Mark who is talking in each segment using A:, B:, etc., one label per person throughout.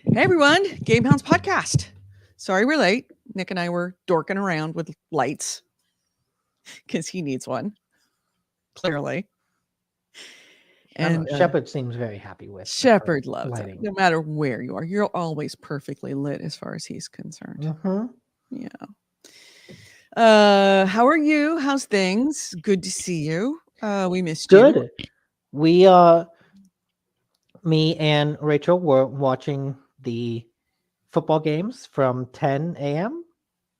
A: Hey everyone, GameHounds podcast. Sorry we're late. Nick and I were dorking around with lights because he needs one, clearly. And
B: Shepard seems very happy with
A: Shepard loves it.
B: lighting.
A: No matter where you are, you're always perfectly lit as far as he's concerned.
B: Mm-hmm.
A: Yeah. How are you? How's things? Good to see you. We missed you.
B: Good. We me and Rachel were watching the football games from 10 a.m.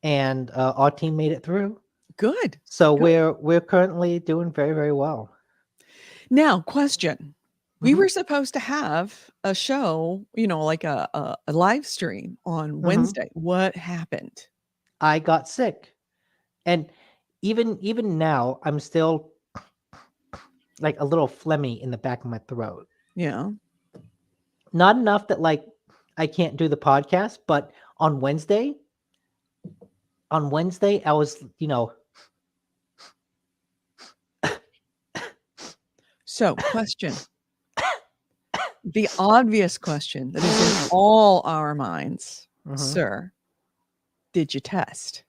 B: and our team made it through.
A: Good.
B: So
A: Good.
B: we're currently doing very, very well.
A: Now, question. We
B: Mhm.
A: were supposed to have a show, like a live stream on
B: Mhm.
A: Wednesday. What happened?
B: I got sick. And even now I'm still like a little phlegmy in the back of my throat.
A: Yeah.
B: Not enough that like I can't do the podcast, but on Wednesday I was,
A: So, question. The obvious question that is in all our minds,
B: Mhm.
A: sir, did you test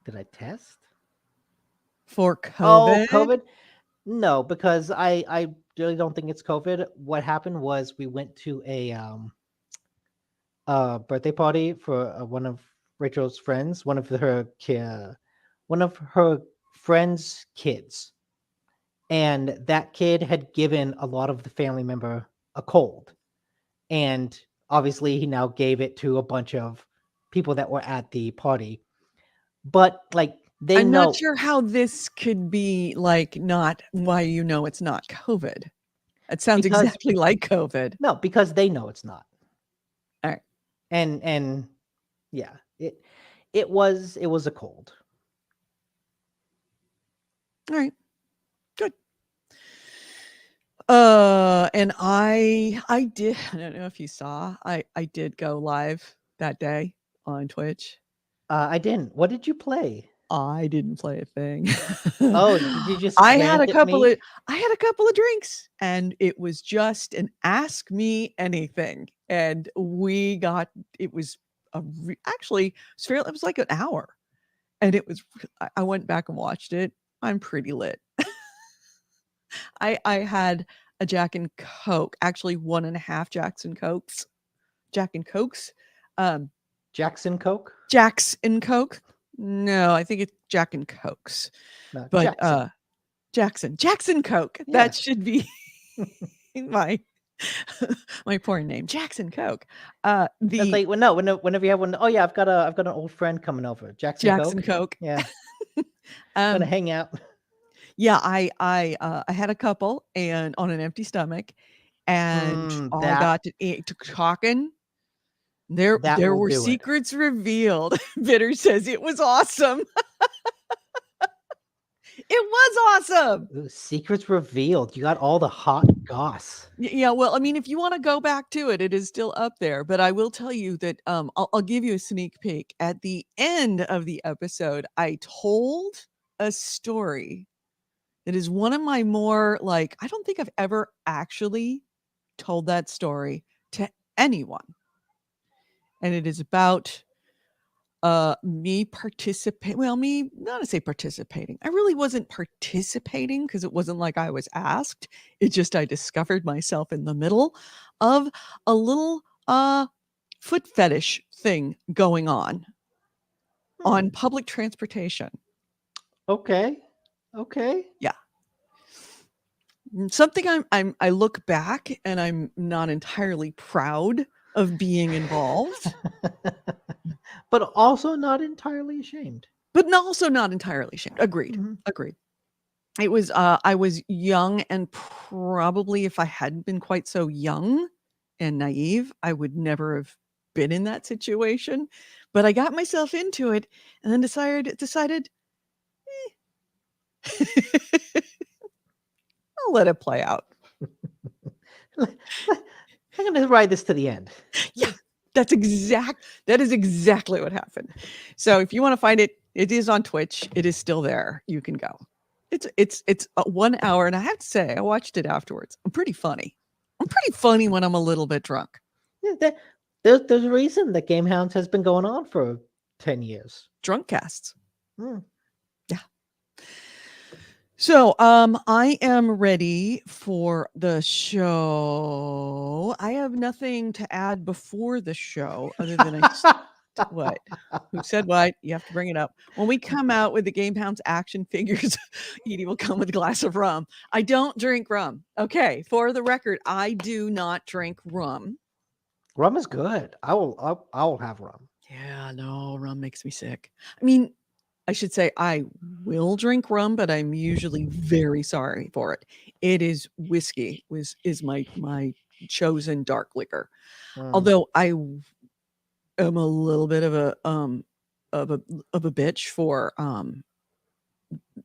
B: Did I test?
A: for
B: Oh,
A: COVID?
B: COVID? No, because I really don't think it's COVID. What happened was we went to a birthday party for one of Rachel's friends, one of her friends' kids, and that kid had given a lot of the family member a cold, and obviously he now gave it to a bunch of people that were at the party. But like they
A: I'm not
B: know
A: sure how this could be like not why it's not COVID. It sounds
B: because
A: exactly like COVID.
B: no, because they know it's not.
A: All right.
B: And yeah, it was a cold.
A: All right. Good. And I did I don't know if you saw. I did go live that day on Twitch.
B: I didn't. What did you play?
A: I didn't play a thing.
B: Oh, did you just
A: I had
B: rant
A: a
B: at
A: couple
B: me?
A: of I had a couple of drinks and it was just an ask me anything. And we got it was actually it was like an hour. And it was I went back and watched it. I'm pretty lit. I had a Jack and Coke, actually one and a half Jack and Cokes. Um,
B: Jackson Coke?
A: Jacks and Coke. No, I think it's Jack and Cokes.
B: No,
A: But
B: Jackson.
A: Jackson Coke.
B: Yeah.
A: That should be my my porn name, Jackson Coke.
B: That's
A: The
B: like whenever you have one. Oh yeah, I've got an old friend coming over. Jackson
A: Jackson
B: Coke.
A: Coke.
B: Yeah, gonna
A: um,
B: hang out.
A: yeah, I had a couple and on an empty stomach, and
B: Mm,
A: I
B: that
A: got to talking. There
B: that
A: there
B: will
A: were
B: do it.
A: secrets revealed. Bitter says it was awesome. It was awesome.
B: Ooh, secrets revealed. You got all the hot goss.
A: Yeah, well, I mean, if you want to go back to it, it is still up there. But I will tell you that I'll give you a sneak peek. At the end of the episode, I told a story that is one of my more like I don't think I've ever actually told that story to anyone, and it is about me participate well, me not to say participating. I really wasn't participating because it wasn't like I was asked. It just I discovered myself in the middle of a little foot fetish thing going on
B: Hmm.
A: public transportation.
B: Okay. Okay.
A: Yeah. Something I look back and I'm not entirely proud of being involved,
B: But also not entirely ashamed.
A: but also not entirely ashamed. Agreed.
B: Mhm.
A: Agreed. It was, I was young and probably if I hadn't been quite so young and naive, I would never have been in that situation, but I got myself into it and then decided, I'll let it play out.
B: I'm gonna ride this to the end.
A: Yeah, that is exactly what happened. So if you wanna find it, it is on Twitch, it is still there, you can go. It's 1 hour, and I have to say, I watched it afterwards. I'm pretty funny when I'm a little bit drunk.
B: Yeah, there's a reason that GameHounds has been going on for 10 years.
A: Drunk casts.
B: Hmm.
A: Yeah. So, I am ready for the show. I have nothing to add before the show other than what? Who said what? You have to bring it up. When we come out with the GameHounds action figures, Edie will come with a glass of rum. I don't drink rum. Okay, for the record, I do not drink rum.
B: Rum is good. I will have rum.
A: Yeah, no, rum makes me sick. I mean, I should say I will drink rum, but I'm usually very sorry for it. It is whiskey is my chosen dark liquor.
B: Mm,
A: Although am a little bit of of a a bitch for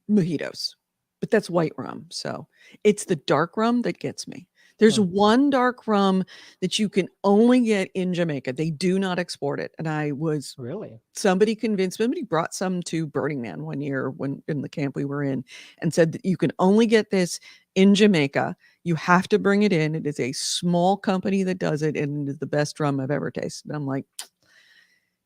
A: mojitos, but that's white rum. So it's the dark rum that gets me. There's
B: mm.
A: one dark rum that you can only get in Jamaica. They do not export it. And
B: Really?
A: somebody brought some to Burning Man one year when in the camp we were in and said that you can only get this in Jamaica. You have to bring it in. It is a small company that does it, and it is the best rum I've ever tasted. And I'm like,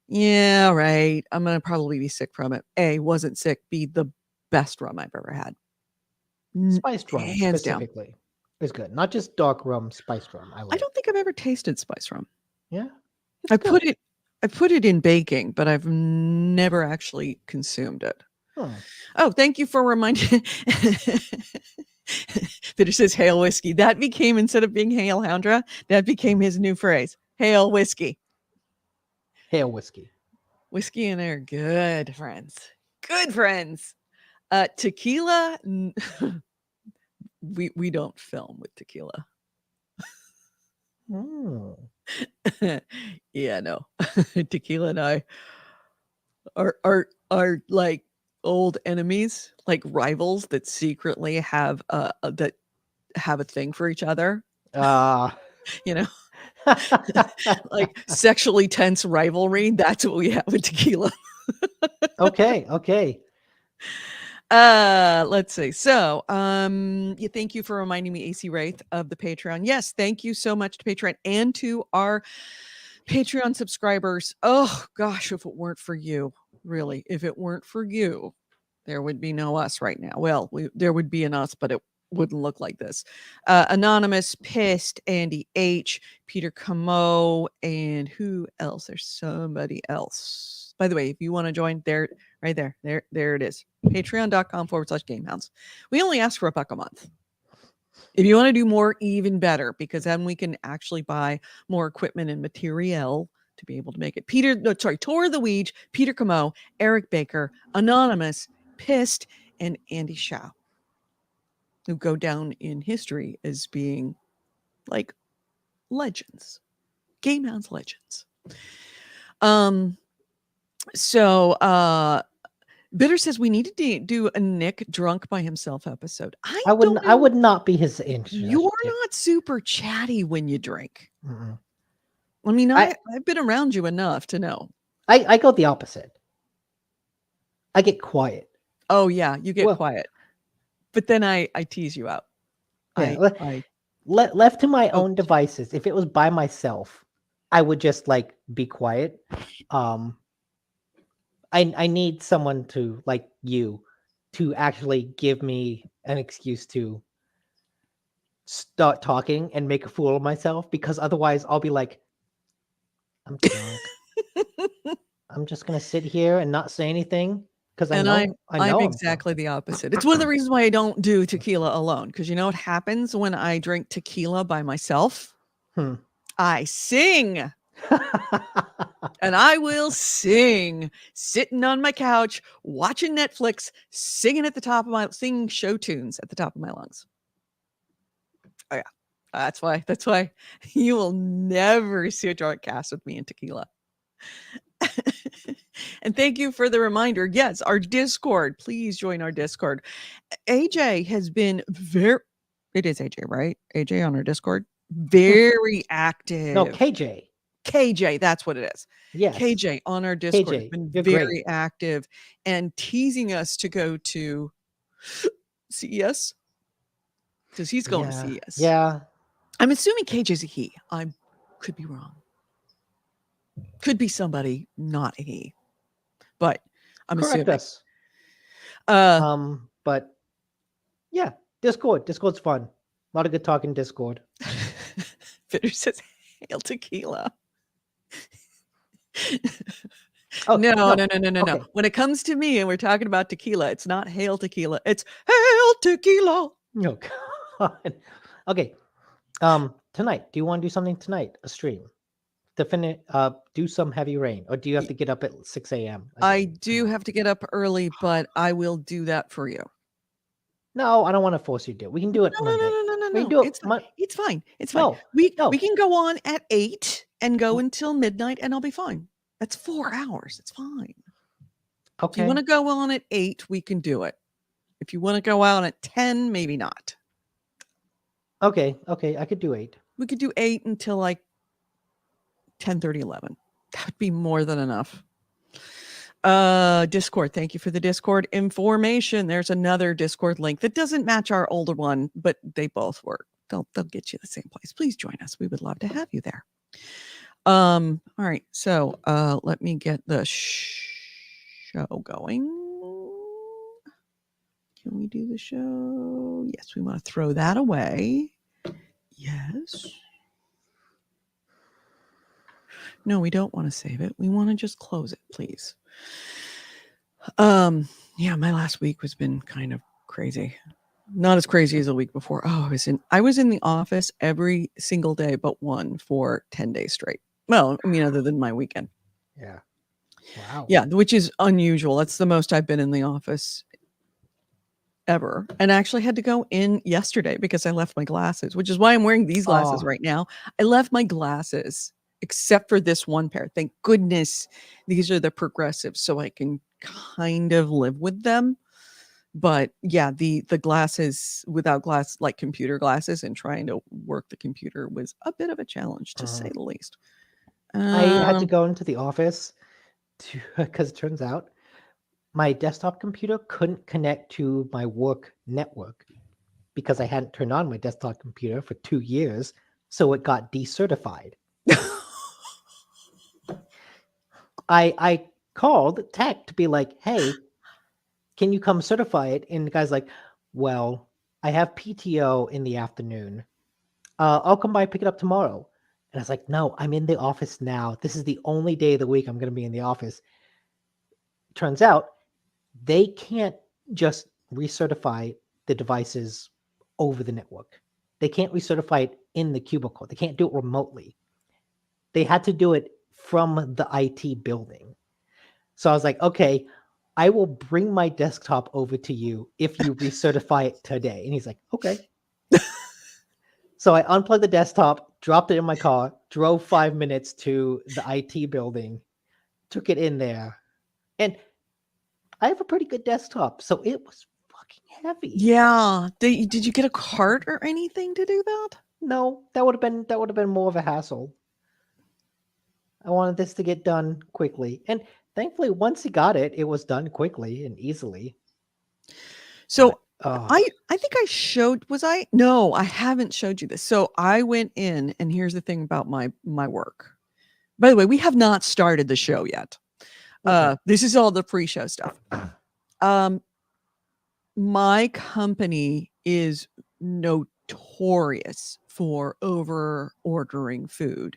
A: yeah, right. I'm gonna probably be sick from it. A, wasn't sick. B, the best rum I've ever had.
B: Spiced rum
A: Hands down.
B: specifically is good. Not just dark rum, spiced rum. I
A: I
B: like.
A: don't think I've ever tasted spice rum.
B: Yeah, it's
A: I
B: good.
A: put it I put it in baking, but I've never actually consumed it.
B: Hmm.
A: Oh, thank you for reminding Peter says hail whiskey. That became, instead of being hail houndra, that became his new phrase. Hail whiskey.
B: Hail whiskey.
A: Whiskey and I are good friends. Good friends. Tequila, we don't film with tequila.
B: Mm.
A: Yeah, no. Tequila and I are like old enemies, like rivals that secretly have that have a thing for each other,
B: Uh,
A: you know, like sexually tense rivalry. That's what we have with tequila.
B: okay, okay.
A: Let's see. So, yeah, thank you for reminding me, AC Wraith, of the Patreon. Yes, thank you so much to Patreon and to our Patreon subscribers. Oh gosh, if it weren't for you, really, if it weren't for you, there would be no us right now. Well, there would be an us, but it wouldn't look like this. Anonymous, Pissed, Andy H, Peter Camo, and who else? There's somebody else. By the way, if you want to join, there, right there it is. Patreon.com/GameHounds. We only ask for $1 a month. If you want to do more, even better, because then we can actually buy more equipment and material to be able to make it. Tor the Weege, Peter Camo, Eric Baker, Anonymous, Pissed, and Andy Shaw, who go down in history as being like legends, GameHounds legends. So Bitter says we need to do a Nick drunk by himself episode. I don't
B: I
A: know.
B: would not be his interest.
A: You're not super chatty when you drink.
B: Mm-mm.
A: I mean,
B: I
A: I've been around you enough to know.
B: I go the opposite. I get quiet.
A: Oh yeah, you get
B: Well,
A: quiet. But then I tease you out.
B: yeah.
A: I
B: Left to my
A: oh,
B: own devices, if it was by myself, I would just like be quiet. Um, I need someone to like you to actually give me an excuse to start talking and make a fool of myself, because otherwise I'll be like, I'm drunk. I'm just gonna sit here and not say anything because
A: and
B: I
A: I'm
B: know I'm drunk.
A: exactly the opposite. It's one of the reasons why I don't do tequila alone, because you know what happens when I drink tequila by myself?
B: Hmm.
A: I sing. And I will sing sitting on my couch, watching Netflix, singing show tunes at the top of my lungs. Oh yeah. That's why you will never see a drunk cast with me and tequila. And thank you for the reminder. Yes, our Discord. Please join our Discord. AJ has been it is AJ, right? AJ on our Discord. Very
B: No,
A: active.
B: KJ.
A: KJ, that's what it is.
B: Yes,
A: KJ on our Discord has
B: KJ,
A: been
B: you're great.
A: very active and teasing us to go to CES because he's going to
B: Yeah,
A: CES.
B: yeah.
A: I'm assuming KJ's a he. I could be wrong. Could be somebody, not he, but I'm
B: Correct
A: assuming.
B: us.
A: Uh,
B: But yeah, Discord. Discord's fun. A lot of good talk in Discord.
A: Fitter says, "Hail tequila."
B: Oh
A: No, no,
B: no.
A: no, no, no, no.
B: Okay.
A: When it comes to me and we're talking about tequila, it's not hail tequila. It's hail tequila.
B: No. God. Okay. Tonight. Do you want to do something tonight? A stream to finish. Do some heavy rain, or do you have
A: Y-
B: to get up at 6 a.m.
A: I
B: again
A: do
B: tomorrow?
A: have to get up early, but I will do that for you.
B: No, I don't want to force you to do it. We can do it
A: No, no, no,
B: Monday.
A: no, no, no,
B: We can
A: no.
B: do it.
A: It's fine. It's fine. It's fine.
B: No,
A: We
B: no.
A: can go on at 8 and go
B: M-
A: until midnight, and I'll be fine. That's 4 hours. It's fine. If you want
B: Okay.
A: to go on at 8, we can do it. If you want to go out at 10, maybe not.
B: Okay. Okay. I could do 8.
A: We could do 8 until like 10:30, 11. That would be more than enough. Discord. Thank you for the Discord information. There's another Discord link that doesn't match our older one, but they both work. They'll get you the same place. Please join us. We would love to have you there. All right. So let me get the show going. Can we do the show? Yes, we want to throw that away. Yes. No, we don't want to save it. We want to just close it, please. Yeah, my last week has been kind of crazy. Not as crazy as the week before. Oh, I was in the office every single day but one for 10 days straight. Well, I mean, other than my weekend.
B: Yeah. Wow.
A: Yeah, which is unusual. That's the most I've been in the office ever. And I actually had to go in yesterday because I left my glasses, which is why I'm wearing these glasses
B: Oh.
A: right now. I left my glasses except for this one pair. Thank goodness these are the progressives, so I can kind of live with them. But yeah, the glasses without glass, like computer glasses, and trying to work the computer was a bit of a challenge, to say the least.
B: I had to go into the office because it turns out my desktop computer couldn't connect to my work network because I hadn't turned on my desktop computer for 2 years, so it got decertified. I called tech to be like, "Hey, can you come certify it?" And the guy's like, "Well, I have PTO in the afternoon. I'll come by and pick it up tomorrow." And I was like, "No, I'm in the office now. This is the only day of the week I'm going to be in the office." Turns out they can't just recertify the devices over the network. They can't recertify it in the cubicle. They can't do it remotely. They had to do it from the IT building. So I was like, "Okay, I will bring my desktop over to you if you recertify it today." And he's like, "Okay." So I unplugged the desktop, dropped it in my car, drove 5 minutes to the IT building, took it in there. And I have a pretty good desktop, so it was fucking heavy.
A: Yeah. Did you get a cart or anything to do that?
B: No, that would have been more of a hassle. I wanted this to get done quickly. And thankfully once he got it, it was done quickly and easily.
A: So
B: But
A: I think I showed was I? No, I haven't showed you this. So I went in, and here's the thing about my work. By the way, we have not started the show yet.
B: okay.
A: This is all the pre-show stuff. My company is notorious for over ordering food,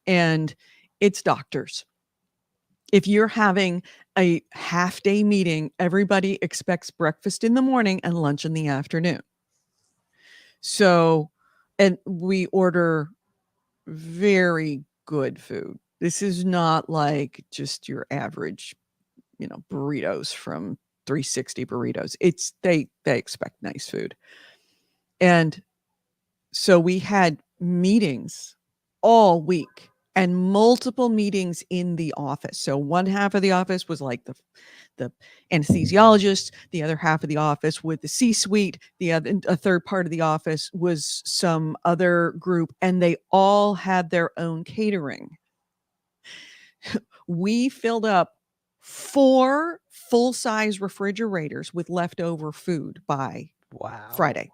A: and it's doctors. If you're having a half day meeting, everybody expects breakfast in the morning and lunch in the afternoon. So, and we order very good food. This is not like just your average, burritos from 360 burritos. It's they expect nice food. And so we had meetings all week and multiple meetings in the office. So one half of the office was like the anesthesiologist, the other half of the office with the C-suite, a third part of the office was some other group, and they all had their own catering. We filled up 4 full-size refrigerators with leftover food by
B: Wow.
A: Friday.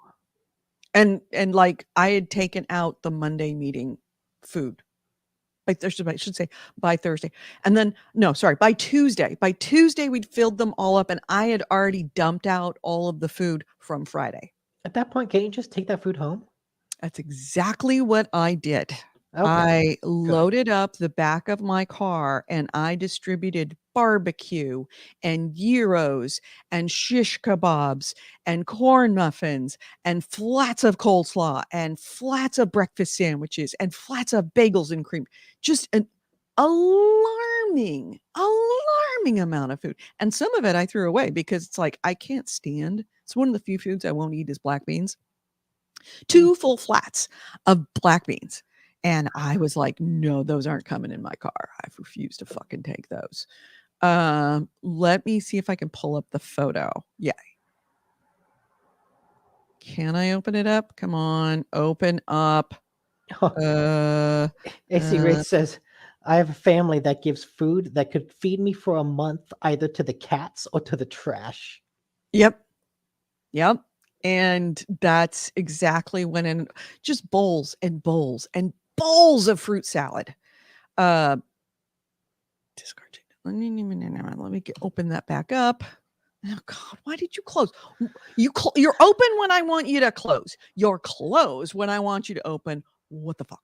A: And like I had taken out the Monday meeting food. by Thursday, I should say by Thursday. And then, no, sorry, by Tuesday. By Tuesday, we'd filled them all up, and I had already dumped out all of the food from Friday.
B: At that point, can't you just take that food home?
A: That's exactly what I did.
B: Okay,
A: I
B: good.
A: loaded up the back of my car and I distributed barbecue and gyros and shish kebabs and corn muffins and flats of coleslaw and flats of breakfast sandwiches and flats of bagels and cream. Just an alarming amount of food. And some of it I threw away because it's like I can't stand. It's one of the few foods I won't eat is black beans.
B: Mm.
A: 2 full flats of black beans. And I was like, "No, those aren't coming in my car. I refuse to fucking take those." Let me see if I can pull up the photo. Yeah. Can I open it up? Come on, open up. Uh,
B: AC Ray says, I have a family that gives food that could feed me for a month either to the cats or to the trash.
A: yep, yep. And that's exactly when in just bowls and bowls and bowls of fruit salad. Uh, discard. Let me open that back up. Oh God, why did you close? You're open when I want you to close. You're closed when I want you to open. What the fuck?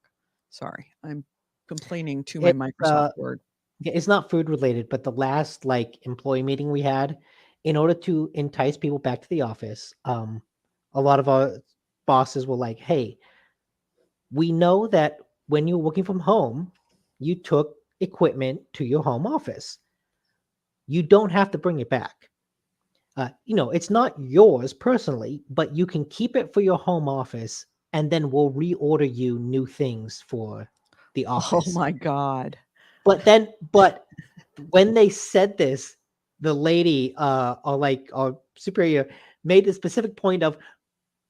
A: Sorry, I'm complaining to my
B: It's
A: Microsoft Word.
B: yeah, it's not food related, but the last like employee meeting we had, in order to entice people back to the office, a lot of our bosses were like, "Hey, we know that when you're working from home, you took equipment to your home office. You don't have to bring it back. It's not yours personally, but you can keep it for your home office, and then we'll reorder you new things for the
A: Oh
B: office."
A: my God.
B: But when they said this, the lady, or like our superior, made a specific point of,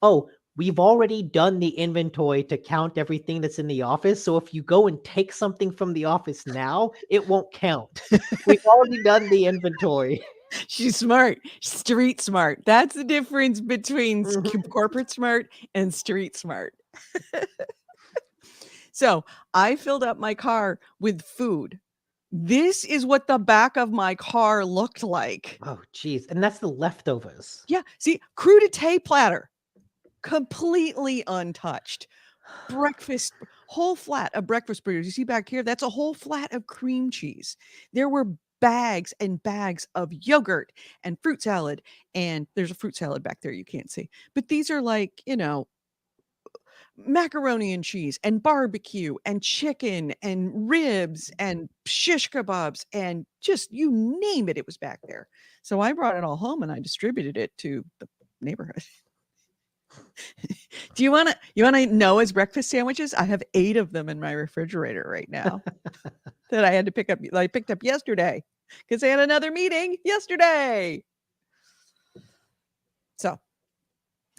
B: "Oh, we've already done the inventory to count everything that's in the office. So if you go and take something from the office now, it won't count. We've already done the inventory."
A: She's smart, street smart. That's the difference between
B: Mhm.
A: corporate smart and street smart. So I filled up my car with food. This is what the back of my car looked like.
B: Oh, geez. And that's the leftovers.
A: Yeah, see, crudité platter, completely untouched. Breakfast, whole flat of breakfast burritos. You see back here, that's a whole flat of cream cheese. There were bags and bags of yogurt and fruit salad, and there's a fruit salad back there you can't see. But these are like, macaroni and cheese and barbecue and chicken and ribs and shish kebabs and just you name it, it was back there. So I brought it all home and I distributed it to the neighborhood. Do you wanna know his breakfast sandwiches? I have 8 of them in my refrigerator right now that I had to pick up I picked up yesterday because I had another meeting yesterday. So,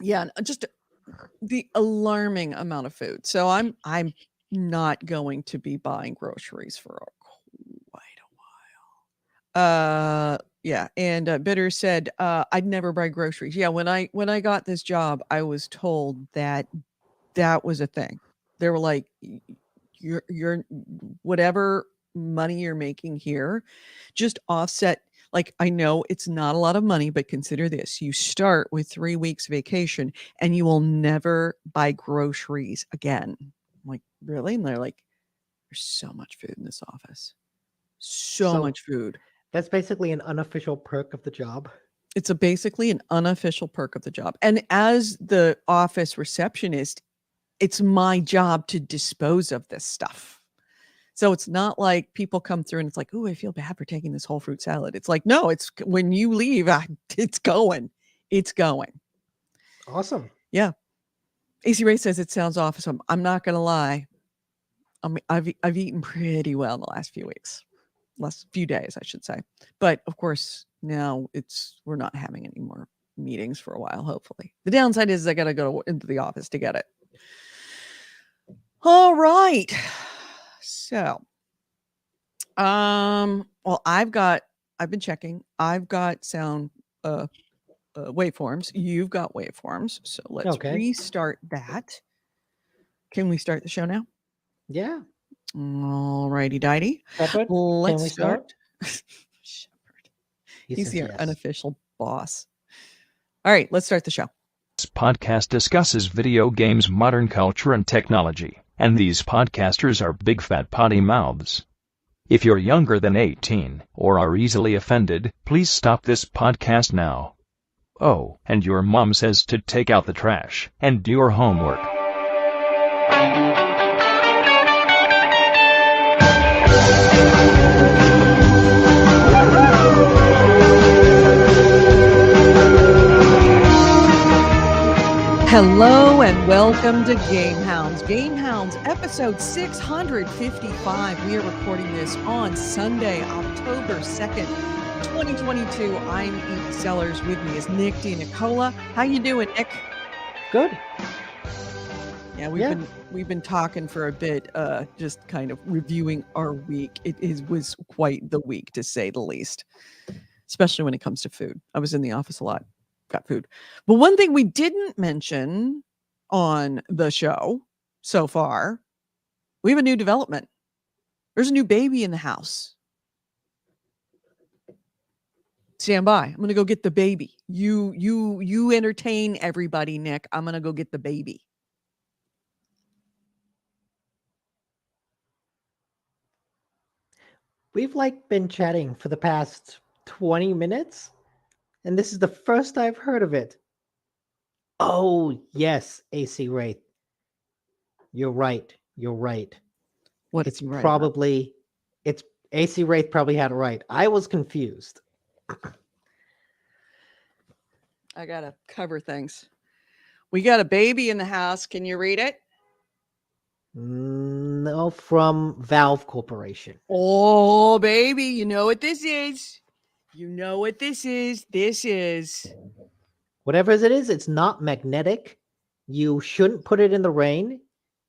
A: yeah, just the alarming amount of food. So I'm not going to be buying groceries for quite a while. Yeah, and Bitter said, I'd never buy groceries. Yeah, when I got this job, I was told that that was a thing. They were like, You're whatever money you're making here, just offset." Like, I know it's not a lot of money, but consider this: you start with 3 weeks vacation, and you will never buy groceries again. I'm like, really? And they're like, "There's so much food in this office, so
B: So
A: much food."
B: that's basically an unofficial perk of the job.
A: It's basically an unofficial perk of the job. And as the office receptionist, it's my job to dispose of this stuff. So it's not like people come through and it's like, "Oh, I feel bad for taking this whole fruit salad." It's like, "No, it's when you leave, it's going. It's going."
B: Awesome.
A: Yeah. AC Ray says it sounds awesome. I'm not gonna lie. I've eaten pretty well in the last few weeks. Last few days, I should say. But of course, now we're not having any more meetings for a while, hopefully. The downside is I gotta go into the office to get it. All right. So, well, I've been checking. I've got sound waveforms. You've got waveforms. So let's
B: Okay.
A: restart that. Can we start the show now?
B: Yeah.
A: All right. righty dighty.
B: Shepard, can
A: Let's
B: we
A: start.
B: start?
A: Shepard.
B: He
A: He's
B: says
A: the
B: yes.
A: unofficial boss. All right, let's start the show.
C: This podcast discusses video games, modern culture, and technology, and these podcasters are big fat potty mouths. If you're younger than 18 or are easily offended, please stop this podcast now. Oh, and your mom says to take out the trash and do your homework.
A: Hello and welcome to GameHounds. GameHounds episode 655. We are recording this on Sunday, October 2nd, 2022. I'm Edie Sellers. With me is Nick DiNicola. How you doing, Nick?
B: Good.
A: Yeah, we've been talking for a bit, just kind of reviewing our week. Was quite the week, to say the least, especially when it comes to food. I was in the office a lot. Got food. But one thing we didn't mention on the show so far, we have a new development. There's a new baby in the house. Stand by. I'm going to go get the baby. You entertain everybody, Nick. I'm going to go get the baby.
B: We've been chatting for the past 20 minutes. And this is the first I've heard of it. Oh, yes, AC Wraith. You're right.
A: What
B: It's
A: is right
B: probably, it's AC Wraith probably had it right. I was confused.
A: I got to cover things. We got a baby in the house. Can you read it?
B: No, from Valve Corporation.
A: Oh, baby, you know what this is. You know what this is. This is
B: Whatever it is, it's not magnetic. You shouldn't put it in the rain.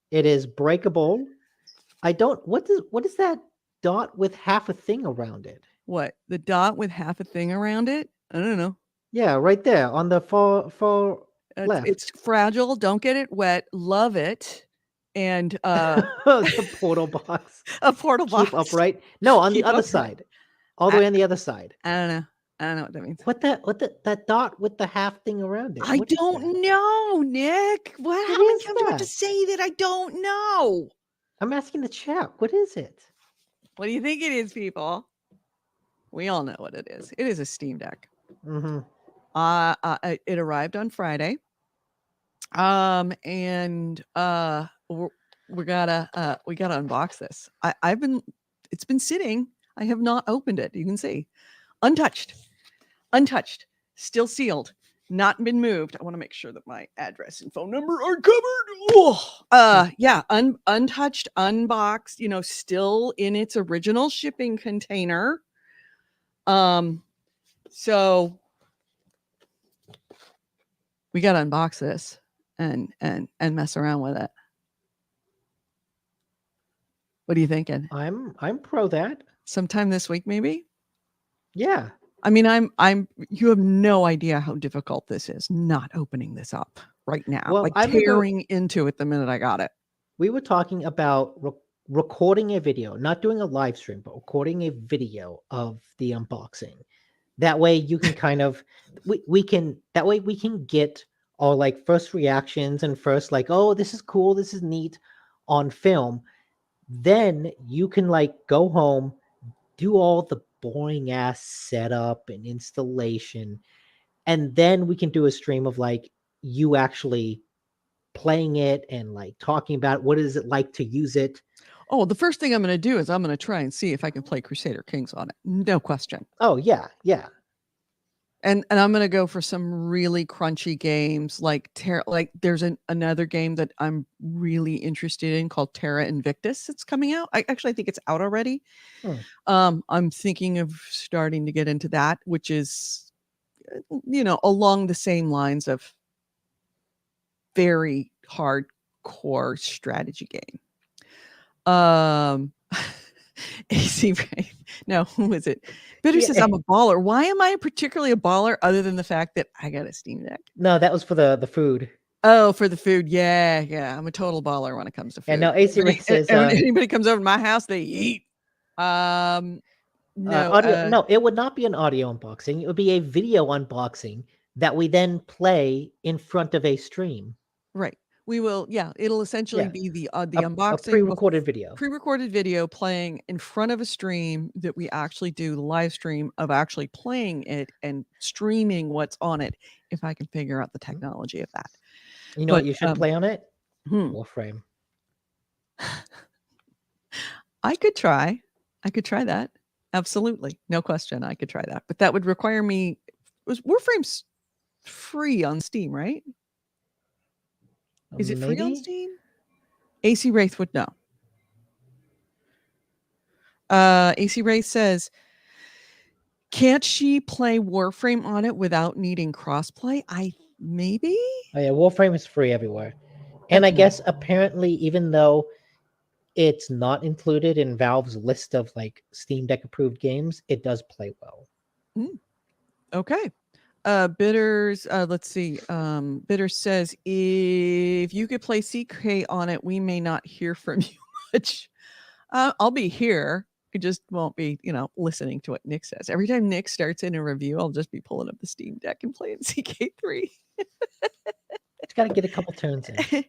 B: It is breakable. What is that dot with half a thing around it?
A: what? The dot with half a thing around it? I don't know.
B: Yeah, right there on the far left.
A: It's fragile. Don't get it wet. Love it. And
B: the portal box.
A: a portal box.
B: Keep upright. No, on the
A: Keep
B: other
A: upright.
B: side. All the way on the other side.
A: I don't know. I don't know what that means.
B: That dot with the half thing around it?
A: I
B: What is
A: don't
B: that?
A: know, Nick. How
B: What
A: many
B: is
A: times do I have to
B: that?
A: say that I don't know?
B: I'm asking the chat. What is it?
A: What do you think it is, people? We all know what it is. It is a Steam Deck.
B: Mm-hmm.
A: It arrived on Friday. And we gotta unbox this. It's been sitting. I have not opened it. You can see, untouched, still sealed, not been moved. I want to make sure that my address and phone number are covered. Yeah, untouched, unboxed. Still in its original shipping container. So we got to unbox this and mess around with it. What are you thinking?
B: I'm pro that.
A: Sometime this week, maybe?
B: Yeah.
A: I mean, you have no idea how difficult this is not opening this up right now.
B: Well,
A: tearing into it the minute I got it.
B: We were talking about recording a video, not doing a live stream, but recording a video of the unboxing. That way you can kind of we can get our first reactions and first oh, this is cool, this is neat on film. Then you can go home, do all the boring ass setup and installation, and then we can do a stream of you actually playing it and talking about what is it like to use it.
A: Oh, the first thing I'm going to do is I'm going to try and see if I can play Crusader Kings on it. No question.
B: Oh yeah.
A: And I'm going to go for some really crunchy games there's another game that I'm really interested in called Terra Invictus. It's coming out. I think it's out already. I'm thinking of starting to get into that, which is, along the same lines of very hardcore strategy game. AC Wraith. No, who is it? Bitter says I'm a baller. Why am I particularly a baller other than the fact that I got a Steam Deck?
B: No, that was for the food.
A: Oh, for the food. Yeah, yeah. I'm a total baller when it comes to food.
B: And now AC Ray says,
A: Anybody comes over to my house, they eat. No,
B: audio. No, it would not be an audio unboxing. It would be a video unboxing that we then play in front of a stream.
A: right. We will, yeah, it'll essentially
B: Yeah.
A: be the
B: A
A: unboxing
B: pre-recorded video.
A: pre-recorded video playing in front of a stream that we actually do the live stream of actually playing it and streaming what's on it, if I can figure out the technology of that.
B: You know
A: But,
B: what you should play on it?
A: hmm,
B: Warframe.
A: I could try that. Absolutely. No question, I could try that. But that would require me Warframe's free on Steam, right? Is it free on
B: Maybe?
A: Steam? AC Wraith would know. AC Wraith says, can't she play Warframe on it without needing crossplay? Maybe?
B: Oh yeah, Warframe is free everywhere. And I
A: Okay.
B: guess apparently, even though it's not included in Valve's list of like Steam Deck approved games, it does play well.
A: Okay. Bitters, let's see. Bitters says, if you could play CK on it, we may not hear from you much. I'll be here. I just won't be, listening to what Nick says. Every time Nick starts in a review, I'll just be pulling up the Steam Deck and playing CK3.
B: Just got to get a couple turns in.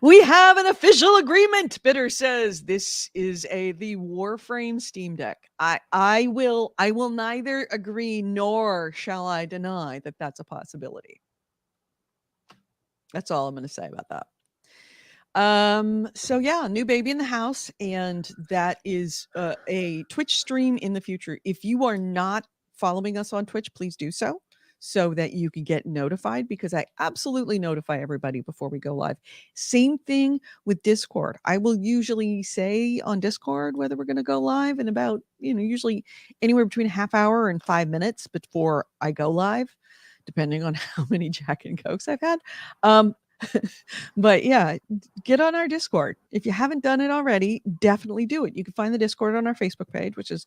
A: We have an official agreement. Bitter says this is the Warframe Steam Deck. I will neither agree nor shall I deny that that's a possibility. That's all I'm going to say about that. So yeah, new baby in the house, and that is a Twitch stream in the future. If you are not following us on Twitch, please do so that you can get notified, because I absolutely notify everybody before we go live. Same thing with Discord. I will usually say on Discord whether we're going to go live in about, usually anywhere between a half hour and 5 minutes before I go live, depending on how many Jack and Cokes I've had. But yeah, get on our Discord. If you haven't done it already, definitely do it. You can find the Discord on our Facebook page, which is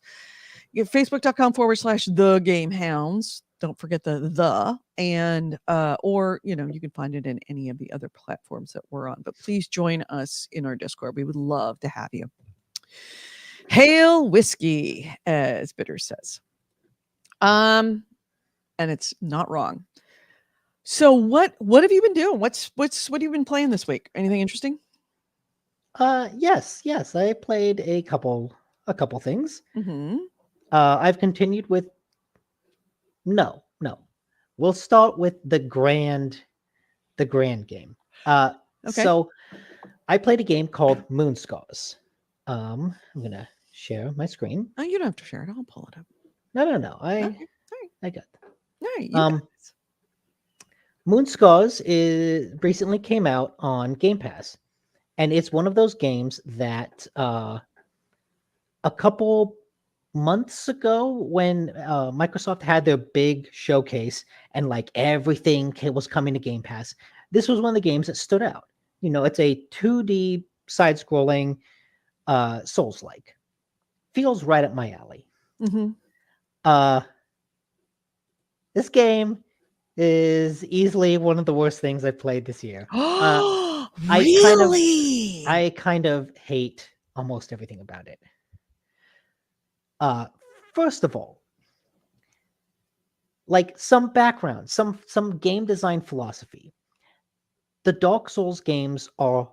A: facebook.com/the GameHounds. Don't forget the and or you can find it in any of the other platforms that we're on. But please join us in our Discord. We would love to have you. Hail whiskey, as Bitter says. And it's not wrong. So what have you been doing? What have you been playing this week? Anything interesting?
B: Yes. I played a couple things.
A: Mm-hmm.
B: I've continued with no. We'll start with the grand game.
A: Okay.
B: So I played a game called Moon Scars. I'm gonna share my screen.
A: Oh, you don't have to share it. I'll pull it up.
B: No.
A: Okay. All right.
B: I got that.
A: All right. You got this.
B: Moon Scars recently came out on Game Pass, and it's one of those games that a couple months ago, when Microsoft had their big showcase and like everything was coming to Game Pass, this was one of the games that stood out. It's a 2D side-scrolling Souls-like. Feels right up my alley.
A: Mm-hmm.
B: This game is easily one of the worst things I've played this year.
A: Really?
B: I kind of hate almost everything about it. First of all, like some background, some game design philosophy. The Dark Souls games are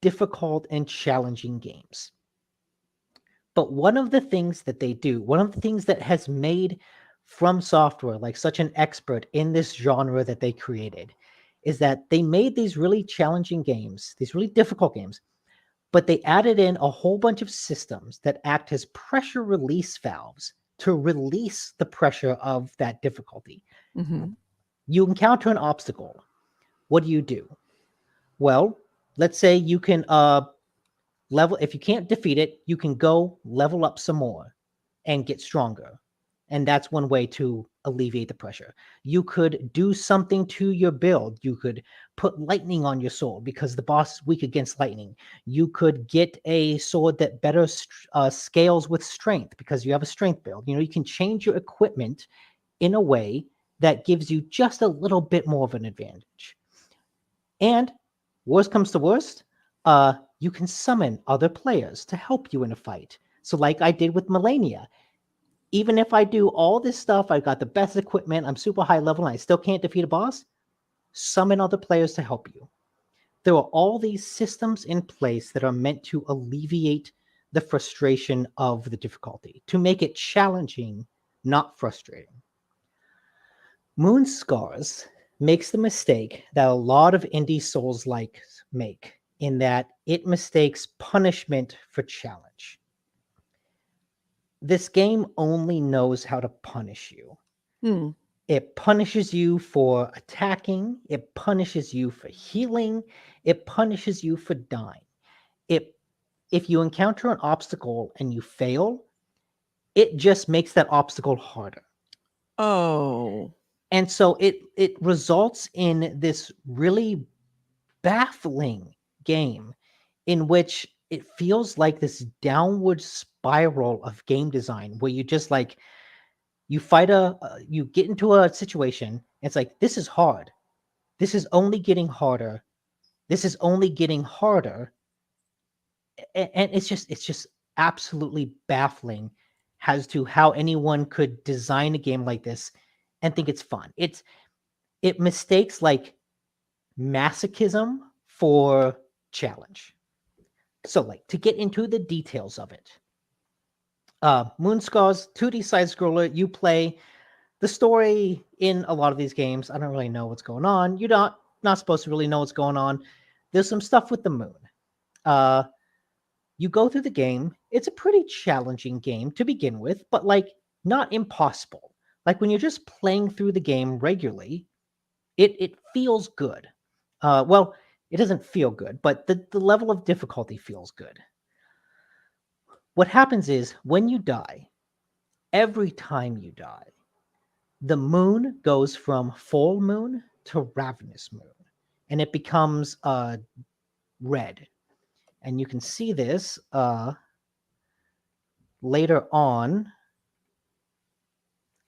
B: difficult and challenging games. But one of the things that they do, one of the things that has made From Software like such an expert in this genre that they created, is that they made these really challenging games, these really difficult games, but they added in a whole bunch of systems that act as pressure release valves to release the pressure of that difficulty.
A: Mm-hmm.
B: You encounter an obstacle. What do? Well, let's say you can level. If you can't defeat it, you can go level up some more and get stronger. And that's one way to alleviate the pressure. You could do something to your build. You could put lightning on your sword because the boss is weak against lightning. You could get a sword that better scales with strength because you have a strength build. You can change your equipment in a way that gives you just a little bit more of an advantage. And worst comes to worst, you can summon other players to help you in a fight. So like I did with Melania, even if I do all this stuff, I've got the best equipment, I'm super high level, and I still can't defeat a boss, summon other players to help you. There are all these systems in place that are meant to alleviate the frustration of the difficulty, to make it challenging, not frustrating. Moon Scars makes the mistake that a lot of indie Souls likes make, in that it mistakes punishment for challenge. This game only knows how to punish you.
A: Hmm.
B: It punishes you for attacking, it punishes you for healing, it punishes you for dying. If you encounter an obstacle and you fail, it just makes that obstacle harder.
A: Oh.
B: And so it results in this really baffling game in which it feels like this downward spiral of game design where you just like you you get into a situation, it's like, this is hard, this is only getting harder, this is only getting harder, and it's just absolutely baffling as to how anyone could design a game like this and think it's fun. It mistakes like masochism for challenge. So like, to get into the details of it, Moonscars 2D side scroller. You play the story in a lot of these games. I don't really know what's going on. You're not supposed to really know what's going on. There's some stuff with the moon. You go through the game. It's a pretty challenging game to begin with, but like, not impossible. Like, when you're just playing through the game regularly, it feels good. Well, it doesn't feel good, but the level of difficulty feels good. What happens is, when you die, every time you die, the moon goes from full moon to ravenous moon, and it becomes red. And you can see this later on.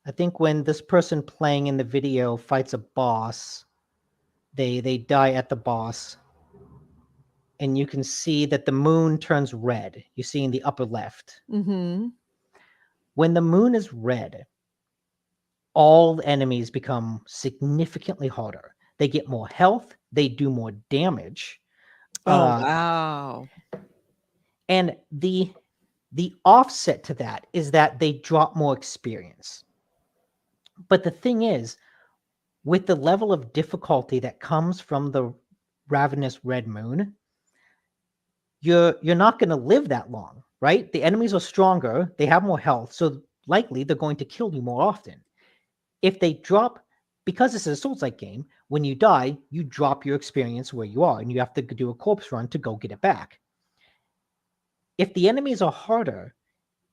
B: I think when this person playing in the video fights a boss, they die at the boss, and you can see that the moon turns red. You see in the upper left.
A: Mm-hmm.
B: When the moon is red, all the enemies become significantly harder. They get more health, they do more damage.
A: Oh, wow.
B: And the offset to that is that they drop more experience. But the thing is, with the level of difficulty that comes from the ravenous red moon, you're not going to live that long, right? The enemies are stronger, they have more health, so likely they're going to kill you more often. If they drop, because this is a Souls-like game, when you die, you drop your experience where you are, and you have to do a corpse run to go get it back. If the enemies are harder,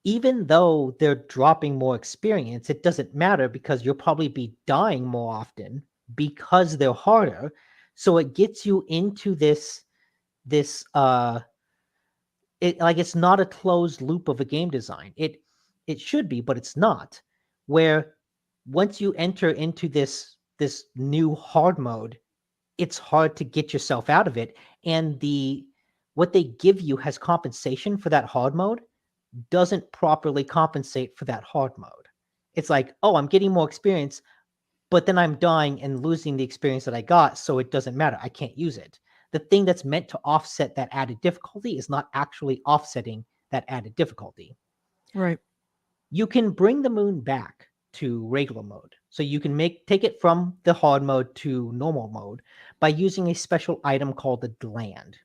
B: even though they're dropping more experience, it doesn't matter, because you'll probably be dying more often because they're harder. So it gets you into this it's not a closed loop of a game design. It should be, but it's not. Where once you enter into this new hard mode, it's hard to get yourself out of it, and what they give you has compensation for that hard mode doesn't properly compensate for that hard mode. It's like, oh, I'm getting more experience, but then I'm dying and losing the experience that I got, so it doesn't matter. I can't use it. The thing that's meant to offset that added difficulty is not actually offsetting that added difficulty.
A: Right.
B: You can bring the moon back to regular mode. So you can take it from the hard mode to normal mode by using a special item called the gland.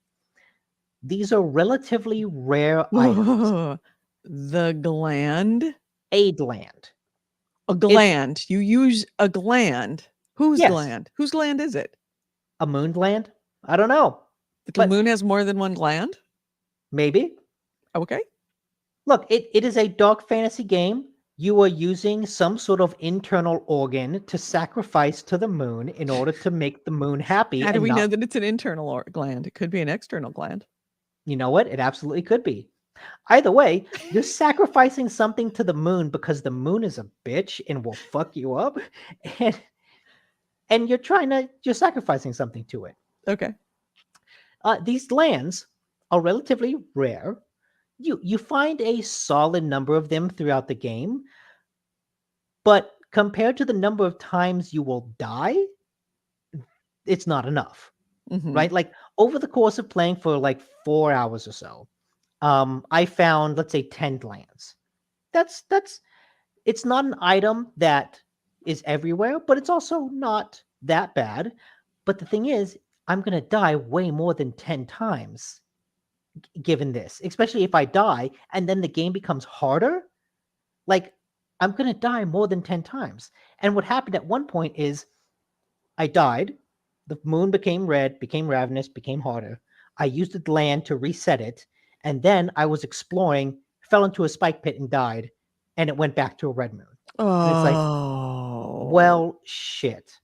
B: These are relatively rare items.
A: The gland?
B: A gland.
A: A gland. You use a gland. Whose
B: Yes.
A: gland? Whose gland is it?
B: A moon gland? I don't know.
A: The
B: But
A: moon has more than one gland?
B: maybe.
A: Okay.
B: Look, it is a dark fantasy game. You are using some sort of internal organ to sacrifice to the moon in order to make the moon happy.
A: How do we know that it's an internal gland? It could be an external gland.
B: You know what? It absolutely could be. Either way, you're sacrificing something to the moon because the moon is a bitch and will fuck you up. And you're sacrificing something to it.
A: Okay.
B: These lands are relatively rare. You find a solid number of them throughout the game, but compared to the number of times you will die, it's not enough,
A: Mhm.
B: right? Like over the course of playing for like 4 hours or so, I found, let's say, 10 lands. That's it's not an item that is everywhere, but it's also not that bad. But the thing is, I'm gonna die way more than 10 times given this, especially if I die and then the game becomes harder. Like, I'm gonna die more than 10 times. And what happened at one point is I died, the moon became red, became ravenous, became harder. I used the land to reset it, and then I was exploring, fell into a spike pit and died, and it went back to a red moon. And it's like,
A: Oh.
B: well, shit.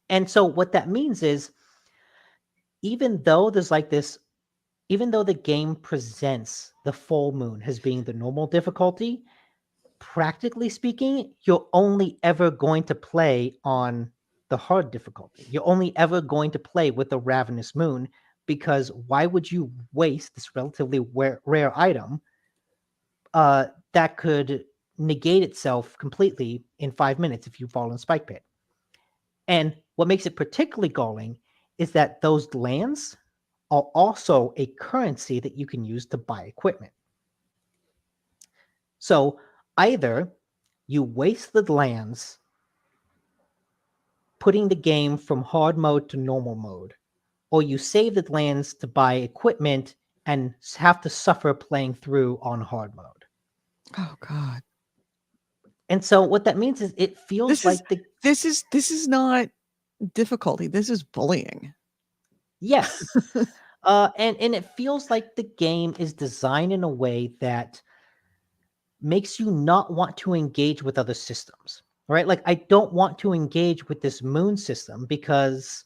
B: And so what that means is, even though there's like this, even though the game presents the full moon as being the normal difficulty, practically speaking, you're only ever going to play on the hard difficulty. You're only ever going to play with the Ravenous Moon, because why would you waste this relatively rare item that could negate itself completely in 5 minutes if you fall in Spike Pit? And what makes it particularly galling is that those lands are also a currency that you can use to buy equipment. So either you waste the lands putting the game from hard mode to normal mode, or you save the lands to buy equipment and have to suffer playing through on hard mode.
A: Oh god.
B: And so what that means is it feels
A: This is
B: like the
A: this is not difficulty. This is bullying.
B: yes. And it feels like the game is designed in a way that makes you not want to engage with other systems. Right? Like I don't want to engage with this moon system because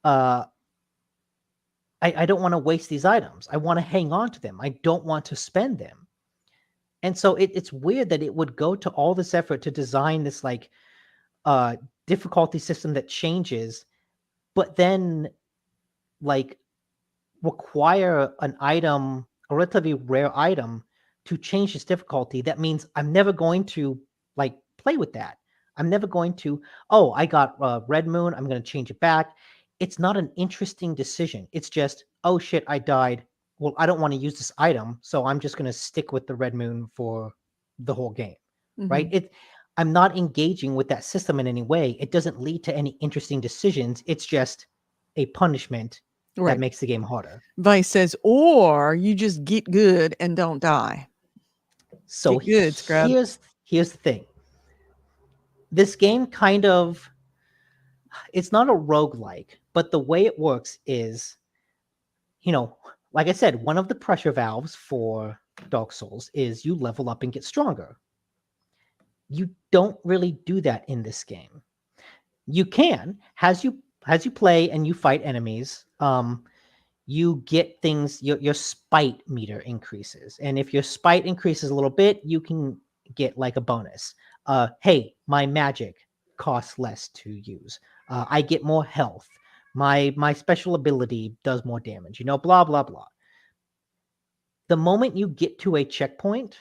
B: uh I don't want to waste these items. I want to hang on to them. I don't want to spend them. And so it's weird that it would go to all this effort to design this like uh difficulty system that changes, but then like require an item, a relatively rare item, to change its difficulty. That means I'm never going to like play with that. I'm never going to, oh, I got Red Moon, I'm going to change it back. It's not an interesting decision. It's just, oh shit, I died. Well, I don't want to use this item, so I'm just going to stick with the Red Moon for the whole game. Right?
A: Mhm.
B: I'm not engaging with that system in any way. It doesn't lead to any interesting decisions. It's just a punishment that
A: Right.
B: makes the game harder.
A: Vice says, or you just get good and don't die.
B: So
A: Get good, scrub.
B: here's the thing. This game kind of, it's not a roguelike, but the way it works is, you know, like I said, one of the pressure valves for Dark Souls is you level up and get stronger. You don't really do that in this game. You can, as you play and you fight enemies, you get things, your spite meter increases, and if your spite increases a little bit, you can get like a bonus. Hey, my magic costs less to use. I get more health. My special ability does more damage, blah blah blah. The moment you get to a checkpoint,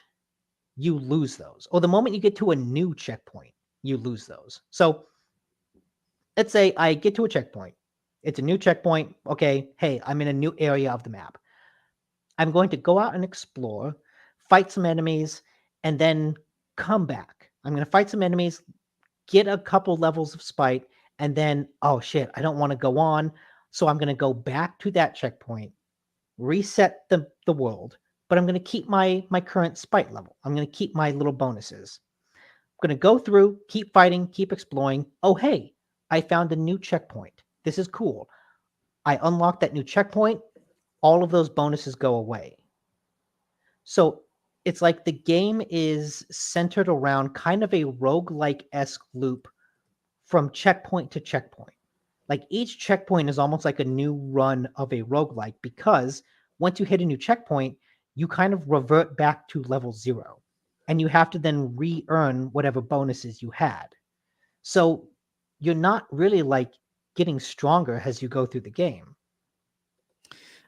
B: you lose those, or the moment you get to a new checkpoint, you lose those. So let's say I get to a checkpoint. It's a new checkpoint. Okay, hey, I'm in a new area of the map. I'm going to go out and explore, fight some enemies, and then come back. I'm going to fight some enemies, get a couple levels of spite, and then, oh shit, I don't want to go on. So I'm going to go back to that checkpoint, reset the world, but I'm going to keep my current spite level. I'm going to keep my little bonuses. I'm going to go through, keep fighting, keep exploring. Oh, hey, I found a new checkpoint. This is cool. I unlock that new checkpoint. All of those bonuses go away. So it's like the game is centered around kind of a roguelike-esque loop from checkpoint to checkpoint. Like each checkpoint is almost like a new run of a roguelike, because once you hit a new checkpoint, you kind of revert back to level 0. And you have to then re-earn whatever bonuses you had. So you're not really like getting stronger as you go through the game.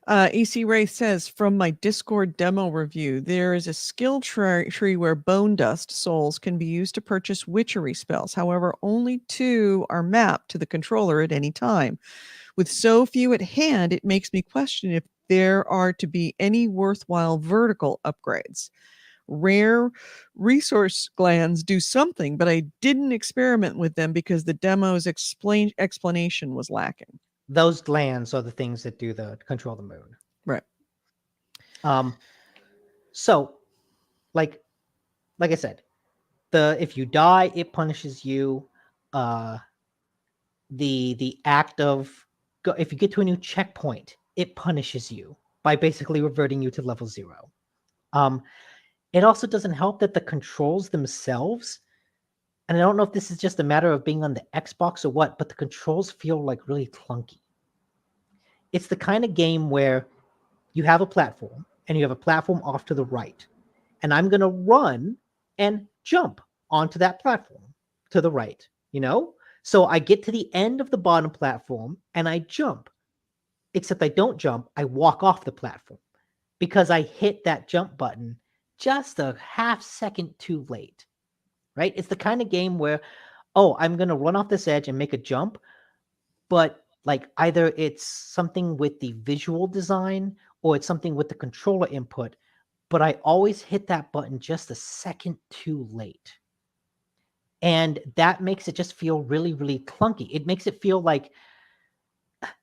A: EC Wraith says, from my Discord demo review, there is a skill tree where bone dust souls can be used to purchase witchery spells. However, only 2 are mapped to the controller at any time. With so few at hand, it makes me question if there are to be any worthwhile vertical upgrades. Rare resource glands do something, but I didn't experiment with them because the demo's explanation was lacking.
B: Those glands are the things that do the control the moon.
A: Right.
B: So, like I said, if you die, it punishes you. The act of if you get to a new checkpoint, it punishes you by basically reverting you to level 0. It also doesn't help that the controls themselves, and I don't know if this is just a matter of being on the Xbox or what, but the controls feel like really clunky. It's the kind of game where you have a platform and you have a platform off to the right, and I'm going to run and jump onto that platform to the right, So I get to the end of the bottom platform and I jump, except I don't jump. I walk off the platform because I hit that jump button just a half second too late, right? It's the kind of game where, I'm going to run off this edge and make a jump, but like either it's something with the visual design or it's something with the controller input, but I always hit that button just a second too late. And that makes it just feel really, really clunky. It makes it feel like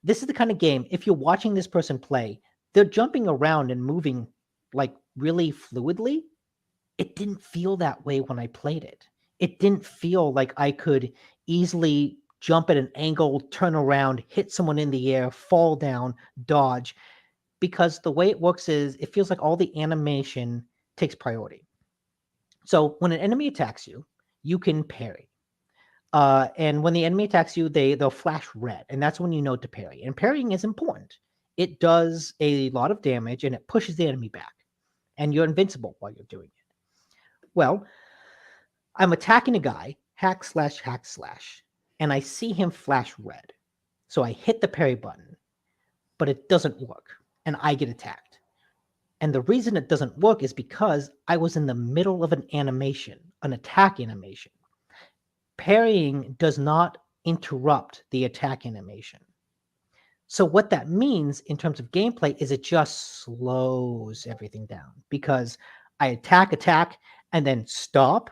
B: this is the kind of game, if you're watching this person play, they're jumping around and moving like really fluidly. It didn't feel that way when I played it. It didn't feel like I could easily jump at an angle, turn around, hit someone in the air, fall down, dodge, because the way it works is it feels like all the animation takes priority. So when an enemy attacks you, you can parry. And when the enemy attacks you, they'll flash red, and that's when you know to parry. And parrying is important. It does a lot of damage, and it pushes the enemy back, and you're invincible while you're doing it. Well, I'm attacking a guy, hack slash, and I see him flash red. So I hit the parry button, but it doesn't work, and I get attacked. And the reason it doesn't work is because I was in the middle of an animation, an attack animation. Parrying does not interrupt the attack animation. So what that means in terms of gameplay is it just slows everything down because I attack, and then stop.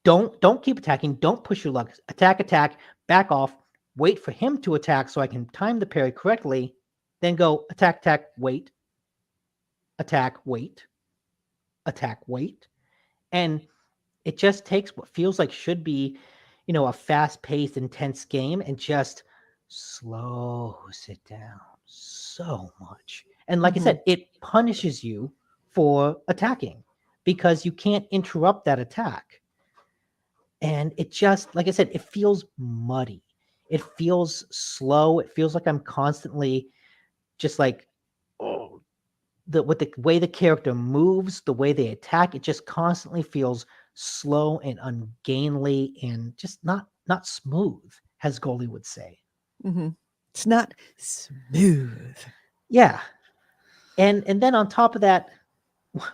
B: Don't keep attacking. Don't push your luck. Attack, back off, wait for him to attack so I can time the parry correctly, then go attack, wait, attack, wait, attack, wait. And it just takes what feels like should be, a fast-paced, intense game and just slows it down so much. And like I said, it punishes you for attacking because you can't interrupt that attack. And it just, like I said, it feels muddy. It feels slow. It feels like I'm constantly just like, with the way the character moves, the way they attack, it just constantly feels slow and ungainly and just not smooth, as Goalie would say.
A: It's not smooth.
B: Yeah. And then on top of that,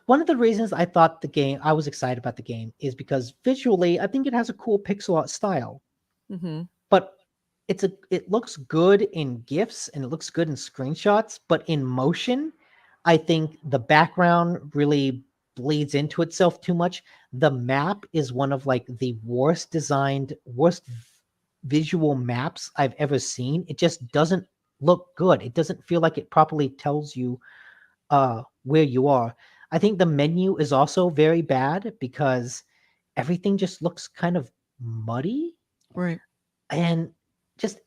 B: one of the reasons I was excited about the game is because visually, I think it has a cool pixel art style. But it looks good in GIFs and it looks good in screenshots, but in motion, I think the background really bleeds into itself too much. The map is one of like the worst visual maps I've ever seen. It just doesn't look good. It doesn't feel like it properly tells you where you are. I think the menu is also very bad because everything just looks kind of muddy.
A: Right.
B: And just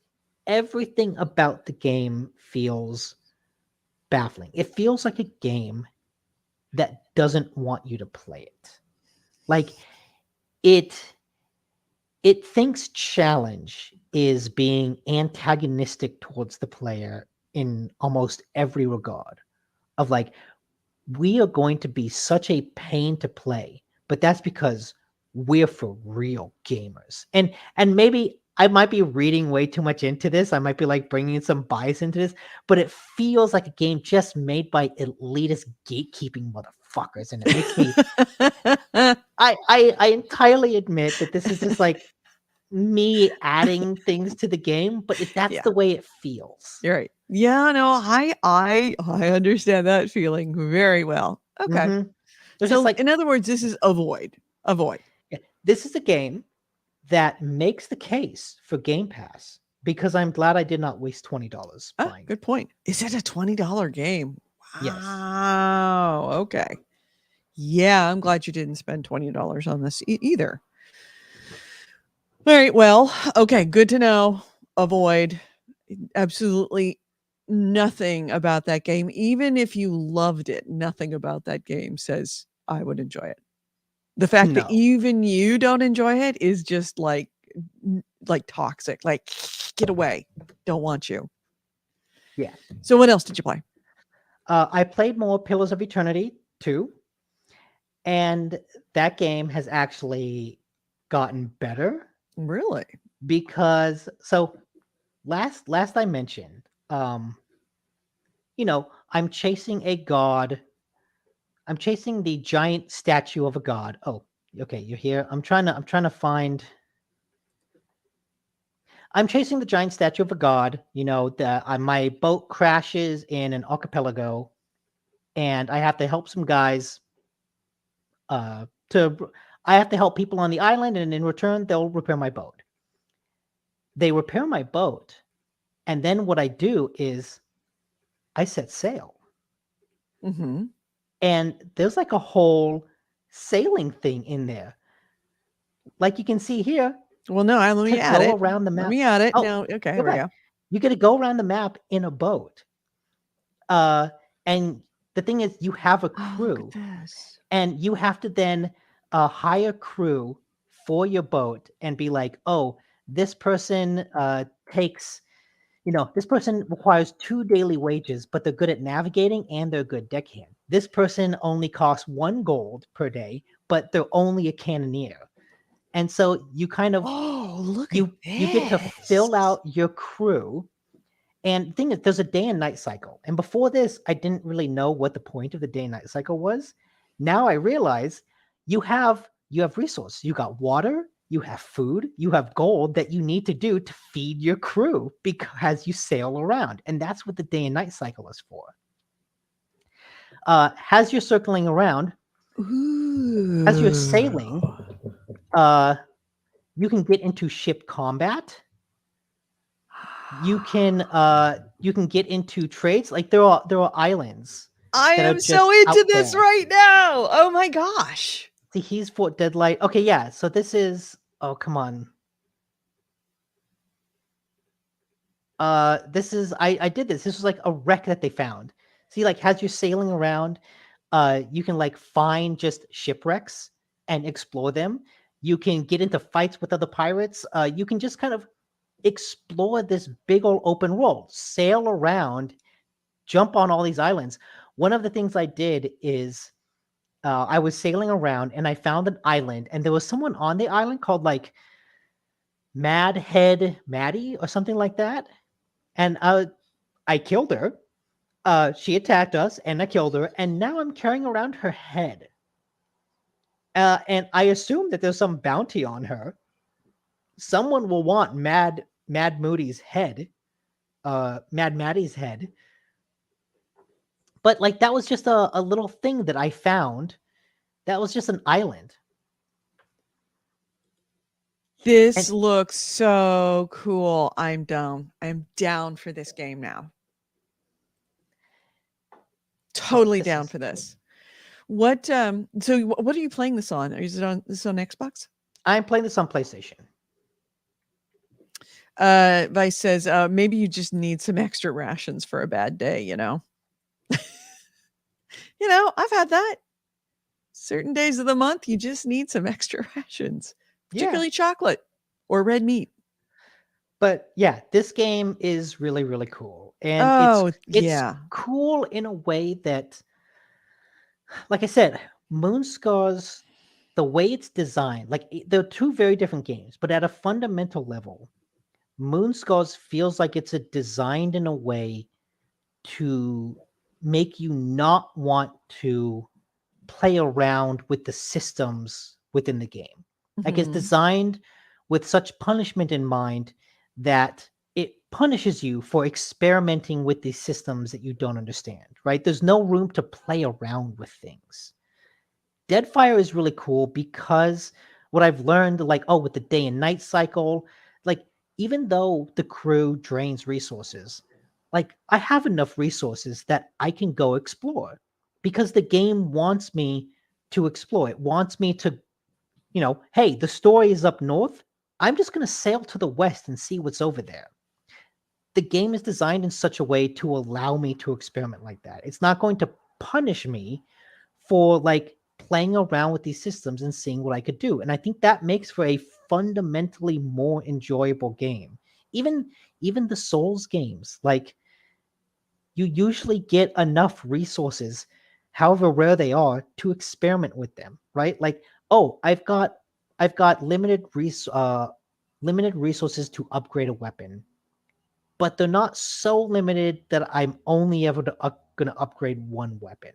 B: everything about the game feels baffling. It feels like a game that doesn't want you to play it. Like it thinks challenge is being antagonistic towards the player in almost every regard. Of like, we are going to be such a pain to play, but that's because we're for real gamers. And maybe I might be reading way too much into this. I might be like bringing some bias into this, but it feels like a game just made by elitist gatekeeping motherfuckers, and it makes me. I entirely admit that this is just like me adding things to the game, but that's
A: Yeah.
B: the way it feels.
A: You're right. Yeah, no, I understand that feeling very well. Okay.
B: Mm-hmm. It's just
A: So
B: like
A: in other words, this is avoid. Avoid.
B: yeah, this is a game that makes the case for Game Pass because I'm glad I did not waste $20
A: Ah,
B: buying it.
A: good point. Is it a $20 game?
B: Yes.
A: Wow. Okay. Yeah, I'm glad you didn't spend $20 on this either. All right. Well, okay. Good to know. Avoid. Absolutely nothing about that game. Even if you loved it, nothing about that game says I would enjoy it. The fact that
B: No.
A: even you don't enjoy it is just like toxic. Like, get away. Don't want you.
B: Yeah.
A: So what else did you play?
B: I played more Pillars of Eternity 2, and that game has actually gotten better
A: Really?
B: because last I mentioned, I'm chasing a god. I'm chasing the giant statue of a god. Oh, okay, you're here. I'm trying to find. I'm chasing the giant statue of a god. My boat crashes in an archipelago, and I have to help some guys. To I have to help people on the island, and in return, they'll repair my boat. They repair my boat, and then what I do is I set sail,
A: Mm-hmm.
B: and there's like a whole sailing thing in there. Like you can see here,
A: Well, no, let
B: to
A: me add
B: go
A: it.
B: around the
A: Let
B: map.
A: me add it.
B: Oh,
A: No, okay, here we
B: okay.
A: go.
B: You get to go around the map in a boat. And the thing is, you have a
A: Oh, look at
B: crew,
A: this.
B: and you have to then hire crew for your boat and be like, oh, this person this person requires 2 daily wages, but they're good at navigating and they're a good deckhand. This person only costs 1 gold per day, but they're only a cannoneer. And so you kind of
A: Oh, look at
B: you get to
A: this.
B: fill out your crew. And the thing is, there's a day and night cycle. And before this, I didn't really know what the point of the day and night cycle was. Now I realize you have resources. You got water, you have food, you have gold that you need to do to feed your crew because you sail around. And that's what the day and night cycle is for. As you're circling around, as you're sailing,
A: Ooh.
B: you can get into ship combat. You can get into trades. Like there are islands
A: I
B: that are
A: am so
B: just out
A: into this
B: there.
A: right now. Oh my gosh.
B: See, he's Fort Deadlight. Okay, yeah. So this is. Oh, come on. This is. I did this. This was like a wreck that they found. See, like as you're sailing around, you can like find just shipwrecks and explore them. You can get into fights with other pirates. You can just kind of explore this big old open world, sail around, jump on all these islands. One of the things I did is I was sailing around and I found an island, and there was someone on the island called like Mad Head Maddie or something like that. And I killed her. She attacked us, and I killed her. And now I'm carrying around her head. And I assume that there's some bounty on her. Someone will want Mad Moody's head, Mad Maddie's head. But like that was just a little thing that I found. That was just an island.
A: This
B: And
A: looks so cool. I'm down. I'm down for this game now. Totally
B: this
A: down
B: is
A: for this. What so what are you playing this on? Is it on Xbox?
B: I'm playing this on PlayStation.
A: Vice says, maybe you just need some extra rations for a bad day, you know. I've had that. Certain days of the month, you just need some extra rations,
B: Yeah.
A: particularly chocolate or red meat.
B: But yeah, this game is really, really cool. And
A: Oh,
B: it's
A: yeah.
B: cool in a way that, like I said, Moonscars, the way it's designed, like they're two very different games, but at a fundamental level, Moonscars feels like it's designed in a way to make you not want to play around with the systems within the game. Like it's
A: Mhm.
B: designed with such punishment in mind that it punishes you for experimenting with these systems that you don't understand, right? There's no room to play around with things. Deadfire is really cool because what I've learned, like, oh, with the day and night cycle, like, even though the crew drains resources, like, I have enough resources that I can go explore because the game wants me to explore. It wants me to, hey, the story is up north. I'm just going to sail to the west and see what's over there. The game is designed in such a way to allow me to experiment like that. It's not going to punish me for like playing around with these systems and seeing what I could do. And I think that makes for a fundamentally more enjoyable game. Even the Souls games, like you usually get enough resources, however rare they are, to experiment with them, right? Like, oh, I've got limited resources to upgrade a weapon, but they're not so limited that I'm only ever going to upgrade one weapon.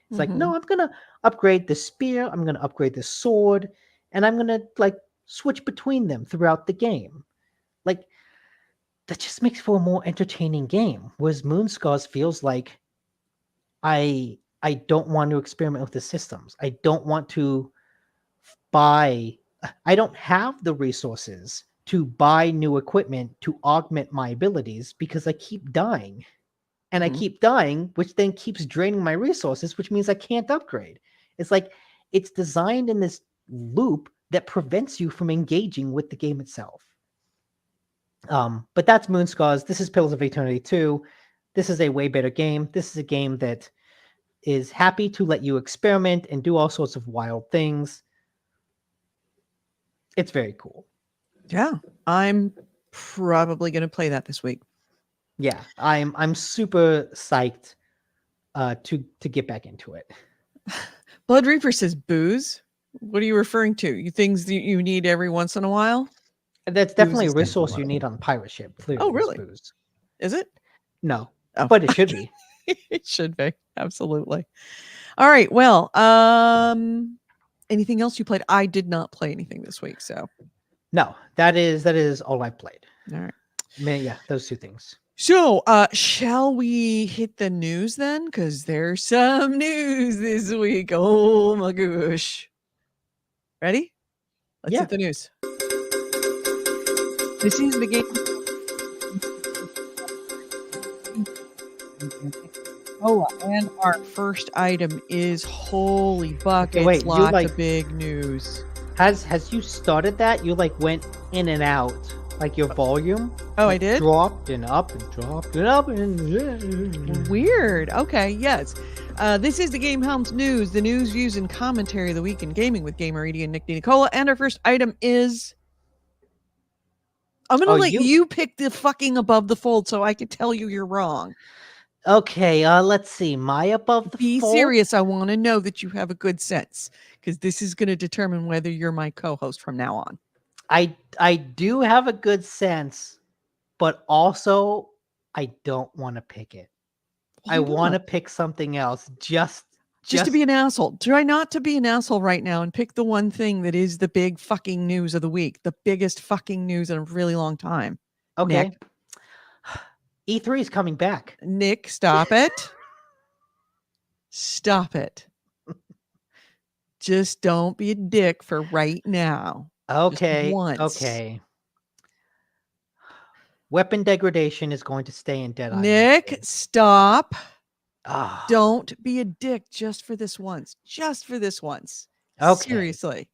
B: It's like, no,
A: Mhm.
B: I'm going to upgrade the spear, I'm going to upgrade the sword, and I'm going to like switch between them throughout the game. Like that just makes for a more entertaining game. Whereas Moonscars feels like I don't want to experiment with the systems. I don't want to buy I don't have the resources to buy new equipment to augment my abilities because I keep dying. And I
A: Mhm.
B: keep dying, which then keeps draining my resources, which means I can't upgrade. It's like it's designed in this loop that prevents you from engaging with the game itself. But that's Moonscars. This is Pillars of Eternity 2. This is a way better game. This is a game that is happy to let you experiment and do all sorts of wild things. It's very cool.
A: Yeah. I'm probably going to play that this week.
B: Yeah, I'm super psyched to get back into it.
A: Blood Reaper says booze. What are you referring to? You things that you need every once in a while?
B: That's
A: Booze
B: definitely a
A: is definitely
B: resource
A: one
B: you
A: of
B: need
A: them.
B: on a pirate ship.
A: Oh,
B: Clearly, is
A: really?
B: booze.
A: Is it?
B: No,
A: Oh,
B: but it should be.
A: it should be. Absolutely. All right. Well, anything else you played? I did not play anything this week, so
B: No, that is all I played.
A: all right.
B: Man, yeah, those two things.
A: So, shall we hit the news then? Because there's some news this week. Oh my gosh. Ready? Let's
B: Yeah.
A: hit the news. This is the game. Oh, and our first item is holy buckets,
B: wait, you,
A: lots
B: like-
A: of big news.
B: Has you started that? You like went in and out, like your volume.
A: Oh,
B: like,
A: I did?
B: dropped and up and dropped and up and
A: Weird. Okay, yes. This is the GameHounds news, the news, views, and commentary of the week in gaming with Gamer Edie and Nick Nicola. And our first item is. I'm gonna let you pick the fucking above the fold so I can tell you you're wrong.
B: Okay, let's see. My above the
A: Be
B: fold?
A: serious. I want to know that you have a good sense because this is going to determine whether you're my co-host from now on.
B: I do have a good sense, but also I don't want to pick it.
A: Why
B: I want to
A: not?
B: pick something else. Just
A: to be an asshole. Try not to be an asshole right now and pick the one thing that is the big fucking news of the week, the biggest fucking news in a really long time.
B: okay.
A: Nick,
B: E3 is coming back.
A: Nick, stop it. Stop it. Just don't be a dick for right now.
B: Okay.
A: Just once.
B: Okay. Weapon degradation is going to stay in Dead Island.
A: Nick, stop.
B: Ah,
A: Don't be a dick just for this once. Just for this once.
B: Okay.
A: Seriously.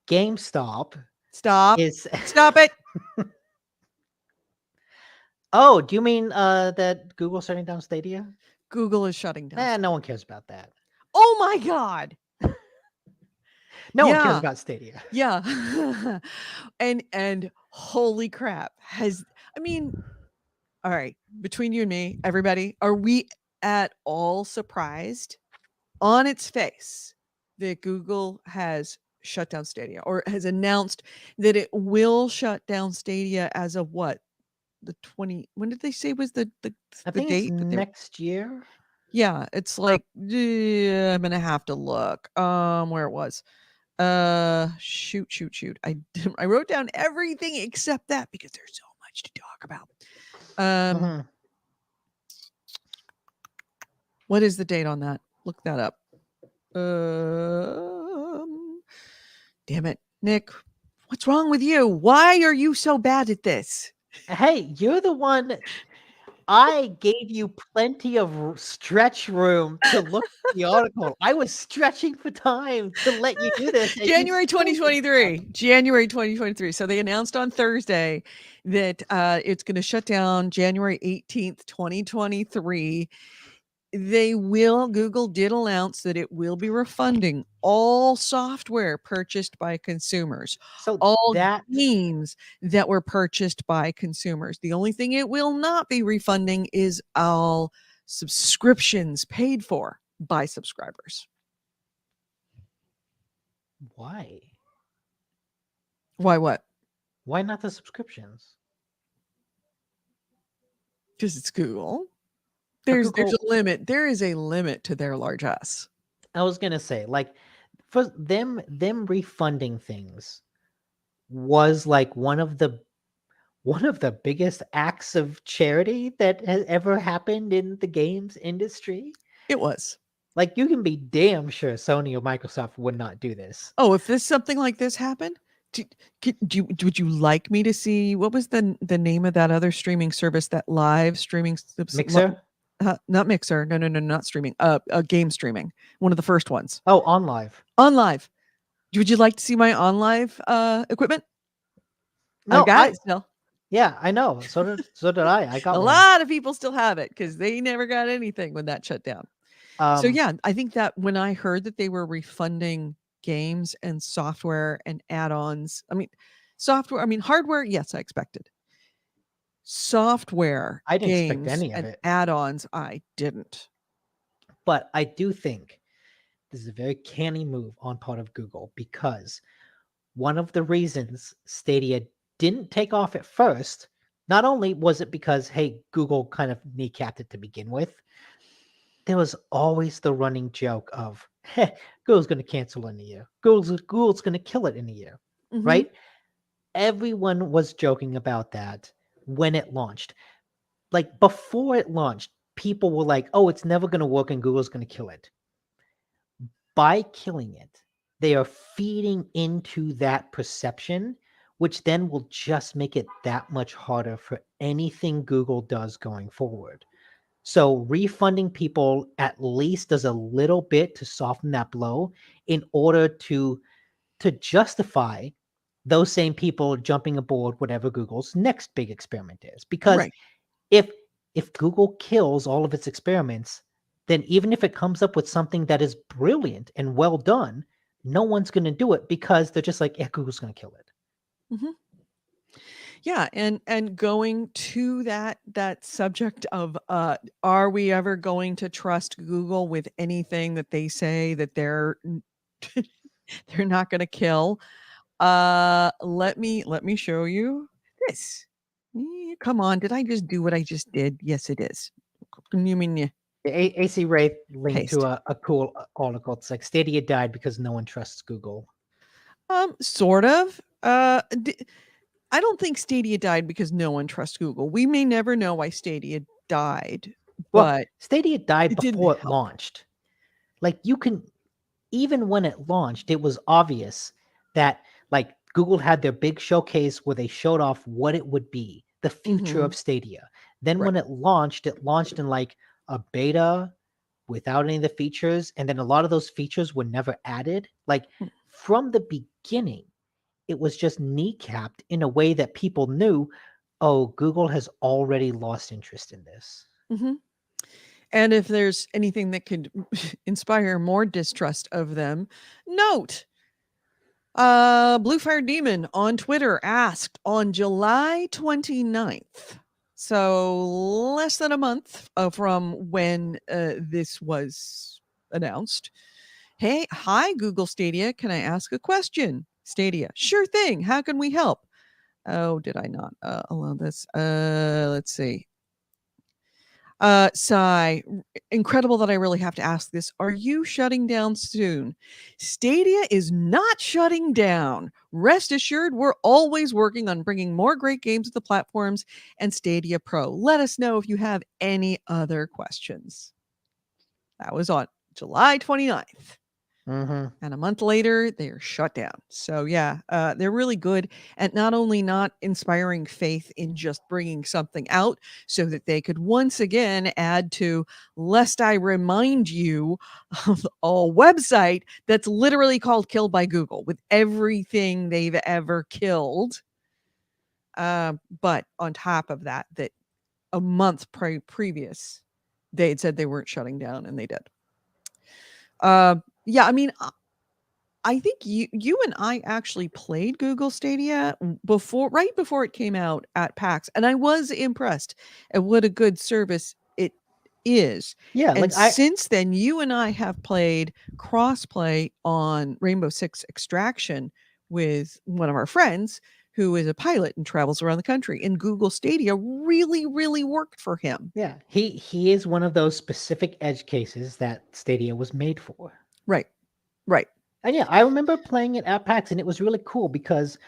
B: GameStop
A: Stop.
B: is.
A: Stop it.
B: Oh, do you mean that Google shutting down Stadia?
A: Google is shutting down.
B: No one cares about that.
A: Oh my God.
B: No one cares about Stadia.
A: Yeah. and holy crap. All right, between you and me, everybody, are we at all surprised on its face that Google has shut down Stadia, or has announced that it will shut down Stadia as of what? The 20, when did they say was
B: I
A: the
B: think it's
A: date that they,
B: next year.
A: yeah, it's like, I'm gonna have to look where it was. Shoot. I wrote down everything except that because there's so much to talk about.
B: Mhm.
A: What is the date on that? Look that up. Damn it, Nick. What's wrong with you? Why are you so bad at this?
B: Hey, you're the one. I gave you plenty of stretch room to look at the article. I was stretching for time to let you do this, and you
A: January
B: still didn't stop.
A: 2023. January 2023. So they announced on Thursday that it's going to shut down January 18th, 2023. Google did announce that it will be refunding all software purchased by consumers,
B: So
A: all
B: that
A: games that were purchased by consumers. The only thing it will not be refunding is all subscriptions paid for by subscribers.
B: why?
A: Why what?
B: Why not the subscriptions?
A: Because it's Google.
B: But
A: There's
B: Google,
A: a limit. There is a limit to their largesse.
B: I was gonna say, like, for them refunding things was like one of the biggest acts of charity that has ever happened in the games industry.
A: It was.
B: Like, you can be damn sure Sony or Microsoft would not do this.
A: Oh, if something like this happened, would you like me to see what was the name of that other streaming service, that live streaming
B: Mixer?
A: not Mixer, no, not streaming, game streaming, one of the first ones,
B: Oh, on live.
A: on live. Would you like to see my on live equipment? I've
B: No,
A: got it still.
B: yeah, I know. So did I. I got
A: A
B: one.
A: lot of people still have it because they never got anything when that shut down. So
B: Um,
A: yeah, I think that when I heard that they were refunding games and software and add-ons, hardware, yes, I expected. Software,
B: I didn't expect
A: games,
B: any of
A: and
B: it,
A: add-ons, I didn't.
B: but I do think this is a very canny move on part of Google, because one of the reasons Stadia didn't take off at first, not only was it because, hey, Google kind of kneecapped it to begin with, there was always the running joke of, hey, Google's going to cancel in a year. Google's going to kill it in a year,
A: Mhm.
B: right? Everyone was joking about that when it launched. Like, before it launched, people were like, oh, it's never going to work and Google's going to kill it. By killing it, they are feeding into that perception, which then will just make it that much harder for anything Google does going forward. So refunding people at least does a little bit to soften that blow in order to justify those same people jumping aboard whatever Google's next big experiment is. Because
A: Right.
B: if if Google kills all of its experiments, then even if it comes up with something that is brilliant and well done, no one's going to do it because they're just like, yeah, Google's going to kill it.
A: Mhm. Yeah, and going to that subject of, are we ever going to trust Google with anything that they say that they're they're not gonna kill? Let me show you this. Come on, did I just do what I just did? Yes, it is. You mean, yeah,
B: AC Wraith linked to
A: paste.
B: a cool article. It's like Stadia died because no one trusts Google.
A: Sort of. I don't think Stadia died because no one trusts Google. We may never know why Stadia died,
B: Well,
A: but
B: Stadia died
A: it didn't
B: before it
A: help.
B: launched. Like, you can, even when it launched, it was obvious that, like, Google had their big showcase where they showed off what it would be, the future
A: Mhm.
B: of Stadia. Then
A: Right.
B: when it launched in like a beta without any of the features, and then a lot of those features were never added. Like,
A: Mm.
B: from the beginning, it was just kneecapped in a way that people knew, oh, Google has already lost interest in this.
A: Mhm. And if there's anything that could inspire more distrust of them, note, Blue Fire Demon on Twitter asked on July 29th, so less than a month from when this was announced, Hey, hi, Google Stadia. Can I ask a question? Stadia. Sure thing. How can we help? Oh, did I not allow this? Let's see. Sigh. Incredible that I really have to ask this. Are you shutting down soon? Stadia is not shutting down. Rest assured, we're always working on bringing more great games to the platforms and Stadia Pro. Let us know if you have any other questions. That was on July 29th.
B: Mm-hmm.
A: And a month later, they're shut down. So, yeah, they're really good at not only not inspiring faith in just bringing something out so that they could once again add to, lest I remind you of a website that's literally called Killed by Google with everything they've ever killed. But on top of that, that a month previous, they had said they weren't shutting down, and they did. Yeah, I mean, I think you and I actually played Google Stadia right before it came out at PAX, and I was impressed at what a good service it is.
B: Yeah,
A: And
B: like I
A: since then, you and I have played crossplay on Rainbow Six Extraction with one of our friends who is a pilot and travels around the country. And Google Stadia really, really worked for him.
B: yeah, he is one of those specific edge cases that Stadia was made for.
A: Right. Right.
B: And yeah, I remember playing it at PAX, and it was really cool because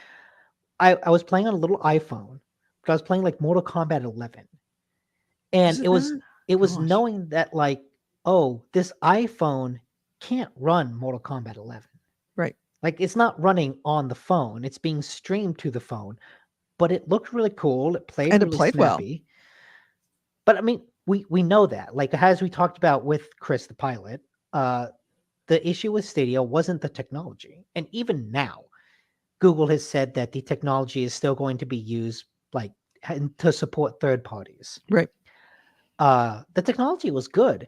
B: I was playing on a little iPhone, but I was playing like Mortal Kombat 11, and
A: Was
B: it
A: it
B: was
A: that?
B: it was
A: Gosh.
B: knowing that like, oh, this iPhone can't run Mortal Kombat 11.
A: Right.
B: Like it's not running on the phone; it's being streamed to the phone. But it looked really cool. It played
A: And it
B: really
A: played well.
B: snappy. But I mean, we know that. Like as we talked about with Chris the pilot, the issue with Stadia wasn't the technology, and even now, Google has said that the technology is still going to be used like to support third parties.
A: Right.
B: The technology was good,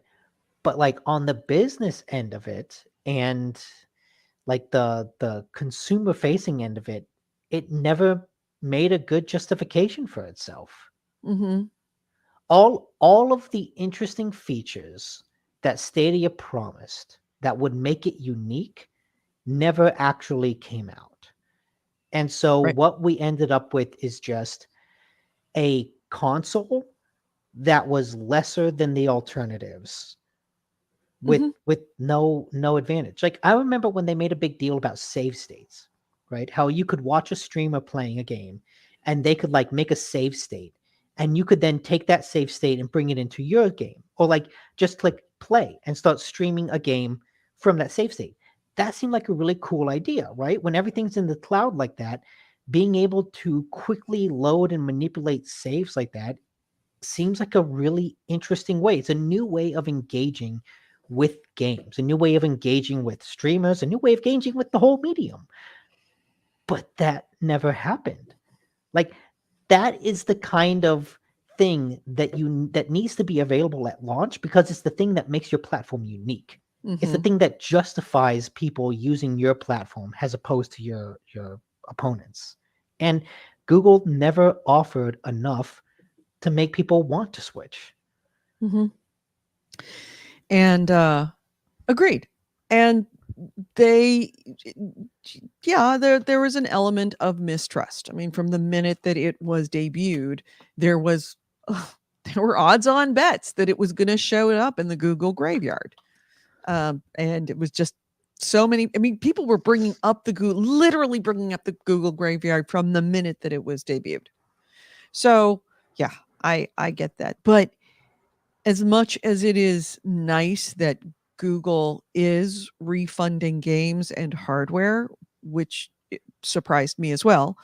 B: but like on the business end of it and like the consumer facing end of it, it never made a good justification for itself.
A: Mm-hmm.
B: All of the interesting features that Stadia promised that would make it unique never actually came out. And so
A: Right.
B: what we ended up with is just a console that was lesser than the alternatives with
A: Mm-hmm.
B: no advantage. Like I remember when they made a big deal about save states, right? How you could watch a streamer playing a game and they could like make a save state and you could then take that save state and bring it into your game or like just click play and start streaming a game from that save state. That seemed like a really cool idea, right? When everything's in the cloud like that, being able to quickly load and manipulate saves like that seems like a really interesting way. It's a new way of engaging with games, a new way of engaging with streamers, a new way of engaging with the whole medium. But that never happened. Like that is the kind of thing that needs to be available at launch because it's the thing that makes your platform unique. It's the
A: Mm-hmm.
B: thing that justifies people using your platform as opposed to your opponents. And Google never offered enough to make people want to switch.
A: Mm-hmm. And agreed. And they, yeah, there was an element of mistrust. I mean, from the minute that it was debuted, there was there were odds on bets that it was going to show up in the Google graveyard. And it was just so many. I mean, people were literally bringing up the Google graveyard from the minute that it was debuted. So yeah, I get that. But as much as it is nice that Google is refunding games and hardware, which surprised me as well,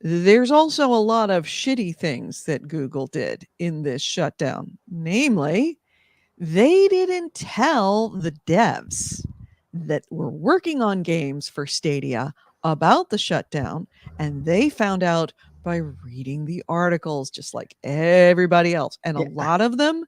A: there's also a lot of shitty things that Google did in this shutdown. Namely, they didn't tell the devs that were working on games for Stadia about the shutdown, and they found out by reading the articles just like everybody else. And a
B: Yeah,
A: lot of them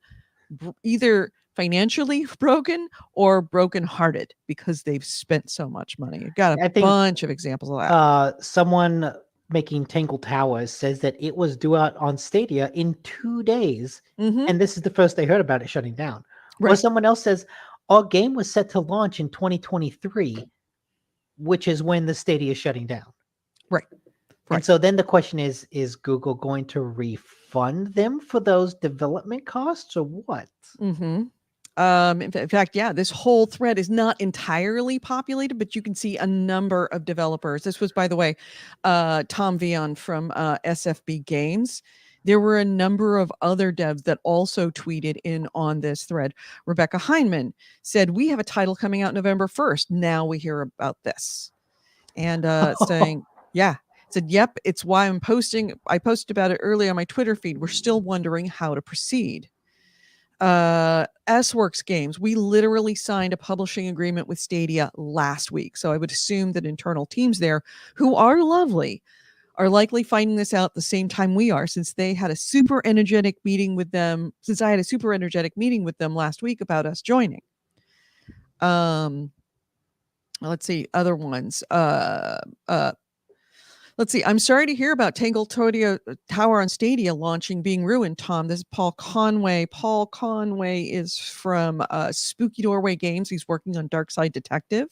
A: either financially broken or brokenhearted because they've spent so much money. I've got a
B: I think
A: bunch of examples of that.
B: someone making Tangle Towers says that it was due out on Stadia in 2 days,
A: Mm-hmm.
B: and this is the first they heard about it shutting down. Or
A: Right.
B: someone else says, our game was set to launch in 2023, which is when the Stadia is shutting down.
A: Right.
B: And so then the question is Google going to refund them for those development costs or what?
A: Mm-hmm. In fact, yeah, this whole thread is not entirely populated, but you can see a number of developers. This was, by the way, Tom Vion from SFB Games. There were a number of other devs that also tweeted in on this thread. Rebecca Heineman said, "We have a title coming out November 1st. Now we hear about this." And saying, yeah, said, "Yep, it's why I'm posting. I posted about it earlier on my Twitter feed. We're still wondering how to proceed." S-Works Games, we literally signed a publishing agreement with Stadia last week. So I would assume that internal teams there, who are lovely, are likely finding this out the same time we are, since they had a super energetic meeting with them, since I had a super energetic meeting with them last week about us joining. Let's see, other ones. Let's see. "I'm sorry to hear about Tangle Tower on Stadia launching being ruined, Tom." This is Paul Conway. Paul Conway is from Spooky Doorway Games. He's working on Dark Side Detective.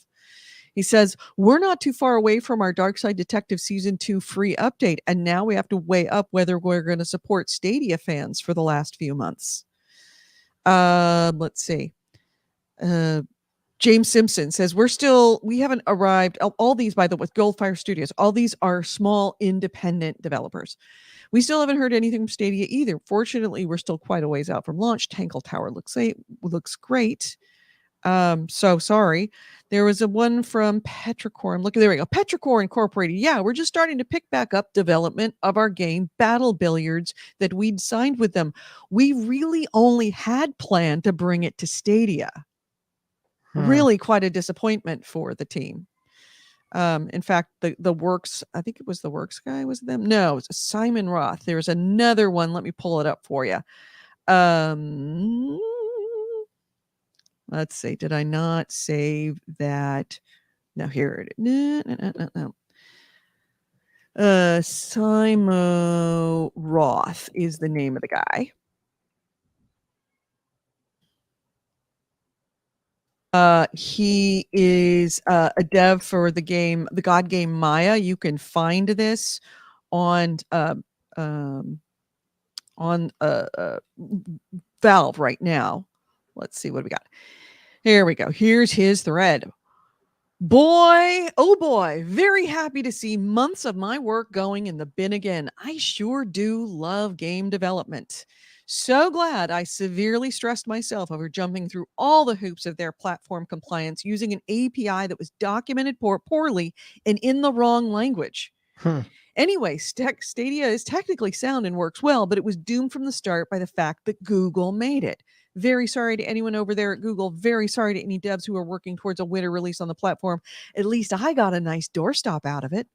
A: He says, "We're not too far away from our Dark Side Detective Season 2 free update, and now we have to weigh up whether we're going to support Stadia fans for the last few months." Let's see. James Simpson says, "We haven't arrived." All these, by the way, with Goldfire Studios, all these are small independent developers. "We still haven't heard anything from Stadia either. Fortunately, we're still quite a ways out from launch. Tangle Tower looks great. So sorry." There was a one from Petrichor. Look, there we go. Petrichor Incorporated. "Yeah, we're just starting to pick back up development of our game, Battle Billiards, that we'd signed with them. We really only had planned to bring it to Stadia." Really quite a disappointment for the team. In fact, the Works, I think it was the Works guy, was it them? No, it's Simon Roth. There's another one. Let me pull it up for you. Let's see. Did I not save that? No, here it is. No. Simo Roth is the name of the guy. He is a dev for the God game Maya. You can find this on Valve right now. Let's see what we got. Here we go. Here's his thread. "Boy, oh boy, very happy to see months of my work going in the bin again. I sure do love game development. So glad I severely stressed myself over jumping through all the hoops of their platform compliance using an API that was documented poorly and in the wrong language. Anyway, Stadia is technically sound and works well, but it was doomed from the start by the fact that Google made it. Very sorry to anyone over there at Google. Very sorry to any devs who are working towards a winter release on the platform. At least I got a nice doorstop out of it."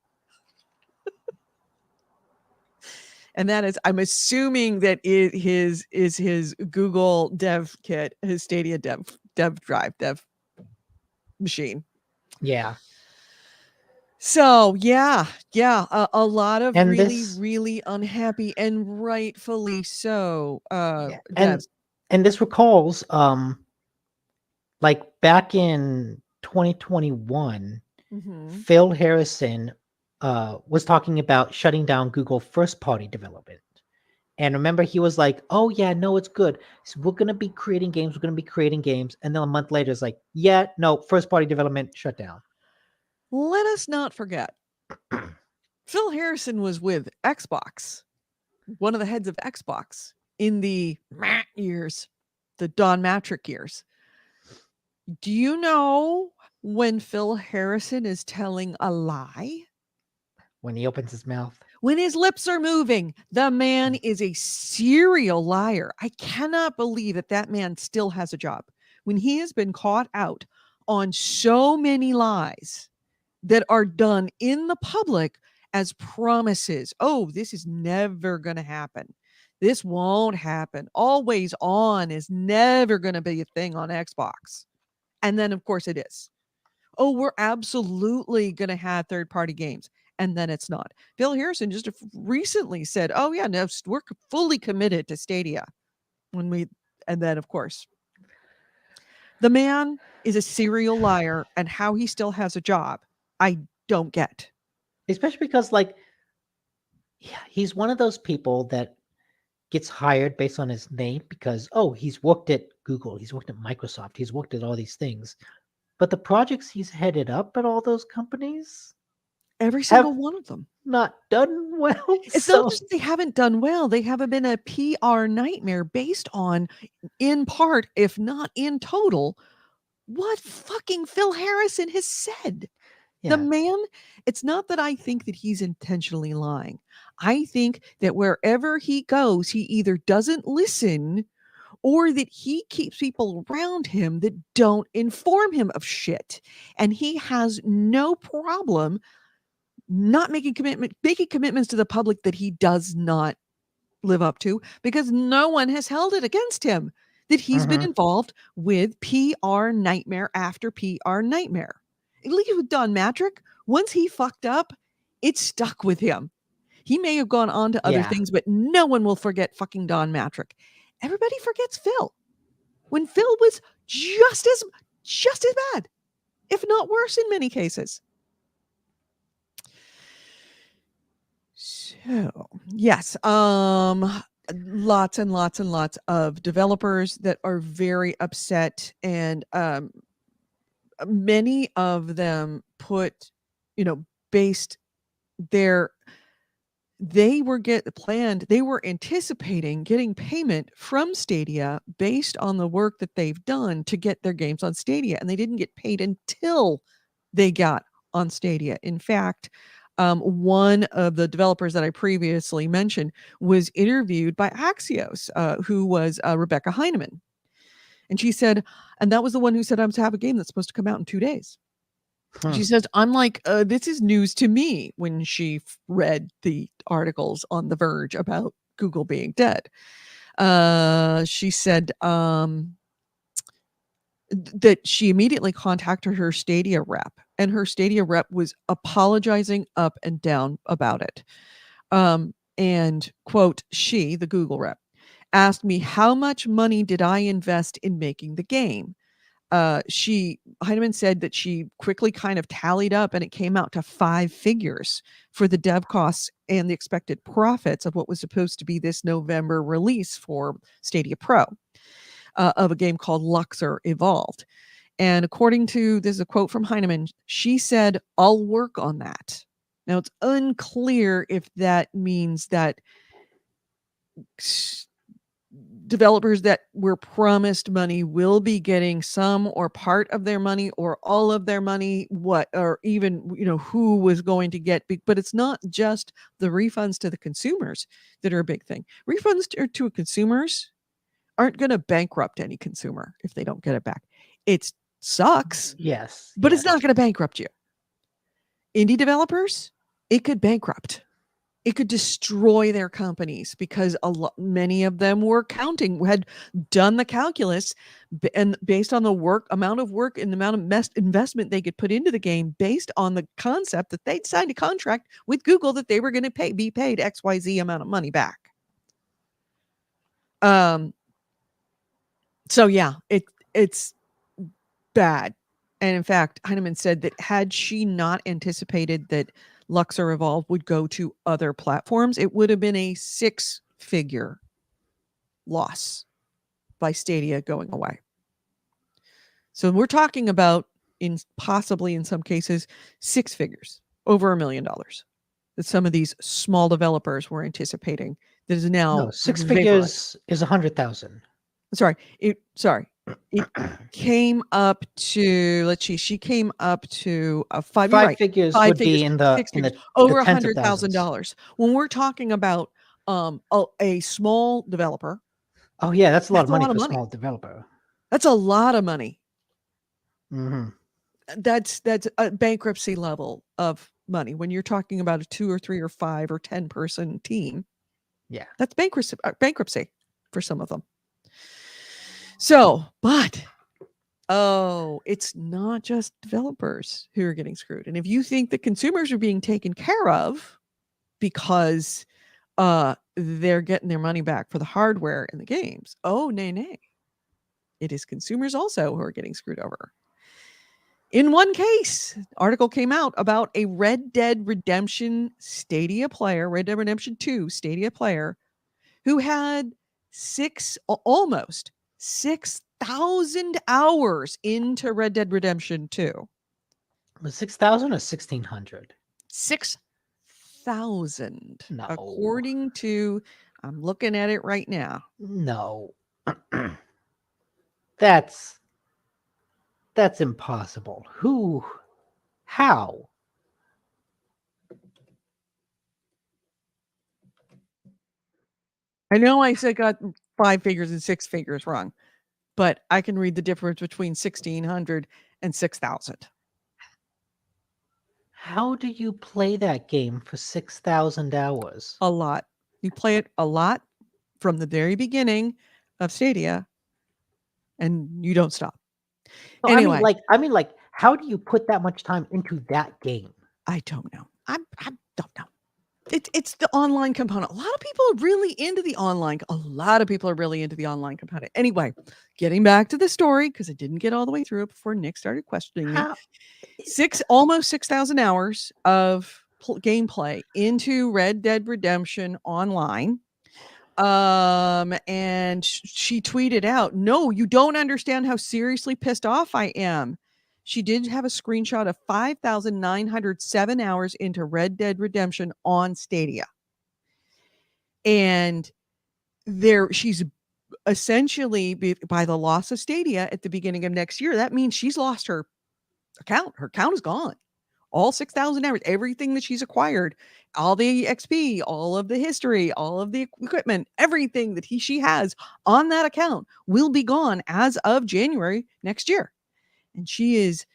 A: And that is, I'm assuming that it is his Google Dev Kit, his Stadia Dev Drive, Dev machine.
B: Yeah.
A: So yeah, a lot of
B: And
A: really unhappy, and rightfully so.
B: yeah,
A: Devs.
B: and this recalls like back in 2021, Phil Harrison was talking about shutting down Google first party development. And remember, he was like, "Oh yeah, no, it's good. So we're gonna be creating games. We're gonna be creating games." And then a month later, it's like, "Yeah, no, first party development shut down."
A: Let us not forget, Phil Harrison was with Xbox, one of the heads of Xbox in the years, the Don Matrick years. Do you know when Phil Harrison is telling a lie?
B: When he opens his mouth.
A: When his lips are moving. The man is a serial liar. I cannot believe that man still has a job when he has been caught out on so many lies that are done in the public as promises. "Oh, this is never going to happen. This won't happen. Always on is never going to be a thing on Xbox." And then, of course, it is. "Oh, we're absolutely going to have third-party games." And then it's not. Phil Harrison just recently said, "Oh, yeah, no, we're fully committed to Stadia." And then, of course, The man is a serial liar, and how he still has a job, I don't get.
B: Especially because, like, yeah, he's one of those people that gets hired based on his name because, oh, he's worked at Google, he's worked at Microsoft, he's worked at all these things. But the projects he's headed up at all those companies
A: Every
B: have
A: single one of them.
B: not done well.
A: It's not
B: So
A: just they haven't done well, they haven't been a PR nightmare based on, in part, if not in total, what fucking Phil Harrison has said. The
B: yeah.
A: man, it's not that I think that he's intentionally lying. I think that wherever he goes, he either doesn't listen or that he keeps people around him that don't inform him of shit. And he has no problem not making commitments to the public that he does not live up to, because no one has held it against him that he's been
B: Mhm.
A: involved with PR nightmare after PR nightmare. At least with Don Matrick, once he fucked up, it stuck with him. He may have gone on to other
B: Yeah.
A: things, but no one will forget fucking Don Matrick. Everybody forgets Phil. When Phil was just as bad, if not worse in many cases. So, yes, lots and lots and lots of developers that are very upset, and many of them put, based their they were anticipating getting payment from Stadia based on the work that they've done to get their games on Stadia, and they didn't get paid until they got on Stadia. In fact, one of the developers that I previously mentioned was interviewed by Axios, who was Rebecca Heineman. And she said, and that was the one who said, I'm to have a game that's supposed to come out in 2 days.
B: Hmm.
A: She says, I'm like, this is news to me, when she read the articles on The Verge about Google being dead. She said that she immediately contacted her Stadia rep, and her Stadia rep was apologizing up and down about it. And quote, she, the Google rep, asked me, how much money did I invest in making the game? Heinemann said that she quickly kind of tallied up, and it came out to 5 figures for the dev costs and the expected profits of what was supposed to be this November release for Stadia Pro, of a game called Luxor Evolved. And according to, this is a quote from Heinemann, she said, I'll work on that. Now, it's unclear if that means that developers that were promised money will be getting some or part of their money or all of their money, or even, who was going to get, but it's not just the refunds to the consumers that are a big thing. Refunds to consumers aren't going to bankrupt any consumer if they don't get it back. It sucks,
B: Yes.
A: but it's
B: yes.
A: not going to bankrupt you. Indie developers, it could bankrupt. It could destroy their companies, because many of them had done the calculus, and based on the amount of work and the amount of investment they could put into the game, based on the concept that they'd signed a contract with Google that they were going to be paid XYZ amount of money back. So yeah, it's bad. And in fact, Heinemann said that had she not anticipated that Luxor Evolve would go to other platforms, it would have been a 6-figure loss by Stadia going away. So we're talking about, possibly in some cases, 6 figures, over $1 million, that some of these small developers were anticipating. That is now
B: No, 6
A: very
B: figures is 100,000.
A: It came up to, let's see, she came up to 5. You're
B: 5
A: right.
B: figures
A: 5
B: would
A: figures,
B: be in the
A: 6
B: in
A: figures,
B: the
A: over
B: tens of thousands.
A: $100,000. When we're talking about a small developer,
B: Oh yeah, that's a lot
A: that's
B: of
A: a
B: money
A: lot of
B: for a
A: money.
B: small developer.
A: That's a lot of money.
B: Hmm.
A: That's a bankruptcy level of money. When you're talking about a 2 or 3 or 5 or 10 person team,
B: Yeah.
A: that's bankruptcy for some of them. So, but it's not just developers who are getting screwed. And if you think that consumers are being taken care of because they're getting their money back for the hardware and the games, oh nay. It is consumers also who are getting screwed over. In one case, article came out about a Red Dead Redemption Stadia player, Red Dead Redemption 2 Stadia player, who had almost 6,000 hours into Red Dead Redemption 2.
B: Was 6,000 or 1,600?
A: 6,000.
B: No.
A: According to, I'm looking at it right now.
B: No. That's impossible. Who? How?
A: I know I said got 5 figures and 6 figures wrong, but I can read the difference between 1,600 and 6,000.
B: How do you play that game for 6,000 hours?
A: A lot. You play it a lot from the very beginning of Stadia, and you don't stop.
B: No,
A: Anyway.
B: I mean, how do you put that much time into that game?
A: I don't know. I don't know. It's the online component. A lot of people are really into the online. A lot of people are really into the online component. Anyway, getting back to the story, because I didn't get all the way through it before Nick started questioning me. Almost 6,000 hours of gameplay into Red Dead Redemption Online. And she tweeted out, "No, you don't understand how seriously pissed off I am." She did have a screenshot of 5,907 hours into Red Dead Redemption on Stadia. And she's essentially, by the loss of Stadia at the beginning of next year, that means she's lost her account. Her account is gone. All 6,000 hours, everything that she's acquired, all the XP, all of the history, all of the equipment, everything that she has on that account will be gone as of January next year. And she is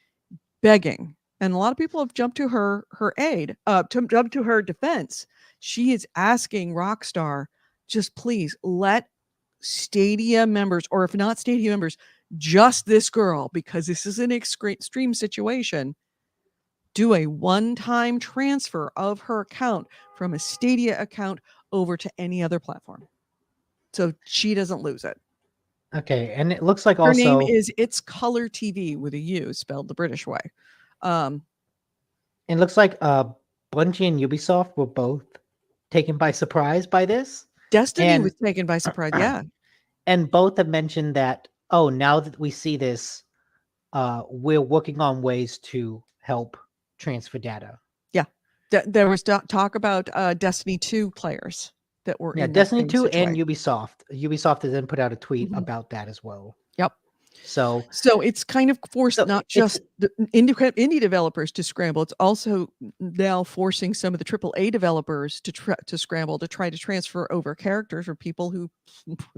A: begging. And a lot of people have jumped to her aid, jumped to her defense. She is asking Rockstar, just please let Stadia members, or if not Stadia members, just this girl, because this is an extreme situation, do a one-time transfer of her account from a Stadia account over to any other platform, so she doesn't lose it.
B: Okay, and it looks like
A: Her name
B: also
A: is It's Color TV with a U, spelled the British way.
B: it looks like Bungie and Ubisoft were both taken by surprise by this.
A: Destiny
B: And
A: was taken by surprise, yeah.
B: And both have mentioned that, oh, now that we see this, we're working on ways to help transfer data.
A: Yeah. There was talk about Destiny 2 players that were
B: Yeah,
A: in that
B: Destiny
A: same
B: 2 and
A: situation.
B: Ubisoft. Ubisoft has then put out a tweet
A: Mhm.
B: about that as well.
A: Yep.
B: So
A: it's kind of forced not just the indie developers to scramble. It's also now forcing some of the AAA developers to scramble to try to transfer over characters for people who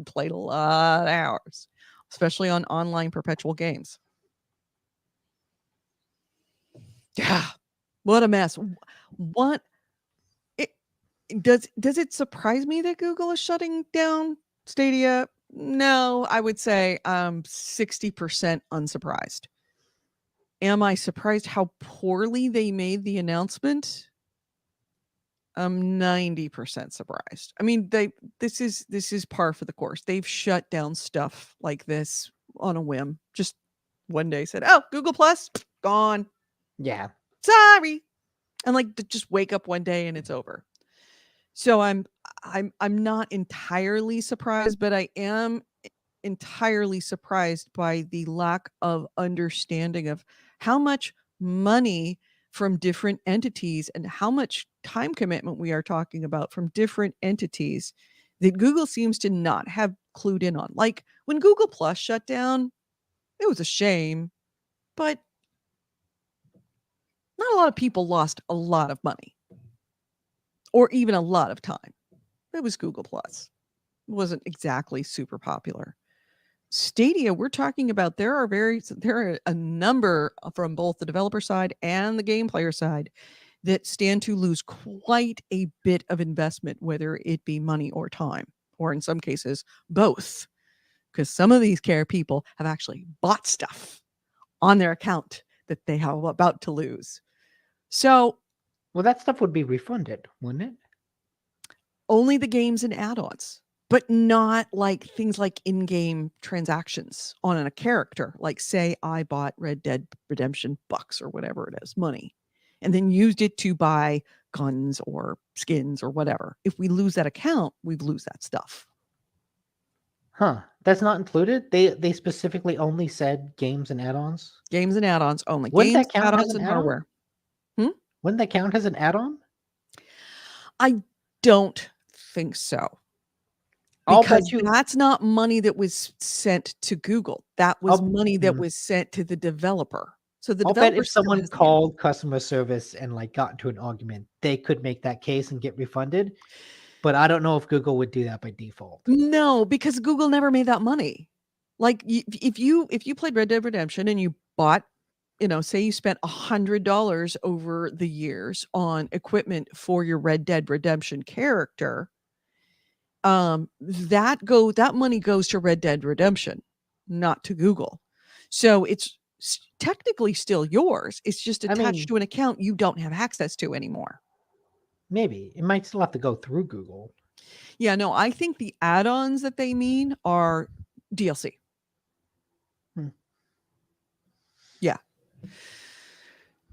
A: played a lot of hours, especially on online perpetual games. Yeah, what a mess. What does it surprise me that Google is shutting down Stadia? No, I would say 60% unsurprised. Am I surprised how poorly they made the announcement? I'm 90% surprised. I mean, this is par for the course. They've shut down stuff like this on a whim. Just one day said, "Oh, Google Plus gone."
B: yeah.
A: Sorry. And just wake up one day and it's over. So I'm not entirely surprised, but I am entirely surprised by the lack of understanding of how much money from different entities and how much time commitment we are talking about from different entities that Google seems to not have clued in on. Like when Google Plus shut down, it was a shame, but not a lot of people lost a lot of money or even a lot of time. It was Google Plus. It wasn't exactly super popular. Stadia, we're talking about there are a number from both the developer side and the game player side that stand to lose quite a bit of investment, whether it be money or time, or in some cases, both. Because some of these people have actually bought stuff on their account that they are about to lose. So
B: Well, that stuff would be refunded, wouldn't it?
A: only the games and add-ons. but not like things like in-game transactions on a character. Like say I bought Red Dead Redemption bucks or whatever it is, money, and then used it to buy guns or skins or whatever. If we lose that account, we lose that stuff.
B: Huh. That's not included? They specifically only said games and add-ons?
A: Games and add-ons only.
B: Wouldn't
A: Games,
B: that count as
A: add-ons,
B: an
A: and
B: add-on?
A: hardware.
B: Wouldn't that count as an add-on?
A: I don't think so.
B: I'll
A: Because
B: bet you
A: that's not money that was sent to Google. That was money that was sent to the developer. So the
B: I'll bet
A: developer
B: if
A: still
B: someone
A: has the game.
B: called customer service and like got into an argument, they could make that case and get refunded. But I don't know if Google would do that by default.
A: No, because Google never made that money. Like if you played Red Dead Redemption and you bought, say you spent $100 over the years on equipment for your Red Dead Redemption character, that money goes to Red Dead Redemption, not to Google. So it's technically still yours. It's just
B: I
A: attached
B: mean,
A: to an account you don't have access to anymore.
B: maybe it might still have to go through Google.
A: Yeah, no, I think the add-ons that they mean are DLC. Yeah.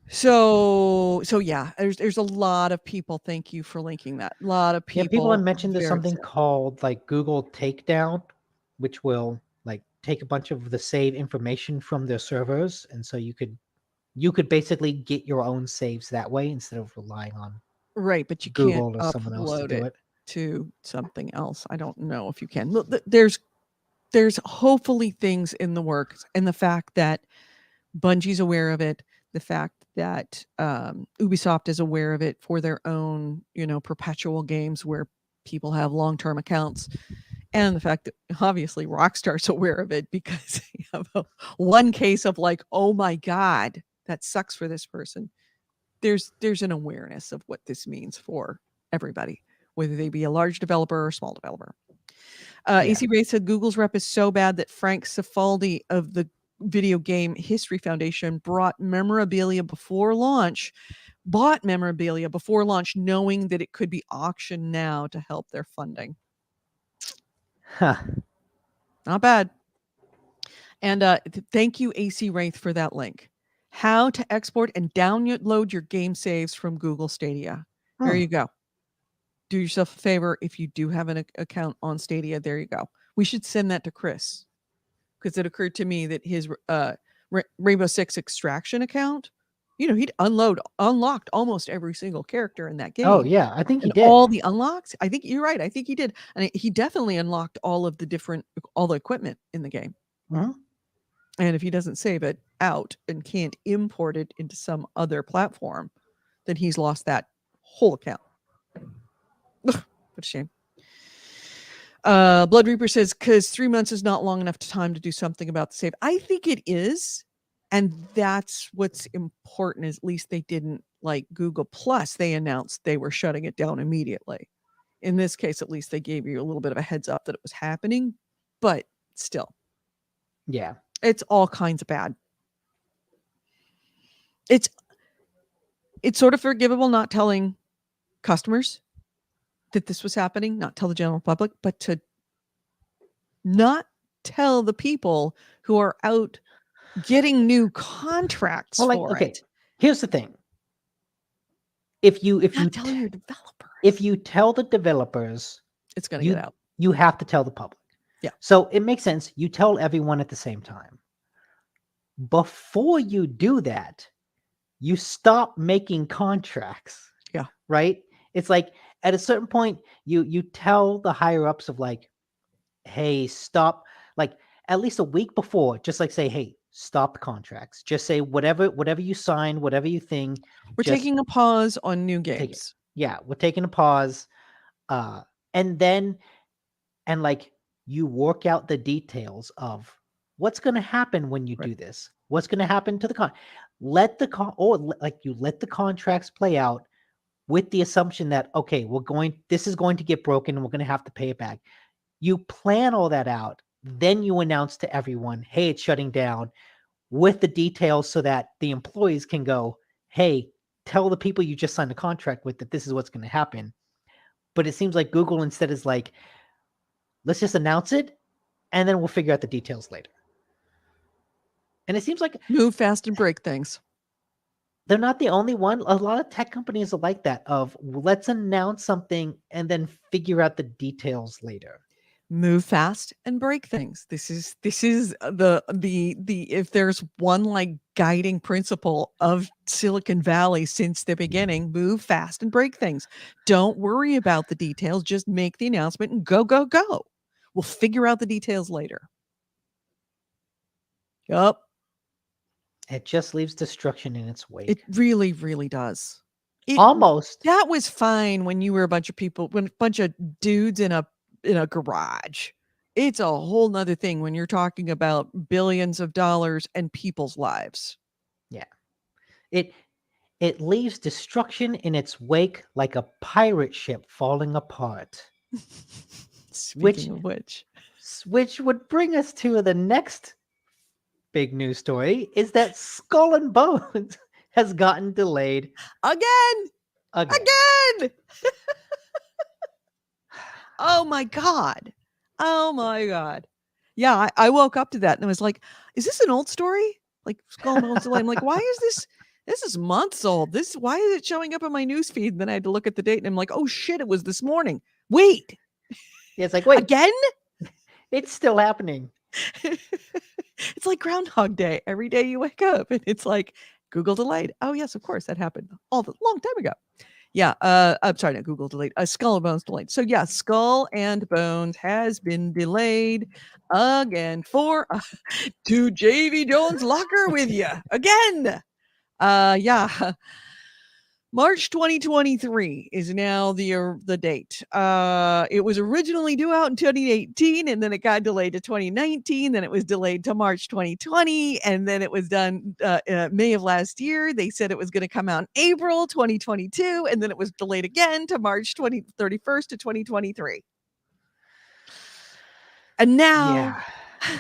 A: So yeah, there's a lot of people. Thank you for linking that. A lot of
B: Yeah, people
A: people
B: had mentioned there's
A: very
B: something
A: upset.
B: called like Google Takedown, which will like take a bunch of the save information from their servers, and so you could basically get your own saves that way instead of relying on
A: Right, but you can't
B: Google or someone else to
A: upload
B: do
A: it
B: it.
A: to something else. I don't know if you can. Look, there's hopefully things in the works, and the fact that Bungie's aware of it, the fact that Ubisoft is aware of it for their own, perpetual games where people have long-term accounts, and the fact that obviously Rockstar's aware of it because they have one case of like, oh my god, that sucks for this person. There's an awareness of what this means for everybody, whether they be a large developer or a small developer.
B: Yeah.
A: AC Ray said Google's rep is so bad that Frank Cifaldi of the Video Game History Foundation bought memorabilia before launch, knowing that it could be auctioned now to help their funding.
B: Huh.
A: Not bad. And thank you, AC Wraith, for that link. How to export and download your game saves from Google Stadia. There you go. Do yourself a favor. If you do have an account on Stadia, there you go. We should send that to Chris, because it occurred to me that his Rainbow Six Extraction account, he'd unlocked almost every single character in that game.
B: Oh yeah, I think he
A: And
B: did.
A: all the unlocks. I think you're right. I think he did, and he definitely unlocked all the equipment in the game.
B: Mhm.
A: And if he doesn't save it out and can't import it into some other platform, then he's lost that whole account. What a shame. Blood Reaper says, because 3 months is not long enough time to do something about the save. I think it is. And that's what's important, is at least they didn't, like Google Plus, they announced they were shutting it down immediately. In this case, at least they gave you a little bit of a heads up that it was happening, but still.
B: Yeah.
A: It's all kinds of bad. It's sort of forgivable not telling customers that this was happening, not tell the general public, but to not tell the people who are out getting new contracts
B: Well, like,
A: for
B: okay,
A: it.
B: here's the thing. If you
A: Not telling your developers.
B: if you tell the developers,
A: it's going to get out.
B: You have to tell the public.
A: Yeah.
B: So it makes sense. You tell everyone at the same time. Before you do that, you stop making contracts.
A: Yeah.
B: Right? It's like at a certain point, you tell the higher ups of like, hey, stop, like at least a week before, just like say, hey, stop the contracts. Just say whatever you sign, whatever you think.
A: We're taking a pause on new
B: take it.
A: games.
B: Yeah, we're taking a pause. And then like you work out the details of what's going to happen when you do this. What's going to happen to the let the contracts play out with the assumption that, okay, this is going to get broken and we're going to have to pay it back. You plan all that out, then you announce to everyone, hey, it's shutting down, with the details so that the employees can go, hey, tell the people you just signed a contract with that this is what's going to happen. But it seems like Google instead is like, let's just announce it, and then we'll figure out the details later. And it seems like
A: Move fast and break things.
B: they're not the only one. A lot of tech companies are like that of let's announce something and then figure out the details later.
A: Move fast and break things. This is the if there's one like guiding principle of Silicon Valley since the beginning, move fast and break things. Don't worry about the details, just make the announcement and go go go. We'll figure out the details later. Yup.
B: It just leaves destruction in its wake.
A: It really, really does.
B: Almost.
A: That was fine when you were a bunch of people, when a bunch of dudes in a garage. It's a whole nother thing when you're talking about billions of dollars and people's lives.
B: Yeah. It leaves destruction in its wake like a pirate ship falling apart.
A: Speaking of which
B: would bring us to the next big news story is that Skull and Bones has gotten delayed
A: again.
B: Again.
A: Oh my God. Oh my God. Yeah, I woke up to that and I was like, is this an old story? Like Skull and Bones delay. I'm like, why is this? This is months old. Why is it showing up on my news feed? And then I had to look at the date and I'm like, oh shit, it was this morning. Wait.
B: Yeah, it's like, wait.
A: Again?
B: It's still happening.
A: It's like Groundhog Day. Every day you wake up and it's like Google delayed. Oh yes, of course that happened long time ago. Yeah, I'm sorry, not Google delayed. Skull and Bones delayed. So yeah, Skull and Bones has been delayed again for to JV Jones' locker with you again. Yeah. March 2023 is now the date. It was originally due out in 2018, and then it got delayed to 2019. Then it was delayed to March 2020, and then it was done May of last year. They said it was going to come out in April 2022, and then it was delayed again to March 31st to 2023. And now,
B: yeah.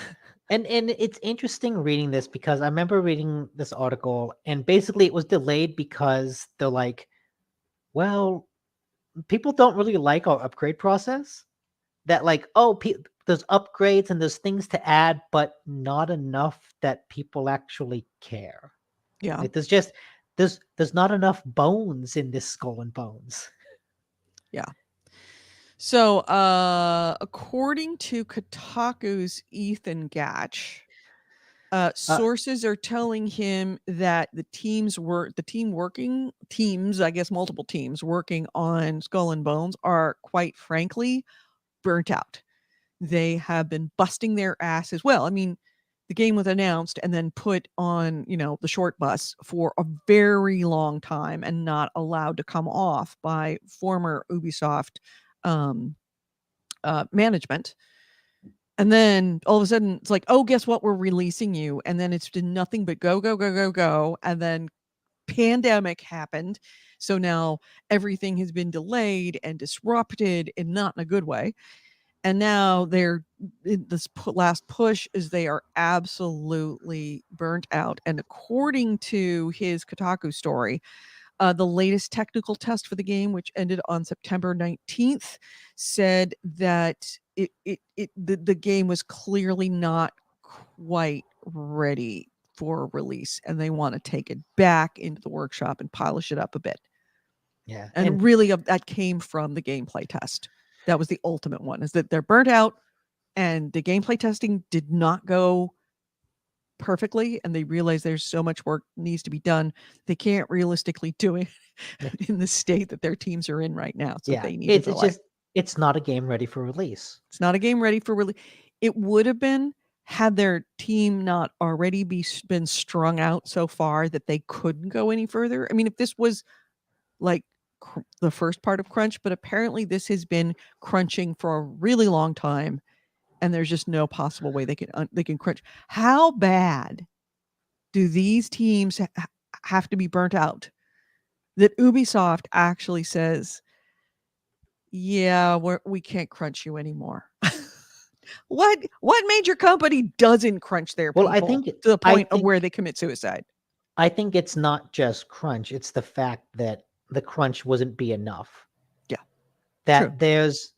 B: And it's interesting reading this because I remember reading this article and basically it was delayed because they're like, well, people don't really like our upgrade process. That like, oh, there's upgrades and there's things to add, but not enough that people actually care.
A: yeah.
B: Like there's not enough bones in this Skull and Bones.
A: Yeah. So, according to Kotaku's Ethan Gatch, sources are telling him that the teams, I guess multiple teams working on Skull and Bones are quite frankly burnt out. They have been busting their asses. Well, I mean, the game was announced and then put on, the short bus for a very long time and not allowed to come off by former Ubisoft management. And then all of a sudden it's like, oh, guess what? We're releasing you. And then it's been nothing but go, go, go, go, go. And then pandemic happened. So now everything has been delayed and disrupted and not in a good way. And now they're this last push is they are absolutely burnt out. And according to his Kotaku story, the latest technical test for the game, which ended on September 19th, said that the game was clearly not quite ready for release, and they want to take it back into the workshop and polish it up a bit.
B: Yeah,
A: and really that came from the gameplay test. That was the ultimate one, is that they're burnt out, and the gameplay testing did not go perfectly, and they realize there's so much work needs to be done. They can't realistically do it in the state that their teams are in right now. So they need
B: it's not a game ready for release.
A: It's not a game ready for release. It would have been had their team not already been strung out so far that they couldn't go any further. I mean, if this was like the first part of crunch, but apparently this has been crunching for a really long time, and there's just no possible way they can crunch. How bad do these teams have to be burnt out that Ubisoft actually says, yeah, we can't crunch you anymore? What major company doesn't crunch their people to the point of where they commit suicide?
B: I think it's not just crunch. It's the fact that the crunch wasn't be enough.
A: Yeah.
B: That
A: True.
B: there's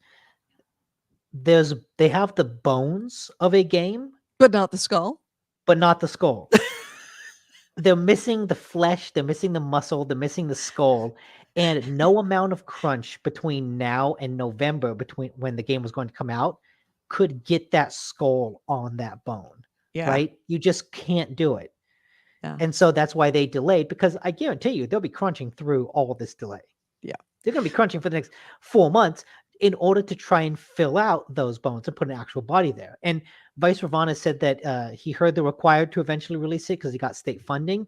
B: they have the bones of a game,
A: But not the skull.
B: but not the skull. They're missing the flesh, they're missing the muscle, they're missing the skull, and no amount of crunch between now and November, between when the game was going to come out, could get that skull on that bone.
A: Yeah.
B: Right? You just can't do it.
A: Yeah.
B: And so that's why they delayed, because I guarantee you they'll be crunching through all this delay.
A: Yeah.
B: They're going to be crunching for the next 4 months in order to try and fill out those bones and put an actual body there. And Vice Ravana said that he heard they're required to eventually release it because he got state funding.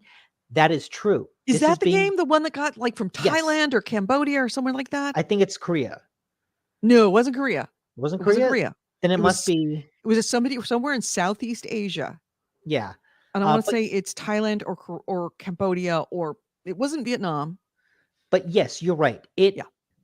B: That is true.
A: Is
B: This
A: that the game, the one that got like from
B: Yes.
A: Thailand or Cambodia or somewhere like that?
B: I think it's Korea.
A: No, it wasn't Korea.
B: It wasn't
A: It
B: Korea?
A: wasn't Korea.
B: Then it
A: It
B: must
A: was-
B: be.
A: It was somebody somewhere in Southeast Asia.
B: Yeah.
A: And I want to
B: but-
A: say it's Thailand or Cambodia, or it wasn't Vietnam.
B: But yes, you're right.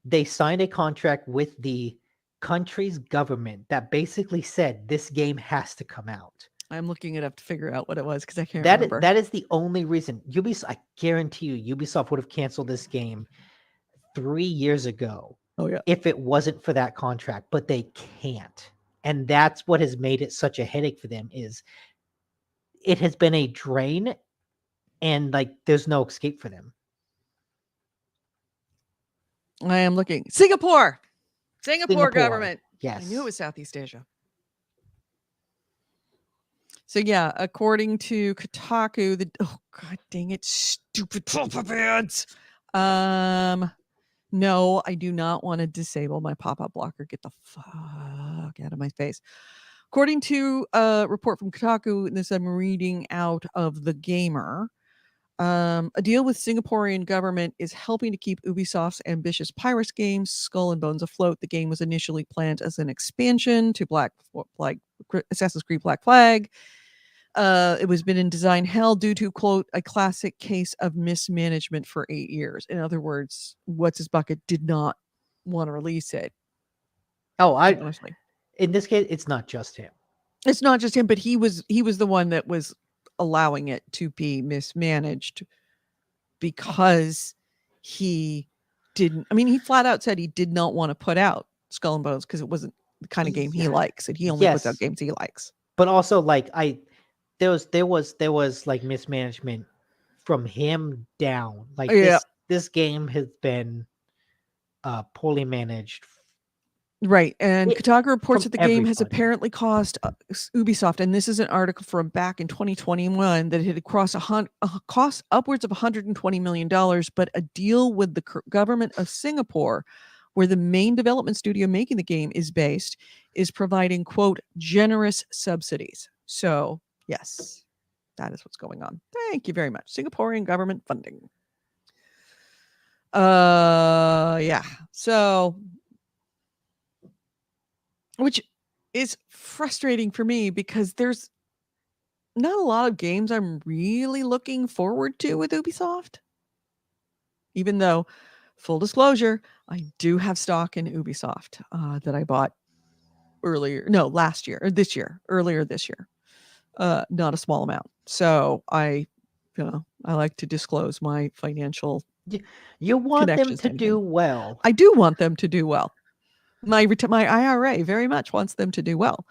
B: They signed a contract with the country's government that basically said this game has to come out.
A: I'm looking it up to figure out what it was because I can't
B: That
A: remember.
B: that is the only reason. Ubisoft, I guarantee you, Ubisoft would have canceled this game 3 years ago.
A: Oh yeah.
B: If it wasn't for that contract, but they can't. And that's what has made it such a headache for them, is it has been a drain, and like there's no escape for them.
A: I am looking. Singapore
B: Singapore,
A: government.
B: Yes.
A: I knew it was Southeast Asia. So yeah, according to Kotaku, oh god dang it, stupid pop-up ads. No, I do not want to disable my pop-up blocker. Get the fuck out of my face. According to a report from Kotaku, and this I'm reading out of The Gamer, a deal with Singaporean government is helping to keep Ubisoft's ambitious Pirates games Skull and Bones afloat. The game was initially planned as an expansion to Assassin's Creed Black Flag. It was been in design hell due to, quote, a classic case of mismanagement for 8 years. In other words, What's His Bucket did not want to release it.
B: Oh,
A: honestly.
B: In this case, it's not just him.
A: It's not just him, but he was the one that was allowing it to be mismanaged because he didn't. I mean, he flat out said he did not want to put out Skull and Bones because it wasn't the kind of game he likes, and he only puts out games he likes.
B: But also, like there was like mismanagement from him down. Like this game has been poorly managed.
A: Right. And Kotaku reports that the game has
B: everybody.
A: apparently cost Ubisoft, and this is an article from back in 2021, that it had cost upwards of $120 million, but a deal with the government of Singapore, where the main development studio making the game is based, is providing, quote, generous subsidies. So, yes, that is what's going on. Thank you very much. Singaporean government funding. Yeah. So, which is frustrating for me because there's not a lot of games I'm really looking forward to with Ubisoft. Even though, full disclosure, I do have stock in Ubisoft that I bought earlier this year. Not a small amount. So I like to disclose my financial
B: You want them
A: connections
B: to do well.
A: I do want them to do well. My IRA very much wants them to do well.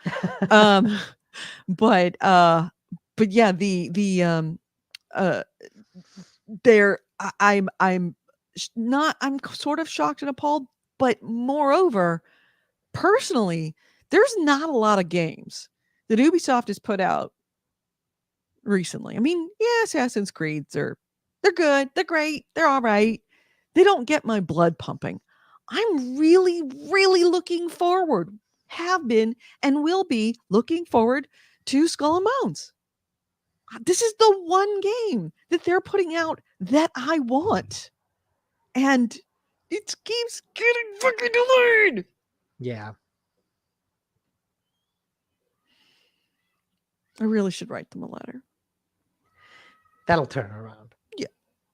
A: But yeah, I'm sort of shocked and appalled, but moreover, personally, there's not a lot of games that Ubisoft has put out recently. I mean, yeah, Assassin's Creeds they're good, they're great, they're all right. They don't get my blood pumping. I'm really, really looking forward, have been and will be looking forward to Skull and Bones. This is the one game that they're putting out that I want. And it keeps getting fucking delayed.
B: Yeah.
A: I really should write them a letter.
B: That'll turn around.
A: Yeah,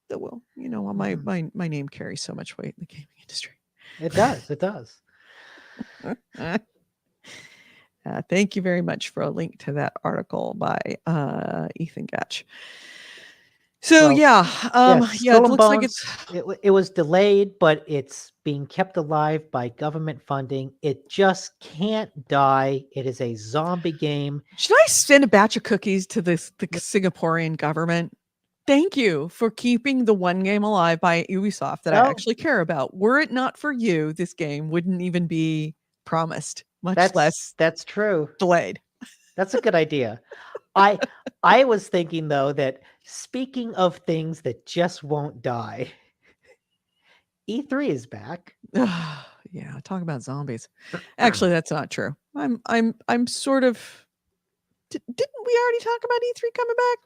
A: that will. You know, my name carries so much weight in the gaming industry.
B: It does. It does.
A: Thank you very much for a link to that article by Ethan Gatch. So
B: Well,
A: yeah,
B: yes,
A: yeah, it
B: Skull and
A: looks like it's
B: Bones. It was delayed, but it's being kept alive by government funding. It just can't die. It is a zombie game.
A: should I send a batch of cookies to the Singaporean government? Thank you for keeping the one game alive by Ubisoft that I
B: No,
A: actually care about. Were it not for you, this game wouldn't even be promised, much less
B: that's true.
A: delayed.
B: That's a good idea. I I was thinking though that speaking of things that just won't die, E3 is back.
A: Yeah, talk about zombies. Actually, that's not true. I'm sort of didn't we already talk about E3 coming back?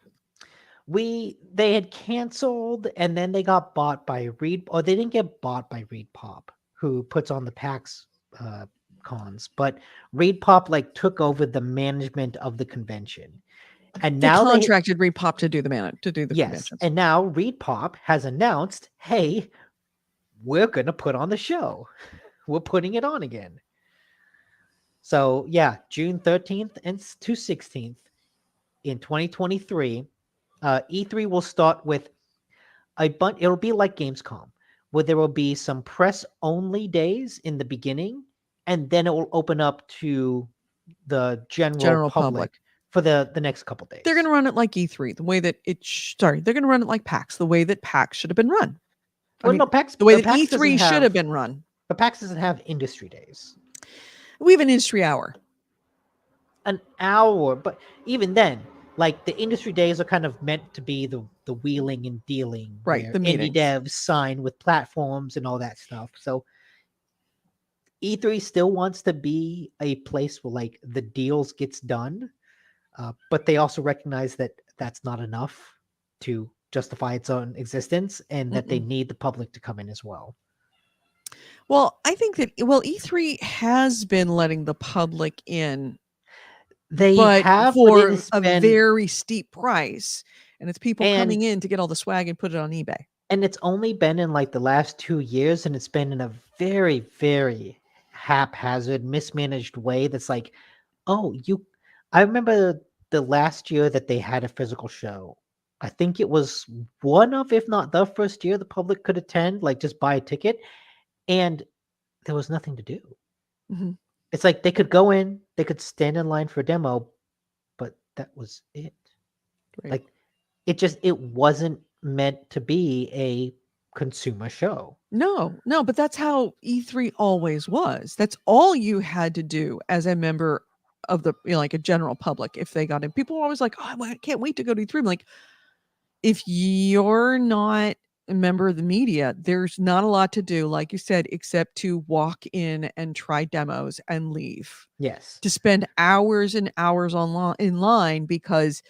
B: They had canceled and then they got bought by or they didn't get bought by Reed Pop, who puts on the PAX uh, cons, but Reed Pop like took over the management of the convention. And
A: They
B: now
A: contracted Repop to do the
B: yes,
A: conventions.
B: and now Reed Pop has announced, "Hey, we're going to put on the show. We're putting it on again." So, yeah, June 13th and to 16th in 2023, E3 will start with a bunch. It'll be like Gamescom, where there will be some press only days in the beginning, and then it will open up to the general
A: General
B: public
A: public.
B: for the next couple days.
A: They're going to run it like E3, the way that they're going to run it like PAX, the way that PAX should have been run.
B: Well, no, PAX,
A: the way that
B: PAX doesn't
A: E3 should
B: have,
A: have been run.
B: but PAX doesn't have industry days.
A: We have an industry hour.
B: An hour, but even then, like the industry days are kind of meant to be the wheeling and dealing,
A: Right,
B: where
A: the
B: indie
A: meetings.
B: devs sign with platforms and all that stuff. So E3 still wants to be a place where like the deals gets done, but they also recognize that that's not enough to justify its own existence, and that they need the public to come in as well.
A: Well, I think that E3 has been letting the public in,
B: They
A: but
B: have, but it
A: for
B: has
A: a
B: been,
A: very steep price, and it's people
B: and
A: coming in to get all the swag and put it on eBay.
B: and it's only been in like the last 2 years, and it's been in a very, very haphazard, mismanaged way. That's like, oh, I remember the last year that they had a physical show. I think it was one of, if not the first year the public could attend, like just buy a ticket, and there was nothing to do.
A: Mm-hmm.
B: It's like they could go in, they could stand in line for a demo, but that was it.
A: Right.
B: Like it wasn't meant to be a consumer show.
A: No, but that's how E3 always was. That's all you had to do as a member of the, like a general public. If they got in, people were always like, "Oh, I can't wait to go to E3." I'm like, if you're not a member of the media, there's not a lot to do, like you said, except to walk in and try demos and leave.
B: Yes.
A: To spend hours and hours in line, because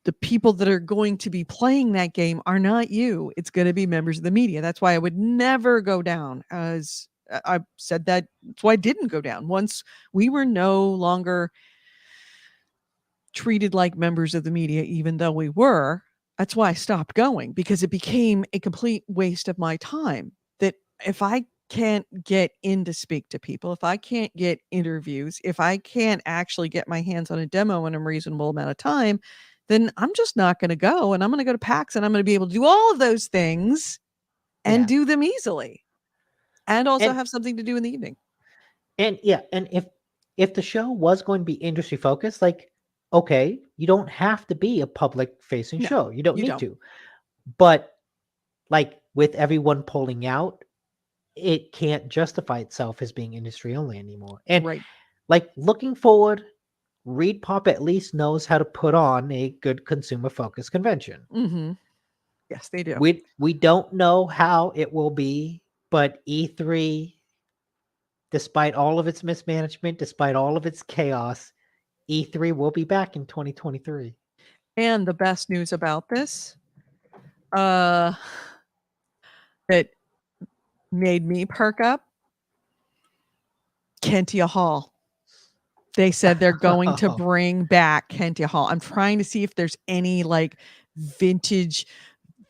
A: the people that are going to be playing that game are not you. It's going to be members of the media. That's why I would never go down. As I've said, that's why I didn't go down. Once we were no longer treated like members of the media, even though we were, that's why I stopped going, because it became a complete waste of my time. That if I can't get in to speak to people, if I can't get interviews, if I can't actually get my hands on a demo in a reasonable amount of time, then I'm just not going to go. And I'm going to go to PAX, and I'm going to be able to do all of those things and do them easily, and also have something to do in the evening.
B: And yeah, and if the show was going to be industry focused, like, okay, you don't have to be a public facing show. You don't need to. But like with everyone pulling out, it can't justify itself as being industry only anymore. And like looking forward, Reed Pop at least knows how to put on a good consumer focused convention.
A: Mm-hmm. Yes, they do.
B: We don't know how it will be, but E3, despite all of its mismanagement, despite all of its chaos, E3 will be back in 2023.
A: And the best news about this, that made me perk up, Kentia Hall. They said they're going to bring back Kentia Hall. I'm trying to see if there's any like vintage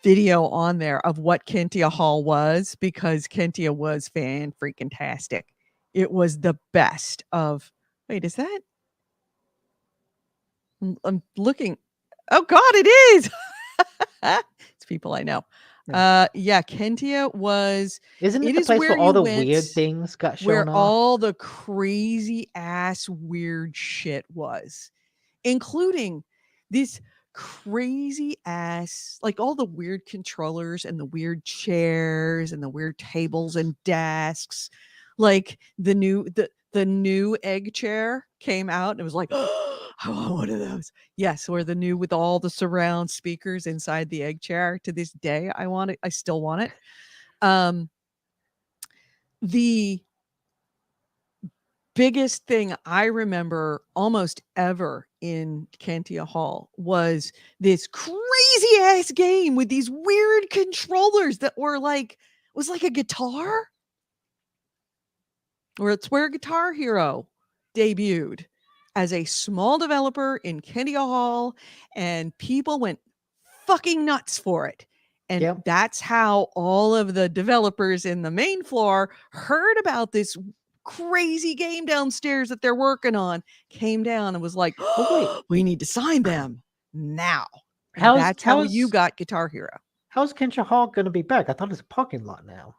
A: video on there of what Kentia Hall was, because Kentia was fan-freaking-tastic. It was the best of... Wait, is that... I'm looking... Oh, God, it is! It's people I know.
B: Yeah.
A: Yeah, Kentia was.
B: Isn't it
A: It
B: the
A: is
B: place
A: where
B: where all
A: you
B: the
A: went,
B: weird things got
A: where
B: shown off?
A: all the crazy ass weird shit was, including this crazy ass, like all the weird controllers and the weird chairs and the weird tables and desks. Like the new egg chair came out and it was like, oh, I want one of those. Yes, or the new with all the surround speakers inside the egg chair. To this day, I want it. I still want it. Um, the biggest thing I remember almost ever in Cantia Hall was this crazy ass game with these weird controllers that were like, was like a guitar. Or it's where Guitar Hero debuted as a small developer in Candia Hall, and people went fucking nuts for it. And
B: Yep.
A: that's how all of the developers in the main floor heard about this crazy game downstairs that they're working on, came down and was like,
B: But wait,
A: we need to sign them now. And
B: how's
A: that's how
B: how's
A: you got Guitar Hero.
B: how's Kensha Hall going to be back? I thought it's a parking lot now.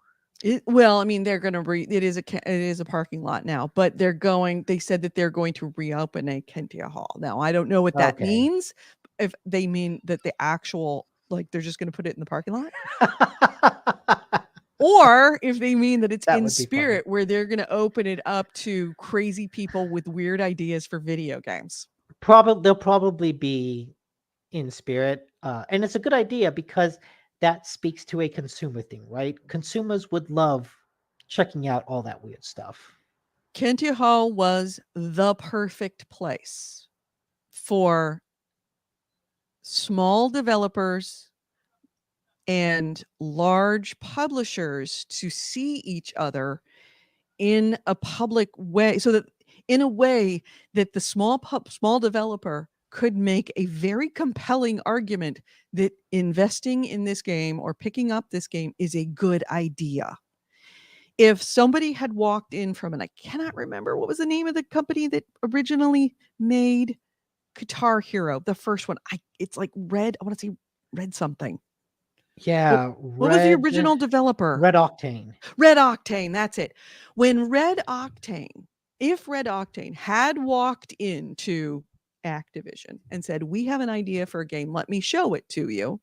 A: Well, I mean, they're going to it is a parking lot now, but they said that they're going to reopen a Kentia Hall. Now, I don't know what that
B: Okay.
A: means. If they mean that the actual, like, they're just going to put it in the parking lot, or if they mean that it's
B: That
A: in
B: would be
A: spirit, where they're going to open it up to crazy people with weird ideas for video games.
B: They'll probably be in spirit, and it's a good idea because that speaks to a consumer thing, right? Consumers would love checking out all that weird stuff.
A: Kentia Hall was the perfect place for small developers and large publishers to see each other in a public way, so that in a way that the small developer could make a very compelling argument that investing in this game or picking up this game is a good idea. If somebody had walked in from, and I cannot remember what was the name of the company that originally made Guitar Hero, the first one. It's like Red, I want to say Red something.
B: Yeah,
A: What was the original developer?
B: Red Octane.
A: Red Octane, that's it. If Red Octane had walked into Activision and said, "We have an idea for a game, let me show it to you,"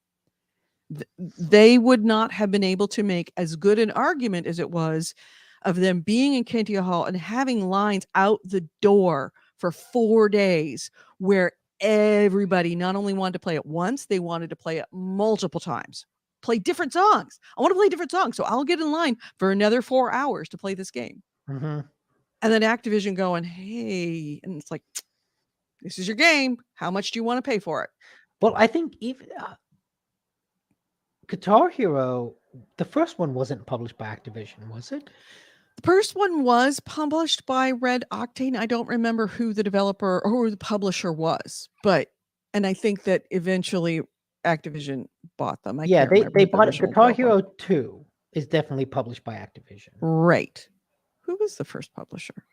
A: they would not have been able to make as good an argument as it was of them being in Kentia Hall and having lines out the door for 4 days where everybody not only wanted to play it once, they wanted to play it multiple times. Play different songs. I want to play different songs, so I'll get in line for another 4 hours to play this game.
B: Mm-hmm.
A: And then Activision going, hey, and it's like, this is your game. How much do you want to pay for it?
B: Well, I think even Guitar Hero, the first one wasn't published by Activision, was it?
A: The first one was published by Red Octane. I don't remember who the developer or who the publisher was, and I think that eventually Activision bought them. I can't remember
B: they
A: who the
B: bought it.
A: original
B: Guitar
A: developer
B: Hero 2 is definitely published by Activision.
A: Right. Who was the first publisher?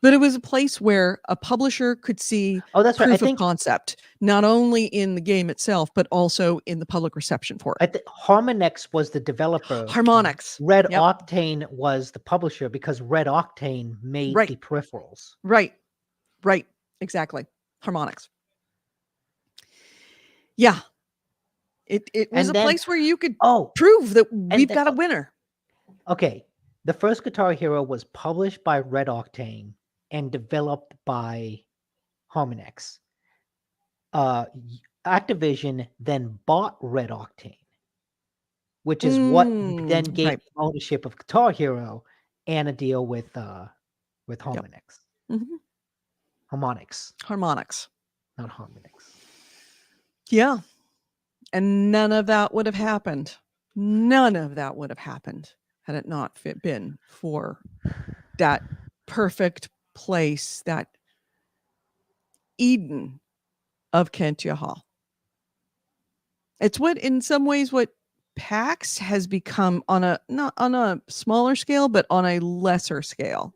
A: But it was a place where a publisher could see
B: Oh, that's right. I
A: proof of
B: think
A: concept, not only in the game itself, but also in the public reception for it.
B: Harmonix was the developer.
A: Harmonix.
B: Red
A: Yep.
B: Octane was the publisher because Red Octane made
A: Right.
B: the peripherals.
A: Right. Exactly. Harmonix. Yeah. It was
B: And
A: a
B: then-
A: place where you could
B: Oh,
A: prove that we've
B: then-
A: got a winner.
B: okay. The first Guitar Hero was published by Red Octane and developed by Harmonix. Activision then bought Red Octane, which is what then gave
A: right.
B: ownership of Guitar Hero and a deal with Harmonix.
A: Mhm.
B: Harmonix,
A: Harmonix.
B: not Harmonix.
A: Yeah. And none of that would have happened. None of that would have happened had it not been for that perfect place, that Eden of Kentia Hall. It's what, in some ways, what PAX has become not on a smaller scale, but on a lesser scale.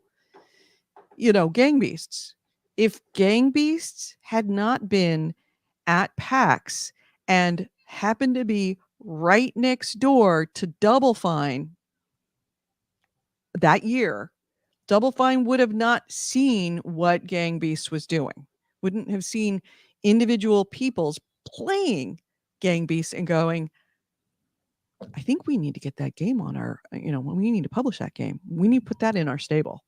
A: Gang Beasts. If Gang Beasts had not been at PAX and happened to be right next door to Double Fine that year, Double Fine would have not seen what Gang Beasts was doing, wouldn't have seen individual peoples playing Gang Beasts and going, I think we need to get that game on our, we need to publish that game. We need to put that in our stable.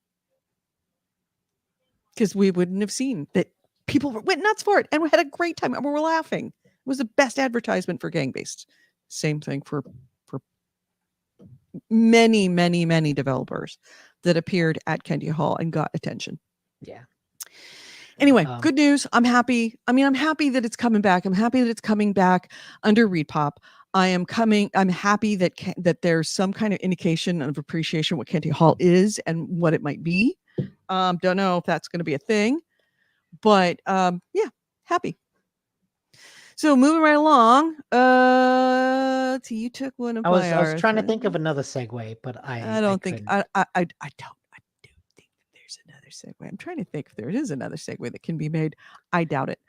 A: Because we wouldn't have seen that people went nuts for it and we had a great time and we were laughing. It was the best advertisement for Gang Beasts. Same thing for many, many, many developers that appeared at Candy Hall and got attention.
B: Yeah.
A: Anyway, good news. I'm happy. I'm happy that it's coming back. I'm happy that it's coming back under ReadPop. I'm happy that there's some kind of indication of appreciation what Candy Hall is and what it might be. Don't know if that's going to be a thing, but yeah, happy. So moving right along, you took one of
B: I was
A: my
B: trying to think of another segue, but
A: I don't think I do think that there's another segue. I'm trying to think if there is another segue that can be made. I doubt it.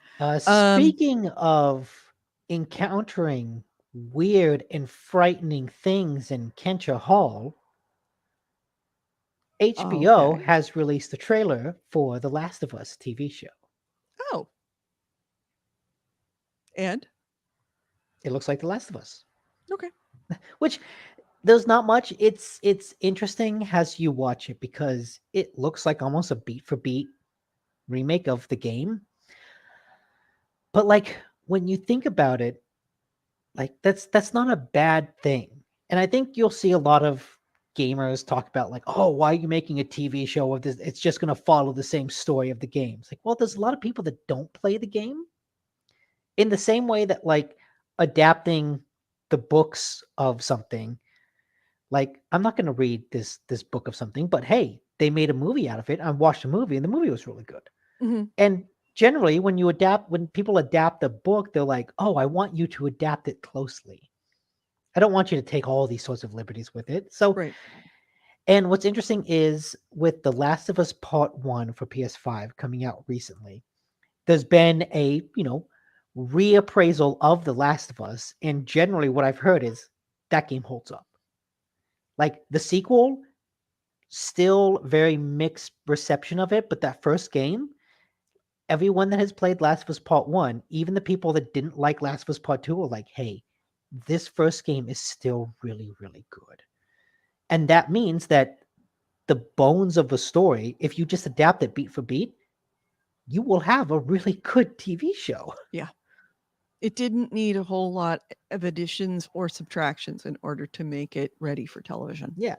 B: Speaking of encountering weird and frightening things in Kencha Hall, HBO has released a trailer for The Last of Us TV show.
A: Oh. And?
B: It looks like The Last of Us.
A: Okay.
B: Which there's not much. It's interesting as you watch it because it looks like almost a beat for beat remake of the game. But like when you think about it, like that's not a bad thing. And I think you'll see a lot of gamers talk about like, oh, why are you making a TV show of this? It's just going to follow the same story of the games. Like, well, there's a lot of people that don't play the game in the same way that like adapting the books of something. Like, I'm not going to read this book of something, but hey, they made a movie out of it. I watched a movie and the movie was really good.
A: Mm-hmm.
B: And generally when people adapt a book, they're like, oh, I want you to adapt it closely. I don't want you to take all these sorts of liberties with it. So,
A: right.
B: And what's interesting is with The Last of Us Part 1 for PS5 coming out recently, there's been a, reappraisal of The Last of Us. And generally what I've heard is that game holds up. Like the sequel, still very mixed reception of it, but that first game, everyone that has played Last of Us Part 1, even the people that didn't like Last of Us Part 2 are like, hey, this first game is still really, really good. And that means that the bones of a story, if you just adapt it beat for beat, you will have a really good TV show.
A: Yeah. It didn't need a whole lot of additions or subtractions in order to make it ready for television.
B: Yeah.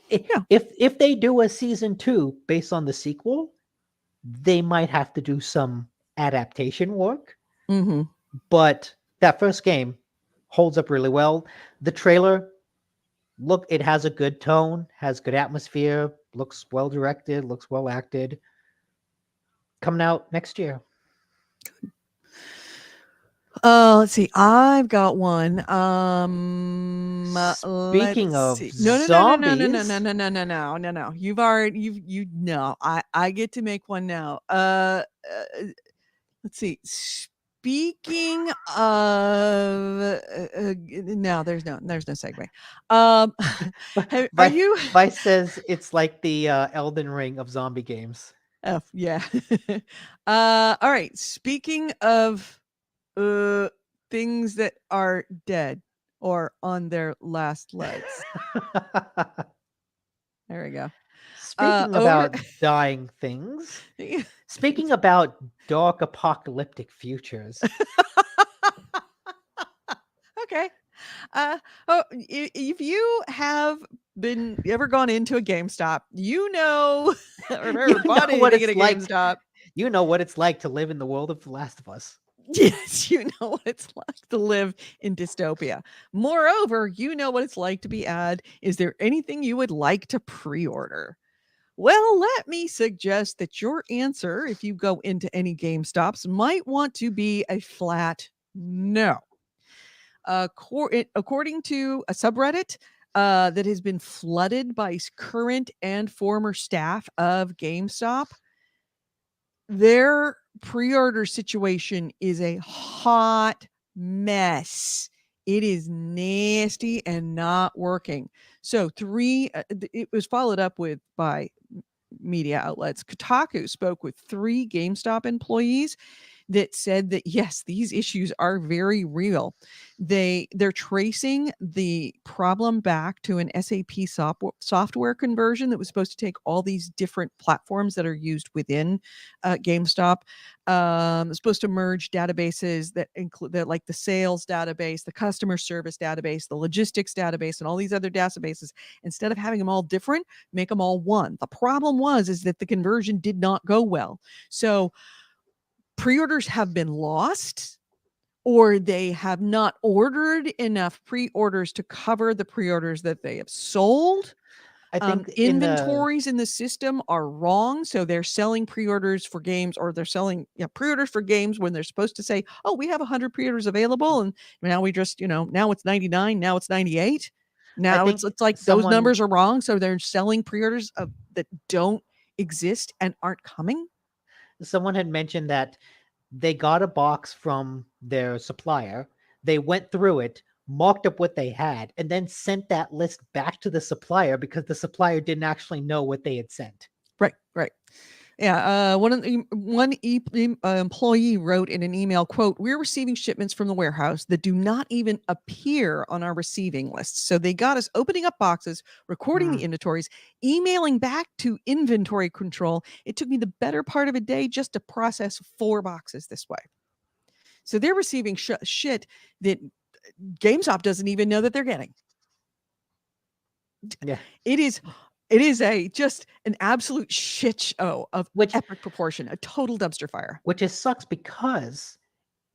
B: If they do a season 2 based on the sequel, they might have to do some adaptation work.
A: Mm-hmm.
B: But that first game holds up really well. The trailer, look, it has a good tone, has good atmosphere, looks well directed, looks well acted. Coming out next year.
A: Let's see. I've got one.
B: Speaking of
A: No.
B: zombies.
A: You've already no. I get to make one now. Let's see. Speaking of no, there's no segue.
B: Vice says it's like the Elden Ring of zombie games.
A: Oh, yeah. All right. Speaking of things that are dead or on their last legs. There we go.
B: Speaking about dying things. Speaking about dark apocalyptic futures.
A: Okay. If you have ever gone into a GameStop, or ever bought anything at a GameStop,
B: you know what it's like to live in the world of The Last of Us.
A: Yes, you know what it's like to live in dystopia. Moreover, you know what it's like to be ad. Is there anything you would like to pre-order? Well, let me suggest that your answer, if you go into any GameStops, might want to be a flat no. According to a subreddit that has been flooded by current and former staff of GameStop, their pre-order situation is a hot mess. It is nasty and not working. So it was followed up with by media outlets. Kotaku spoke with 3 GameStop employees that said that yes, these issues are very real. They're tracing the problem back to an SAP software conversion that was supposed to take all these different platforms that are used within GameStop. It's supposed to merge databases that include like the sales database, the customer service database, the logistics database, and all these other databases. Instead of having them all different, make them all one. The problem is that the conversion did not go well. So pre-orders have been lost, or they have not ordered enough pre-orders to cover the pre-orders that they have sold.
B: I think
A: Inventories in the system are wrong. So they're selling pre-orders for games, or they're selling pre-orders for games when they're supposed to say, oh, we have 100 pre-orders available. And now we just, now it's 99. Now it's 98. Now it's like those numbers are wrong. So they're selling pre-orders that don't exist and aren't coming.
B: Someone had mentioned that they got a box from their supplier. They went through it, marked up what they had, and then sent that list back to the supplier because the supplier didn't actually know what they had sent.
A: Right. Yeah, one employee wrote in an email, quote, "We're receiving shipments from the warehouse that do not even appear on our receiving list." So they got us opening up boxes, recording the inventories, emailing back to inventory control. It took me the better part of a day just to process 4 boxes this way. So they're receiving shit that GameStop doesn't even know that they're getting.
B: Yeah.
A: It is just an absolute shit show of epic proportion, a total dumpster fire.
B: Which sucks because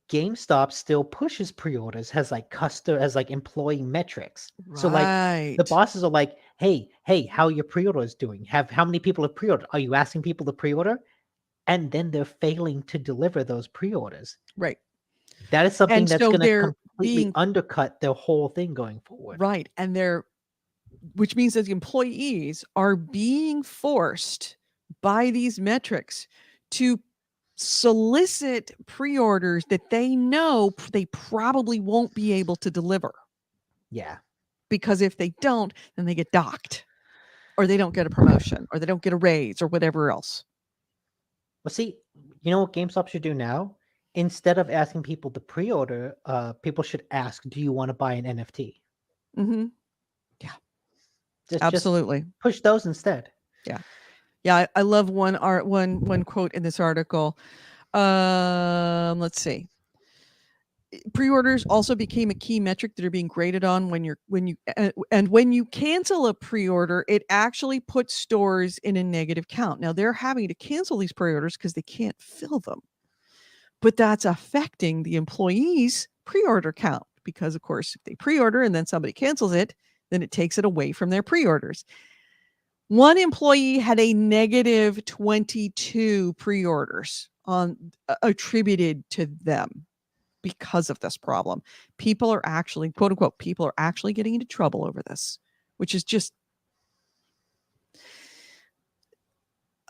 B: GameStop still pushes pre-orders as like employee metrics.
A: Right.
B: So like the bosses are like, hey, how your pre-orders doing? How many people have pre-ordered? Are you asking people to pre-order? And then they're failing to deliver those pre-orders.
A: Right.
B: That is something that's going to completely undercut the whole thing going forward.
A: Right. And which means that the employees are being forced by these metrics to solicit pre-orders that they know they probably won't be able to deliver.
B: Yeah.
A: Because if they don't, then they get docked, or they don't get a promotion, or they don't get a raise, or whatever else.
B: Well, see, you know what GameStop should do now? Instead of asking people to pre-order, people should ask, do you want to buy an NFT?
A: Mm-hmm. Yeah.
B: Absolutely. Just push those instead.
A: Yeah. Yeah. I love one quote in this article. Let's see. Pre-orders also became a key metric that are being graded on when you cancel a pre-order, it actually puts stores in a negative count. Now they're having to cancel these pre-orders because they can't fill them, but that's affecting the employees' pre-order count because, of course, if they pre-order and then somebody cancels it, then it takes it away from their pre-orders. One employee had a negative 22 pre-orders attributed to them because of this problem. People are actually, quote unquote, people are actually getting into trouble over this, which is just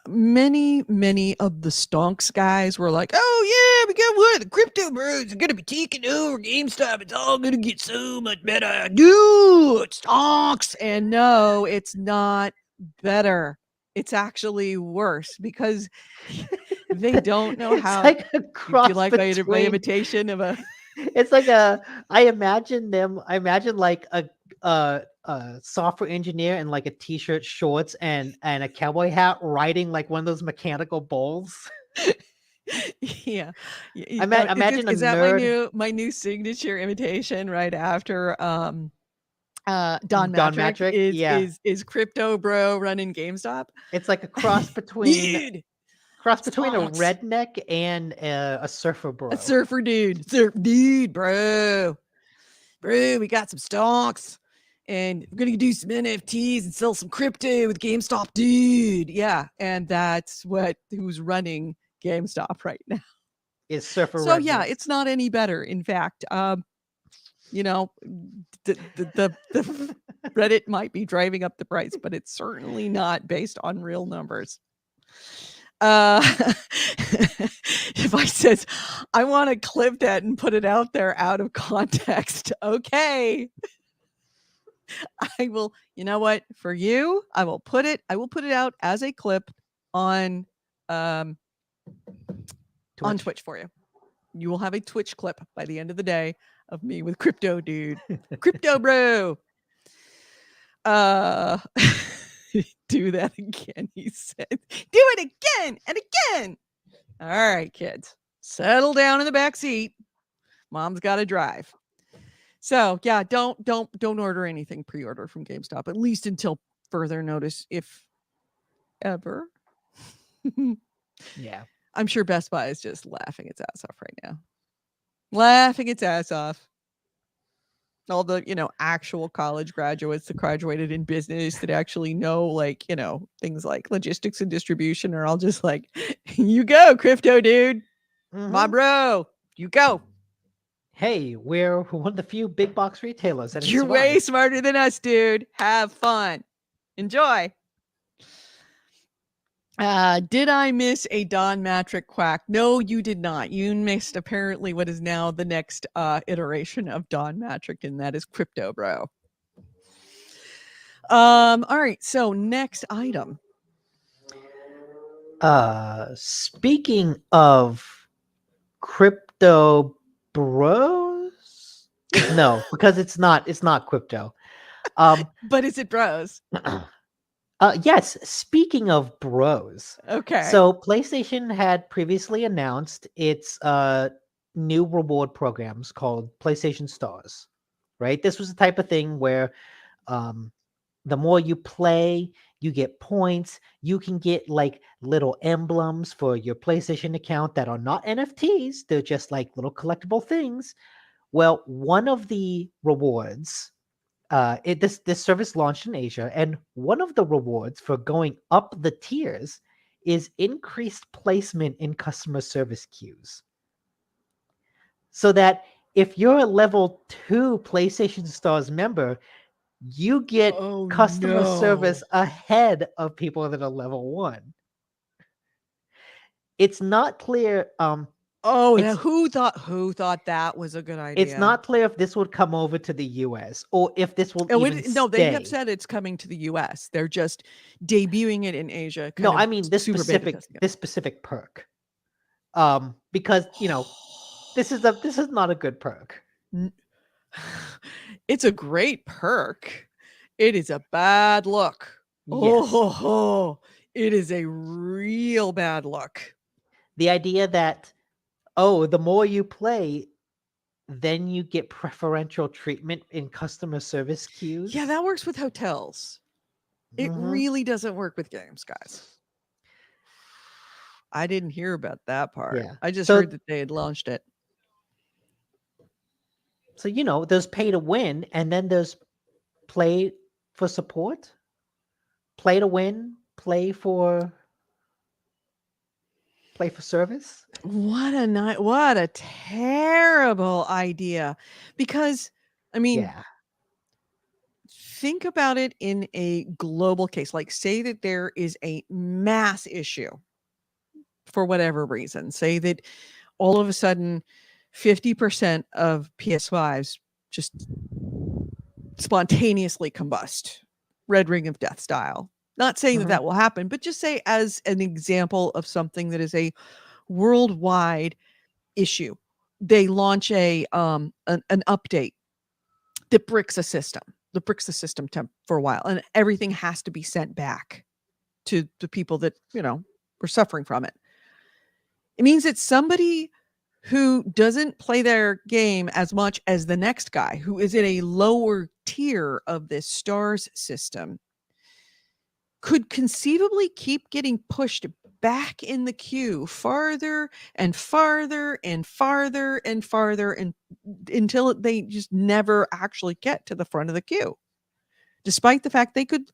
A: many of the stonks guys were like, oh yeah, we got what? The crypto bros are going to be taking over GameStop. It's all going to get so much better. Dude, stonks. And no, it's not better. It's actually worse because they don't know how.
B: It's like a cross.
A: Do you like my imitation of a?
B: It's like I imagine like a software engineer in like a t-shirt, shorts, and a cowboy hat riding like one of those mechanical bulls.
A: Yeah.
B: Imagine
A: is that my new signature imitation right after Don Matrick is crypto bro running GameStop.
B: It's like a cross between a redneck and a surfer bro.
A: A surfer dude. Dude, bro. We got some stocks and we're going to do some NFTs and sell some crypto with GameStop, dude. Yeah. And that's who's running GameStop right now.
B: Is surfer.
A: So yeah, it's not any better. In fact, the Reddit might be driving up the price, but it's certainly not based on real numbers. Uh, if I says, I want to clip that and put it out there out of context, okay. I will, you know what? For you, I will put it out as a clip on on Twitch for you. You will have a Twitch clip by the end of the day of me with Crypto Dude. Crypto Bro. Uh do that again, he said. Do it again and again. All right, kids. Settle down in the back seat. Mom's got to drive. So, yeah, don't order anything pre-order from GameStop, at least until further notice, if ever.
B: Yeah.
A: I'm sure Best Buy is just laughing its ass off right now. Laughing its ass off. All the, actual college graduates that graduated in business that actually know, like, things like logistics and distribution are all just like, you go, Crypto Dude. My bro, you go.
B: Hey, we're one of the few big box retailers that
A: You're way smarter than us, dude. Have fun. Enjoy. Did I miss a Don Matrick quack? No, you did not. You missed apparently what is now the next iteration of Don Matrick, and that is Crypto Bro. All right, so next item.
B: Speaking of crypto bros, no, because it's not crypto.
A: But is it bros?
B: Yes, speaking of bros.
A: Okay.
B: So PlayStation had previously announced its new reward programs called PlayStation Stars. Right? This was the type of thing where the more you play, you get points. You can get like little emblems for your PlayStation account that are not NFTs. They're just like little collectible things. Well, one of the rewards, this service launched in Asia, and one of the rewards for going up the tiers is increased placement in customer service queues. So that if you're a level 2 PlayStation Stars member, you get customer service ahead of people that are level 1. It's not clear.
A: Who thought that was a good idea?
B: It's not clear if this would come over to the US or if this will even stay.
A: No, they have said it's coming to the US. They're just debuting it in Asia.
B: No, I mean this specific perk. Because this is not a good perk.
A: It's a great perk. It is a bad look.
B: Yes.
A: Oh, it is a real bad look.
B: The idea that, the more you play, then you get preferential treatment in customer service queues.
A: Yeah, that works with hotels. It really doesn't work with games, guys. I didn't hear about that part.
B: Yeah.
A: I just heard that they had launched it.
B: So, there's pay to win, and then there's play for support, play to win, play for service.
A: What a terrible idea. Because, I mean, think about it in a global case. Like, say that there is a mass issue for whatever reason. Say that all of a sudden 50% of PS5s just spontaneously combust, Red Ring of Death style. Not saying that will happen, but just say as an example of something that is a worldwide issue. They launch an update that bricks the system for a while, and everything has to be sent back to the people that were suffering from it. It means that somebody who doesn't play their game as much as the next guy, who is in a lower tier of this stars system, could conceivably keep getting pushed back in the queue farther and farther and farther and farther, and until they just never actually get to the front of the queue, despite the fact they could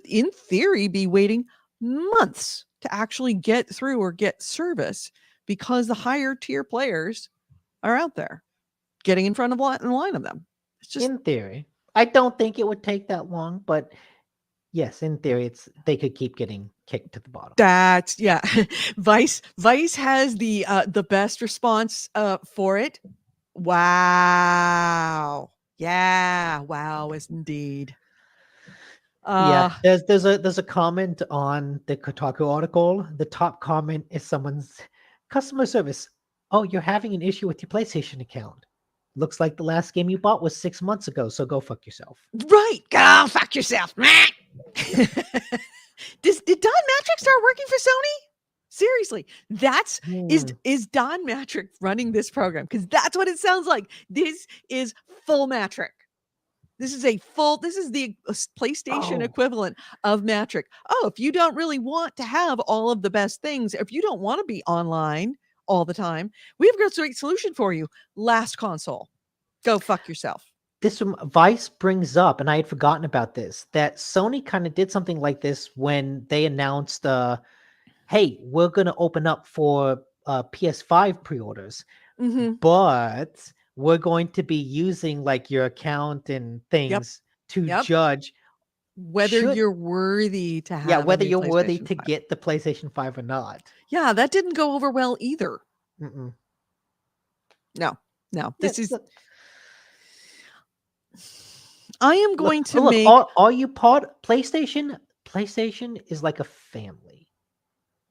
A: in theory be waiting months to actually get through or get service, because the higher tier players are out there getting in front of line of them. It's just
B: in theory. I don't think it would take that long, but yes, in theory, they could keep getting kicked to the bottom.
A: That's yeah. Vice has the best response for it. Wow. Yeah. Wow is indeed.
B: Yeah, there's a comment on the Kotaku article. The top comment is someone's customer service. Oh, you're having an issue with your PlayStation account. Looks like the last game you bought was 6 months ago, so go fuck yourself.
A: Right. Go fuck yourself. Did Don Matrick start working for Sony? Seriously, is Don Matrick running this program? Because that's what it sounds like. This is full Matrick. This is the PlayStation equivalent of Matrick. Oh, if you don't really want to have all of the best things, if you don't want to be online all the time, we have a great solution for you. Last console. Go fuck yourself.
B: This Vice brings up, and I had forgotten about this, that Sony kind of did something like this when they announced, hey, we're going to open up for PS5 pre-orders, but we're going to be using like your account and things to judge
A: whether you're worthy to have
B: whether you're worthy to get the PlayStation 5 or not.
A: Yeah, that didn't go over well either. No. This is... I am going to make...
B: Are you part... PlayStation is like a family.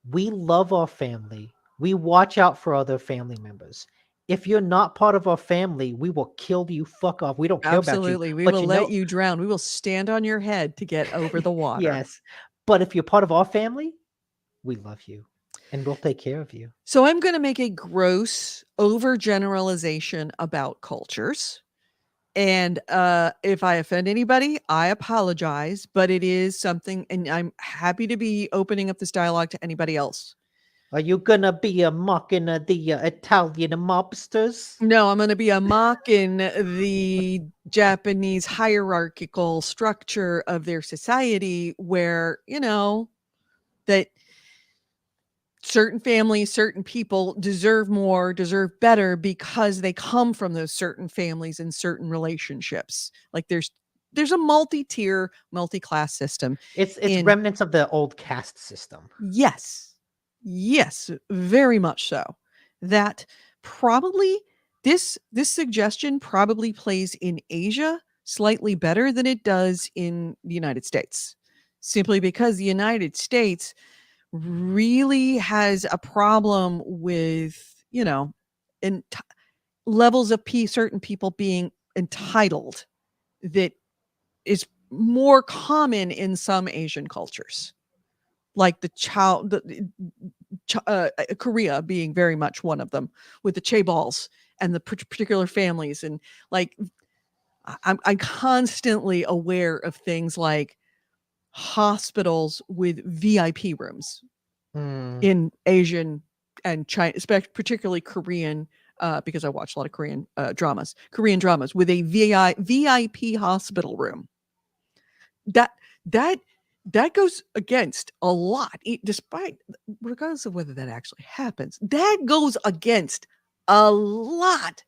B: We love our family. We watch out for other family members. If you're not part of our family, we will kill you. Fuck off. We don't care about you.
A: Absolutely. We will let you drown. We will stand on your head to get over the water.
B: Yes. But if you're part of our family, we love you and we'll take care of you.
A: So I'm going to make a gross overgeneralization about cultures. And if I offend anybody, I apologize, but it is something, and I'm happy to be opening up this dialogue to anybody else.
B: Are you gonna be a mocking the Italian mobsters?
A: No, I'm gonna be a mocking the Japanese hierarchical structure of their society, where that certain families, certain people deserve more, deserve better because they come from those certain families and certain relationships. Like there's a multi-tier, multi-class system.
B: It's remnants of the old caste system.
A: Yes, very much so. That probably this suggestion probably plays in Asia slightly better than it does in the United States, simply because the United States really has a problem with, levels of certain people being entitled that is more common in some Asian cultures. Like Korea being very much one of them, with the chaebols and the particular families. And like, I'm constantly aware of things like hospitals with VIP rooms in Asian and China, especially particularly Korean, because I watch a lot of Korean dramas with a VIP hospital room. That goes against a lot, regardless of whether that actually happens. That goes against a lot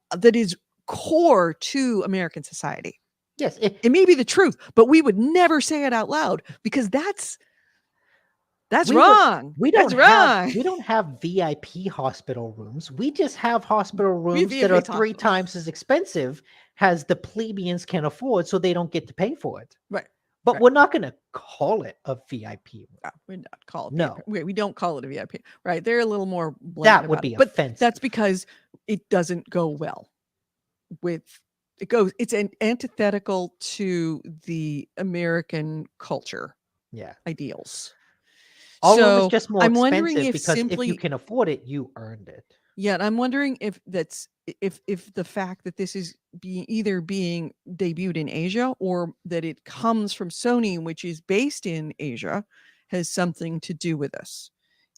A: that is core to American society.
B: Yes,
A: it may be the truth, but we would never say it out loud because that's wrong. We don't
B: have VIP hospital rooms. We just have hospital rooms that are 3 times as expensive as the plebeians can afford, so they don't get to pay for it.
A: Right.
B: But we're not going to call it a VIP room.
A: No, we're not call it.
B: No,
A: we don't call it a VIP. Right? They're a little more
B: blatant. That would be offensive.
A: But that's because it doesn't go well with. It's an antithetical to the American culture. Ideals.
B: All of them is just more expensive because if you can afford it, you earned it.
A: Yeah, and I'm wondering if the fact that this is either being debuted in Asia or that it comes from Sony, which is based in Asia, has something to do with this.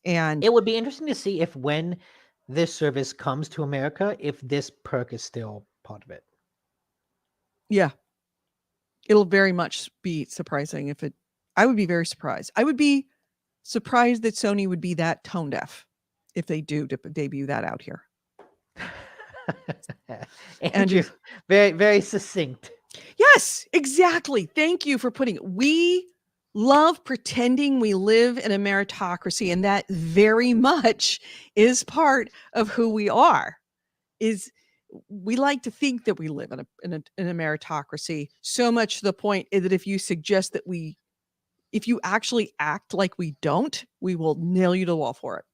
A: And
B: it would be interesting to see if when this service comes to America, if this perk is still part of it.
A: Yeah. It'll very much be surprising if it... I would be very surprised. I would be surprised that Sony would be that tone deaf if they do debut that out here.
B: Andrew, very, very succinct.
A: Yes, exactly. Thank you for putting it. We love pretending we live in a meritocracy, and that very much is part of who we are. Is we like to think that we live in a meritocracy, so much to the point that if you suggest that if you actually act like we don't, we will nail you to the wall for it.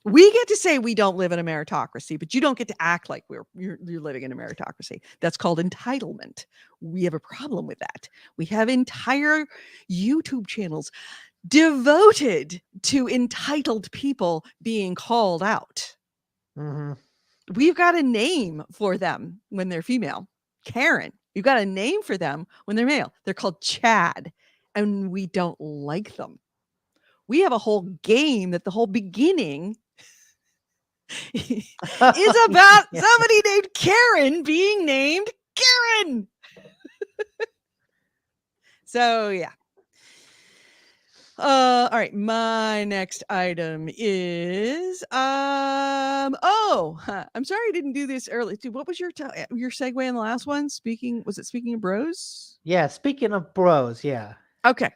A: We get to say we don't live in a meritocracy, but you don't get to act like you're living in a meritocracy. That's called entitlement. We have a problem with that. We have entire YouTube channels devoted to entitled people being called out.
B: Mm-hmm.
A: We've got a name for them when they're female. Karen. We've got a name for them when they're male. They're called Chad, and we don't like them. We have a whole game that the whole beginning is about somebody named Karen being named Karen. So yeah. All right. My next item is I'm sorry I didn't do this early. Dude, what was your segue in the last one? Speaking of bros?
B: Yeah, speaking of bros, yeah.
A: Okay.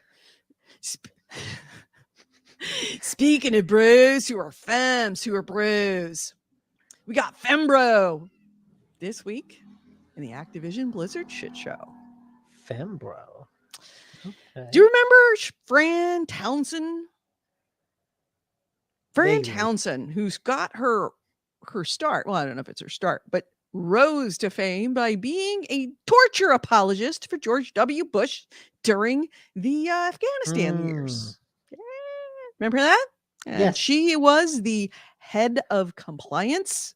A: Speaking of bros who are femmes, who are bros, we got Fembro this week in the Activision Blizzard shit show.
B: Fembro. Okay.
A: Do you remember Fran Townsend? Fran
B: Vaguely.
A: Townsend, who's got her start. Well, I don't know if it's her start, but rose to fame by being a torture apologist for George W. Bush during the Afghanistan years. Yeah. Remember that? And
B: Yes.
A: she was the head of compliance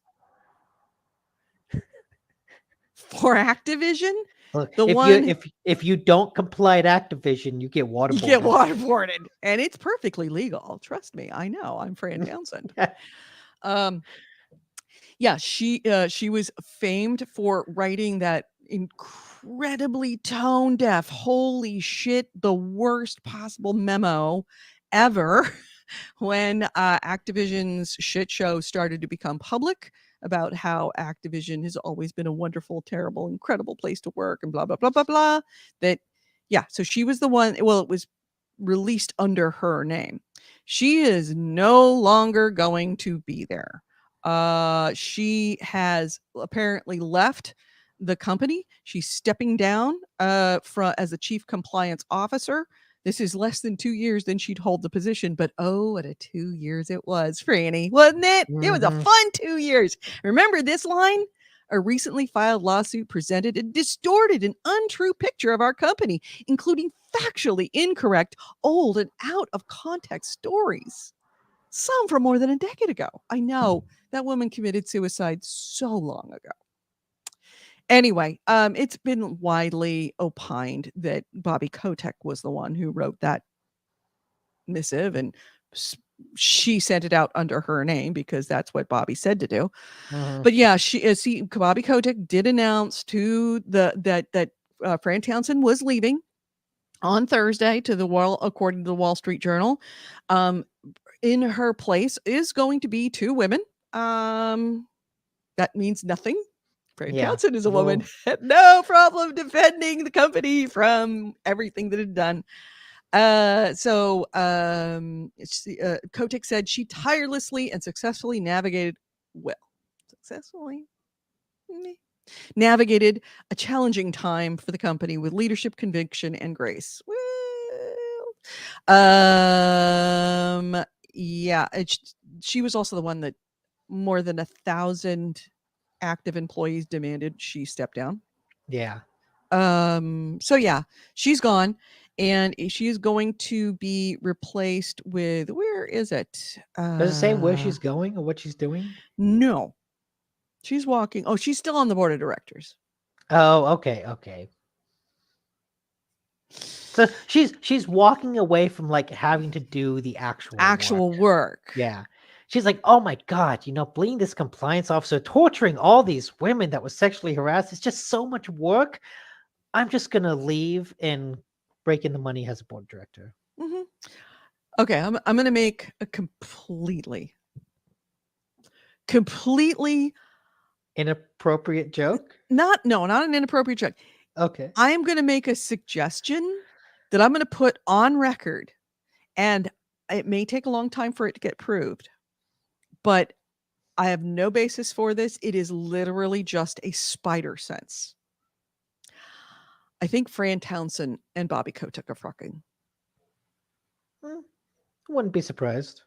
A: for Activision.
B: Look,
A: The
B: if you don't comply at Activision, you get waterboarded.
A: You get waterboarded, and it's perfectly legal. Trust me, I know. I'm Fran Townsend. Yeah, she was famed for writing that incredibly tone deaf, holy shit, the worst possible memo ever when Activision's shit show started to become public about how Activision has always been a wonderful, terrible, incredible place to work and blah, blah, blah, blah, blah. So she was the one, well, it was released under her name. She is no longer going to be there. She has apparently left the company. She's stepping down as the chief compliance officer. This is less than 2 years than she'd hold the position, but what a 2 years it was, Franny, wasn't it? Mm-hmm. It was a fun 2 years. Remember this line? A recently filed lawsuit presented a distorted and untrue picture of our company, including factually incorrect, old, and out of context stories. Some from more than a decade ago. I know that woman committed suicide so long ago. Anyway, it's been widely opined that Bobby Kotick was the one who wrote that missive, and she sent it out under her name because that's what Bobby said to do. But yeah, Bobby Kotick did announce to that Fran Townsend was leaving on Thursday according to the Wall Street Journal. In her place is going to be 2 women. That means nothing. Fran Townsend is a woman. Had no problem defending the company from everything that it had done. Kotick said she tirelessly and successfully navigated a challenging time for the company with leadership, conviction, and grace. She was also the one that more than 1,000 active employees demanded she step down.
B: Yeah.
A: So yeah, she's gone, and she is going to be replaced with, where is it?
B: Does it say where she's going or what she's doing?
A: No. She's walking. Oh, she's still on the board of directors.
B: Oh, okay. So she's walking away from like having to do the actual
A: work.
B: Yeah. She's like, oh my God, being this compliance officer, torturing all these women that was sexually harassed, it's just so much work. I'm just going to leave and break in the money as a board director.
A: Mm-hmm. Okay, I'm going to make a completely
B: inappropriate joke?
A: Not an inappropriate joke.
B: Okay.
A: I am going to make a suggestion that I'm going to put on record, and it may take a long time for it to get proved, but I have no basis for this. It is literally just a spider sense. I think Fran Townsend and Bobby Kotick are fucking.
B: Wouldn't be surprised.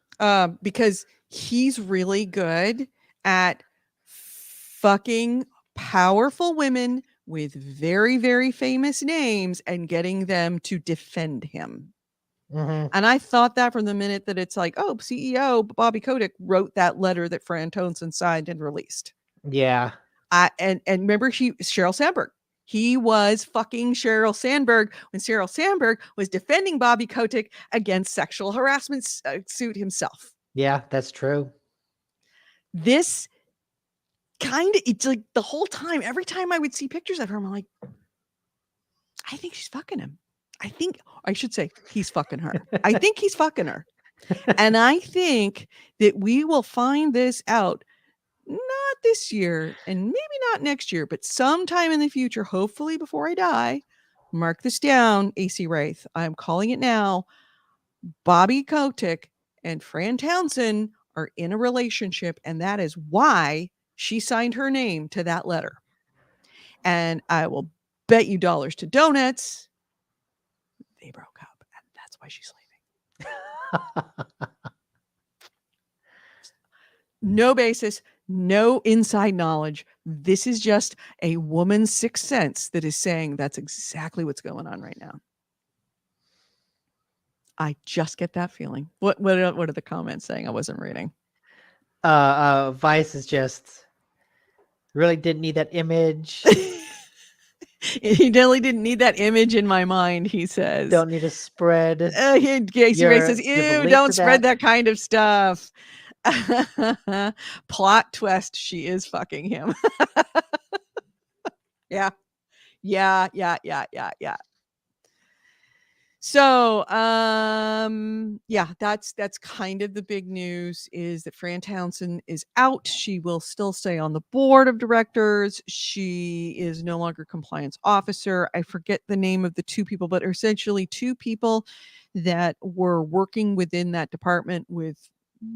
A: Because he's really good at fucking powerful women with very, very famous names and getting them to defend him.
B: Mm-hmm.
A: And I thought that from the minute that it's like, oh, CEO Bobby Kotick wrote that letter that Fran Townsend signed and released.
B: Yeah.
A: And remember, Sheryl Sandberg. He was fucking Sheryl Sandberg when Sheryl Sandberg was defending Bobby Kotick against sexual harassment suit himself.
B: Yeah, that's true.
A: This kind of, it's like the whole time, every time I would see pictures of her, I'm like, I think she's fucking him. I should say he's fucking her. I think he's fucking her. And I think that we will find this out not this year and maybe not next year, but sometime in the future, hopefully before I die. Mark this down, AC Wraith. I'm calling it now. Bobby Kotick and Fran Townsend are in a relationship, and that is why she signed her name to that letter. And I will bet you dollars to donuts they broke up, and that's why she's leaving. No basis, no inside knowledge. This is just a woman's sixth sense that is saying that's exactly what's going on right now. I just get that feeling. What are the comments saying? I wasn't reading.
B: Vice is just really didn't need that image.
A: He definitely didn't need that image in my mind, he says.
B: Don't need to spread.
A: Casey Ray says, ew, don't spread that kind of stuff. Plot twist, she is fucking him. Yeah. So, yeah, that's kind of the big news, is that Fran Townsend is out. She will still stay on the board of directors. She is no longer compliance officer. I forget the name of the two people, but essentially two people that were working within that department with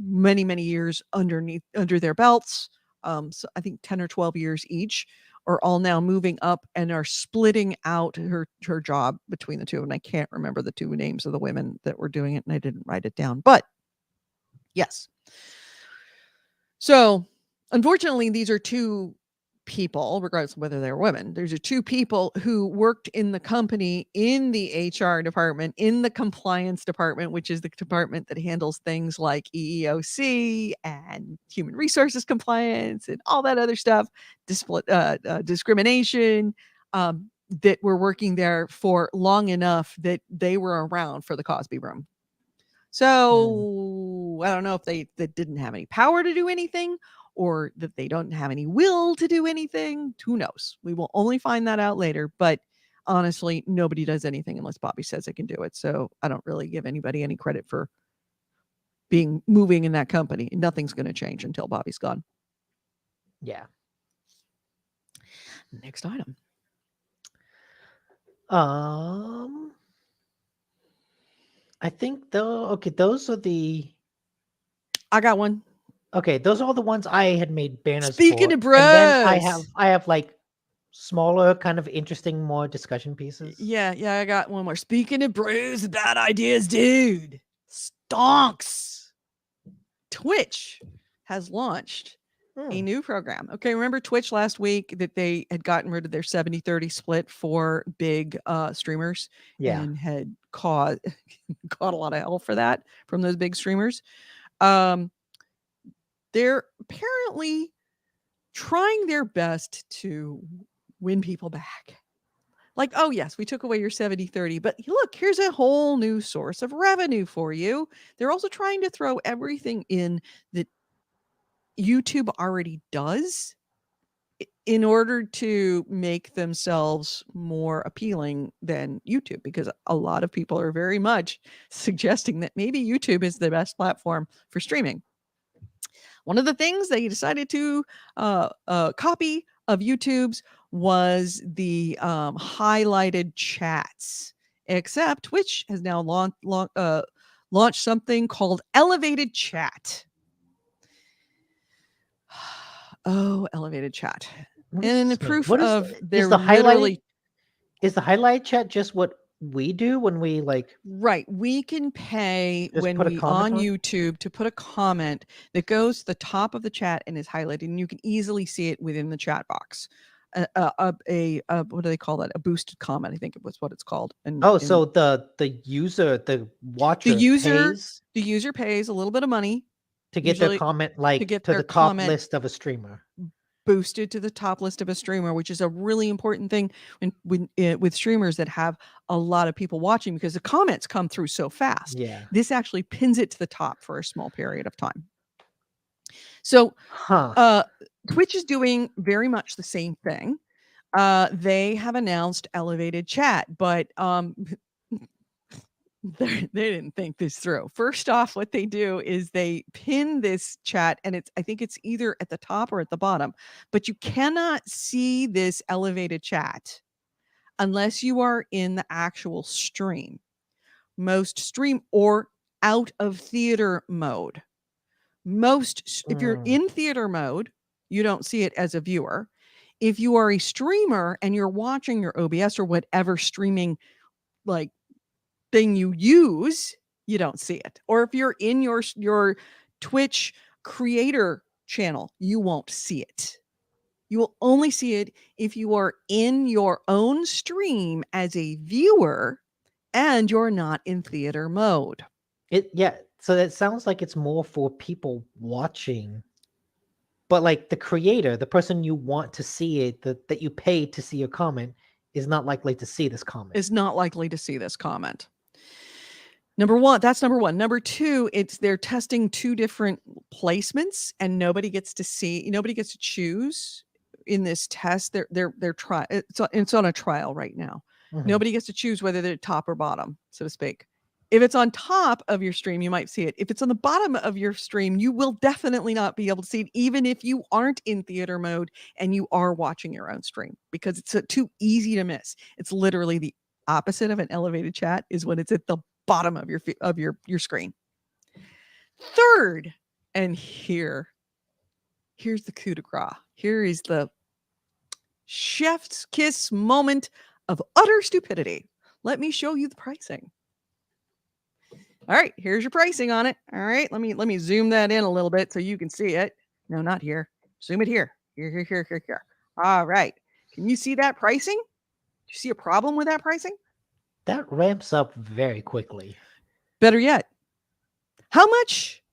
A: many, many years under their belts. So I think 10 or 12 years each, are all now moving up and are splitting out her job between the two. And I can't remember the two names of the women that were doing it, and I didn't write it down. But yes. So unfortunately, these are two people, regardless of whether they're women, there's two people who worked in the company, in the HR department, in the compliance department, which is the department that handles things like EEOC and human resources compliance and all that other stuff, discrimination, that were working there for long enough that they were around for the Cosby Room. So I don't know if they didn't have any power to do anything, or that they don't have any will to do anything. Who knows? We will only find that out later. But honestly, nobody does anything unless Bobby says they can do it. So I don't really give anybody any credit for moving in that company. Nothing's going to change until Bobby's gone.
B: Yeah.
A: Next item.
B: I think those are the.
A: I got one.
B: Okay, those are all the ones I had made banners
A: Speaking
B: for.
A: of bros,
B: and then I have like smaller, kind of interesting, more discussion pieces.
A: Yeah, I got one more. Speaking of bros, bad ideas, dude. Stonks. Twitch has launched a new program. Okay, remember Twitch last week that they had gotten rid of their 70-30 split for big streamers, and had caught a lot of hell for that from those big streamers. They're apparently trying their best to win people back. Like, oh yes, we took away your 70-30, but look, here's a whole new source of revenue for you. They're also trying to throw everything in that YouTube already does in order to make themselves more appealing than YouTube, because a lot of people are very much suggesting that maybe YouTube is the best platform for streaming. One of the things they decided to copy of YouTube's was the highlighted chats, except Twitch has now launched something called elevated chat. Oh, elevated chat.
B: What does
A: And
B: this mean?
A: proof
B: What is
A: of
B: is
A: they're
B: the highlight?
A: literally
B: Is the highlight chat just what we do when we like
A: right. We can pay
B: just
A: when
B: put a
A: we
B: comment
A: on
B: on?
A: YouTube to put a comment that goes to the top of the chat and is highlighted, and you can easily see it within the chat box. What do they call that? A boosted comment, I think it was what it's called. And
B: Oh, so the user, the
A: the
B: watcher
A: user
B: pays
A: the user pays a little bit of money,
B: to get their
A: usually
B: comment
A: to
B: like
A: get
B: to
A: their
B: the top
A: comment
B: list of a streamer.
A: boosted to the top list of a streamer, which is a really important thing with streamers that have a lot of people watching, because the comments come through so fast.
B: Yeah.
A: This actually pins it to the top for a small period of time. So
B: Huh.
A: Twitch is doing very much the same thing. They have announced elevated chat, but they didn't think this through. First off, what they do is they pin this chat, and I think it's either at the top or at the bottom, but you cannot see this elevated chat unless you are in the actual stream. Most stream or out of theater mode. If you're
B: Mm.
A: in theater mode, you don't see it as a viewer. If you are a streamer and you're watching your OBS or whatever streaming like thing you use, you don't see it. Or if you're in your Twitch creator channel, you won't see it. You will only see it if you are in your own stream as a viewer and you're not in theater mode.
B: So that sounds like it's more for people watching. But like the creator, the person you want to see it, that you pay to see your comment, is not likely to see this comment.
A: Is not likely to see this comment. That's number one. Number two, they're testing two different placements, and nobody gets to choose in this test. They're try it's on a trial right now.
B: Mhm.
A: Nobody gets to choose whether they're top or bottom, so to speak. If it's on top of your stream, you might see it. If it's on the bottom of your stream, you will definitely not be able to see it, even if you aren't in theater mode and you are watching your own stream, because it's too easy to miss. It's literally the opposite of an elevated chat is when it's at the bottom of your screen. Third, and here's the coup de grace. Here is the chef's kiss moment of utter stupidity. Let me show you the pricing. All right, here's your pricing on it. All right, let me zoom that in a little bit so you can see it. No, not here. Zoom it here. Here. All right. Can you see that pricing? Do you see a problem with that pricing?
B: That ramps up very quickly.
A: Better yet, how much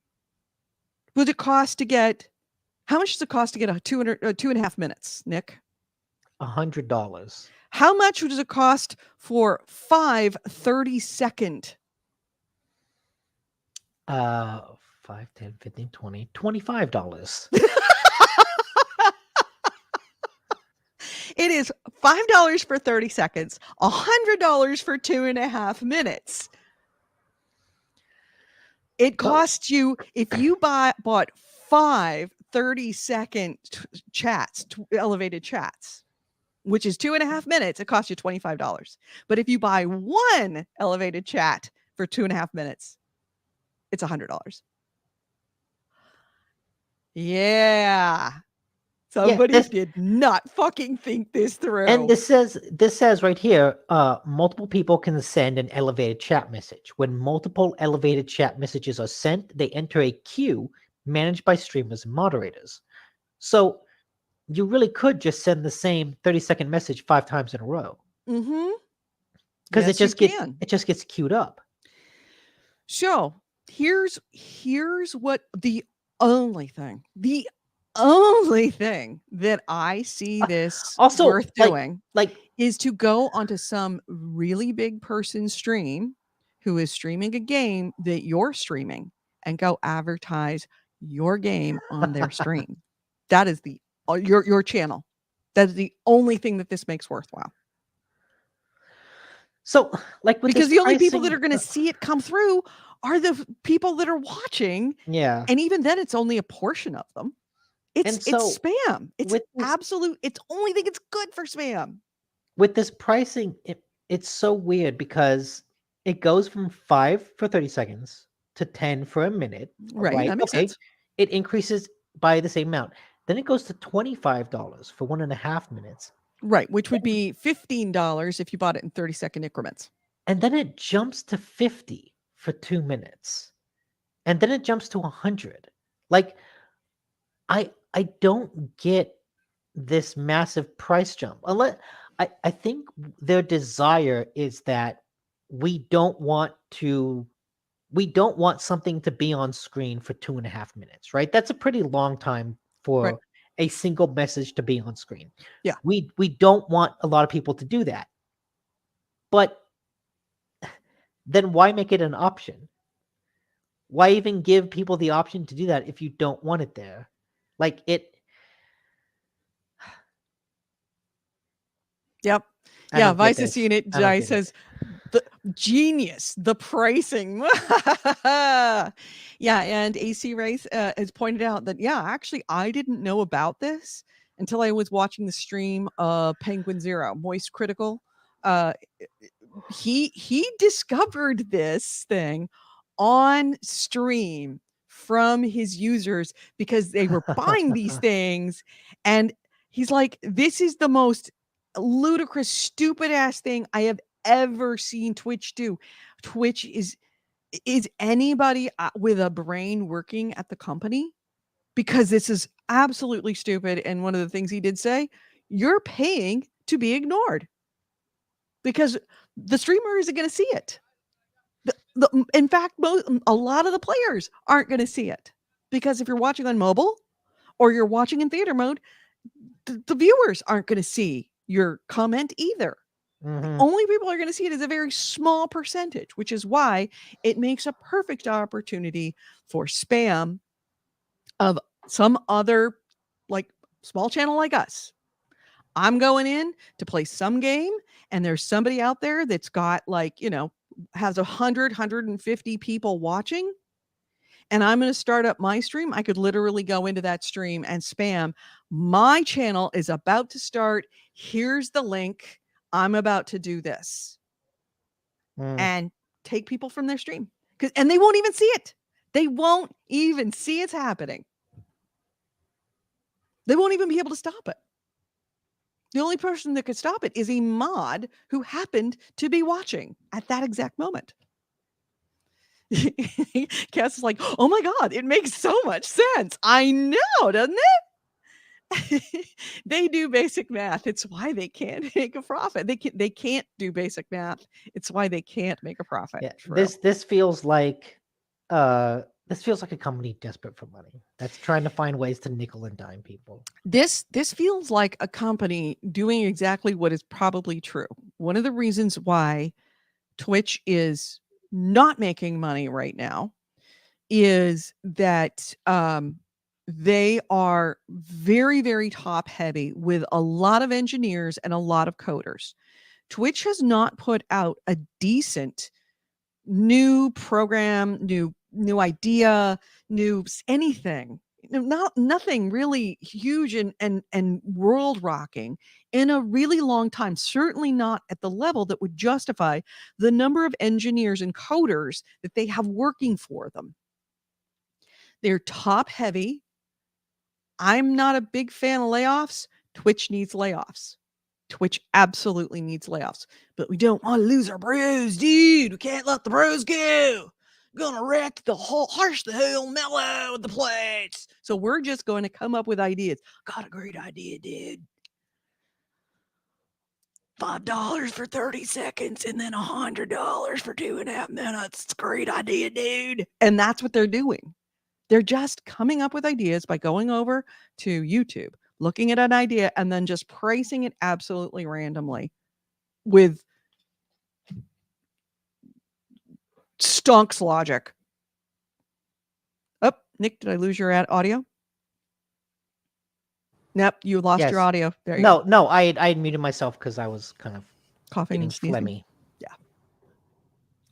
A: would it cost to get? How much does it cost to get a 2.5 minutes, Nick?
B: $100.
A: How much does it cost for 5 30-second?
B: 5, 10, 15, 20, $25.
A: It is $5 for 30 seconds, $100 for 2.5 minutes. It costs you, if you bought 5 30-second chats, elevated chats, which is 2.5 minutes, it costs you $25. But if you buy one elevated chat for 2.5 minutes, it's $100. Yeah. Somebody did not fucking think this through.
B: And this says right here, multiple people can send an elevated chat message. When multiple elevated chat messages are sent, they enter a queue managed by streamers and moderators. So you really could just send the same 30-second message 5 times in a row.
A: Mm-hmm.
B: Because
A: yes,
B: it just gets queued up.
A: So here's what the only thing that I see this
B: also
A: worth doing
B: like
A: is to go onto some really big person stream who is streaming a game that you're streaming and go advertise your game on their stream. That is your channel. That is the only thing that this makes worthwhile.
B: So, like,
A: because the only people that are going to see it come through are the people that are watching.
B: Yeah.
A: And even then, it's only a portion of them.
B: And
A: It's
B: so
A: spam. It's
B: with this
A: absolute. It's only thing it's good for spam.
B: with this pricing, it's so weird because it goes from 5 for 30 seconds to 10 for a minute,
A: Right.
B: right?
A: That makes
B: Okay.
A: sense.
B: It increases by the same amount. Then it goes to $25 for 1.5 minutes.
A: Right, which would be $15 if you bought it in 30-second increments.
B: And then it jumps to 50 for 2 minutes. And then it jumps to 100. Like, I don't get this massive price jump. Unless I think their desire is that we don't want to we don't want something to be on screen for 2.5 minutes, right? That's a pretty long time
A: Right.
B: for a single message to be on screen.
A: Yeah.
B: We don't want a lot of people to do that. But then why make it an option? Why even give people the option to do that if you don't want it there? Like
A: Yep.
B: I
A: Yeah,
B: don't get
A: Vice has
B: this.
A: seen it.
B: I don't
A: Jai
B: get it.
A: says, "The genius, the pricing." Yeah, and AC Race, has pointed out that, yeah, actually, I didn't know about this until I was watching the stream of Penguin Zero, Moist Critical. Uh, he discovered this thing on stream from his users because they were buying these things, and he's like, "This is the most ludicrous, stupid ass thing I have ever seen Twitch do." Twitch is anybody with a brain working at the company? Because this is absolutely stupid. And one of the things he did say, you're paying to be ignored because the streamer isn't going to see it. In fact, a lot of the players aren't going to see it because if you're watching on mobile or you're watching in theater mode, the viewers aren't going to see your comment either. The
B: Mhm.
A: only people are going to see it is a very small percentage, which is why it makes a perfect opportunity for spam of some other like small channel like us. I'm going in to play some game and there's somebody out there that's got like, has 150 people watching and I'm going to start up my stream. I could literally go into that stream and spam, my channel is about to start. Here's the link. I'm about to do this
B: Mm.
A: and take people from their stream and they won't even see it. They won't even see it's happening. They won't even be able to stop it. The only person that could stop it is a mod who happened to be watching at that exact moment. Cass is like, oh my God, it makes so much sense. I know, doesn't it? They do basic math. It's why they can't make a profit. They can't do basic math. It's why they can't make a profit.
B: Yeah,
A: True.
B: this feels like a company desperate for money that's trying to find ways to nickel and dime people.
A: This feels like a company doing exactly what is probably true. One of the reasons why Twitch is not making money right now is that they are very, very top heavy with a lot of engineers and a lot of coders. Twitch has not put out a decent new program, new idea, anything. Nothing really huge and world rocking in a really long time. Certainly not at the level that would justify the number of engineers and coders that they have working for them. They're top heavy. I'm not a big fan of layoffs. Twitch needs layoffs. Twitch absolutely needs layoffs, but we don't want to lose our bros, dude. We can't let the bros go. Gonna wreck the whole, harsh the whole mellow with the plates. So we're just going to come up with ideas. Got a great idea, dude. $5 for 30 seconds and then $100 for 2.5 minutes. It's a great idea, dude. And that's what they're doing. They're just coming up with ideas by going over to YouTube, looking at an idea, and then just pricing it absolutely randomly with stonks logic. Oh, Nick, did I lose your audio? Nope, you lost your
B: Yes.
A: audio. There you go.
B: No, I had muted myself because I was kind of
A: Coughing
B: getting
A: and sneezing.
B: phlegmy.
A: Yeah.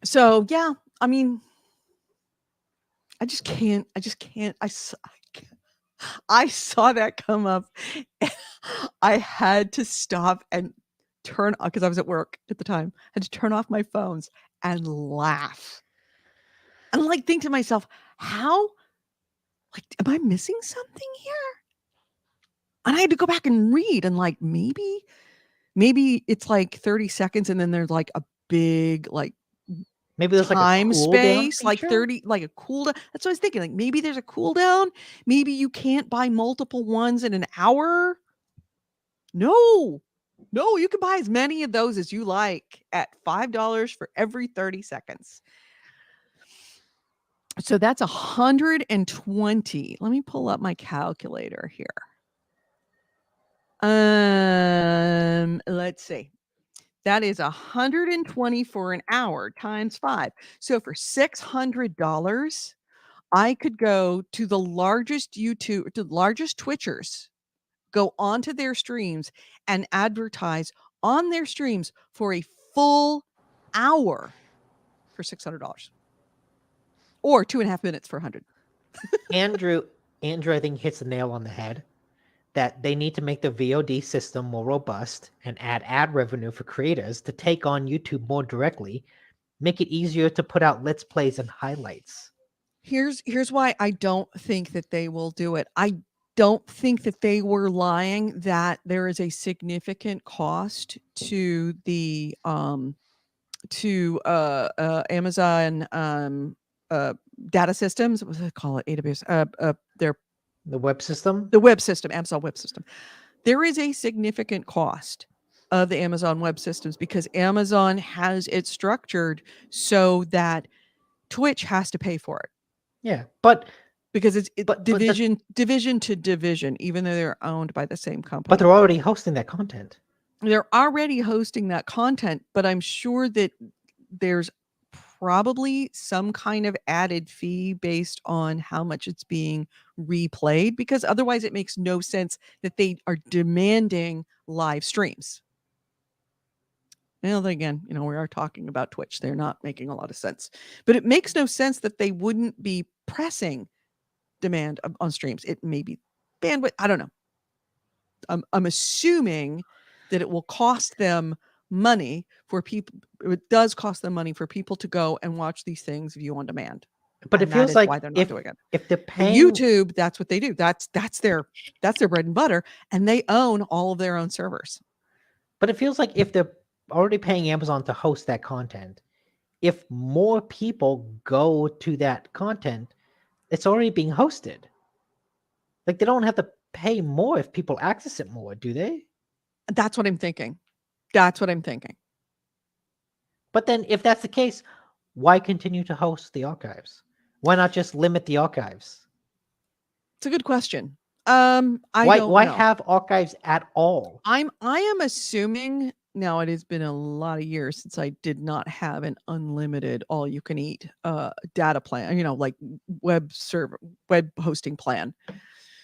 A: So yeah, I mean, I just can't. I can't. I saw that come up. I had to stop and turn on because I was at work at the time. I had to turn off my phones and laugh. And like think to myself, how like am I missing something here? And I had to go back and read and like maybe it's like 30 seconds and then there's like a big like
B: Maybe there's like a
A: time
B: cooldown
A: space, like
B: feature?
A: 30, like a cooldown. That's what I was thinking. Like maybe there's a cooldown. Maybe you can't buy multiple ones in an hour. No, you can buy as many of those as you like at $5 for every 30 seconds. So that's 120. Let me pull up my calculator here. Let's see. That is 120 for an hour times 5. So for $600, I could go to the largest Twitchers, go onto their streams and advertise on their streams for a full hour for $600 or 2.5 minutes for 100.
B: Andrew, I think hits the nail on the head that they need to make the VOD system more robust and add ad revenue for creators to take on YouTube more directly, make it easier to put out Let's Plays and highlights.
A: Here's why I don't think that they will do it. I don't think that they were lying that there is a significant cost to the Amazon data systems. What do they call it? AWS.
B: The web system?
A: The web system, Amazon web system. There is a significant cost of the Amazon web systems because Amazon has it structured so that Twitch has to pay for it.
B: Yeah, but
A: because it's division to division, even though they're owned by the same company.
B: But they're already hosting that content.
A: They're already hosting that content, but I'm sure that there's probably some kind of added fee based on how much it's being replayed, because otherwise it makes no sense that they are demanding live streams. Well, again, we are talking about Twitch. They're not making a lot of sense, but it makes no sense that they wouldn't be pressing demand on streams. It may be bandwidth. I don't know. I'm assuming that it will cost them money for people. It does cost them money for people to go and watch these things view on demand.
B: But it feels like
A: why they're not doing it.
B: If they're paying
A: YouTube, that's what they do. That's their bread and butter, and they own all of their own servers.
B: But it feels like if they're already paying Amazon to host that content, if more people go to that content, it's already being hosted. Like they don't have to pay more if people access it more, do they?
A: That's what I'm thinking.
B: But then if that's the case, why continue to host the archives? Why not just limit the archives?
A: It's a good question. Why
B: have archives at all?
A: I am assuming now it has been a lot of years since I did not have an unlimited all you can eat data plan, like web hosting plan.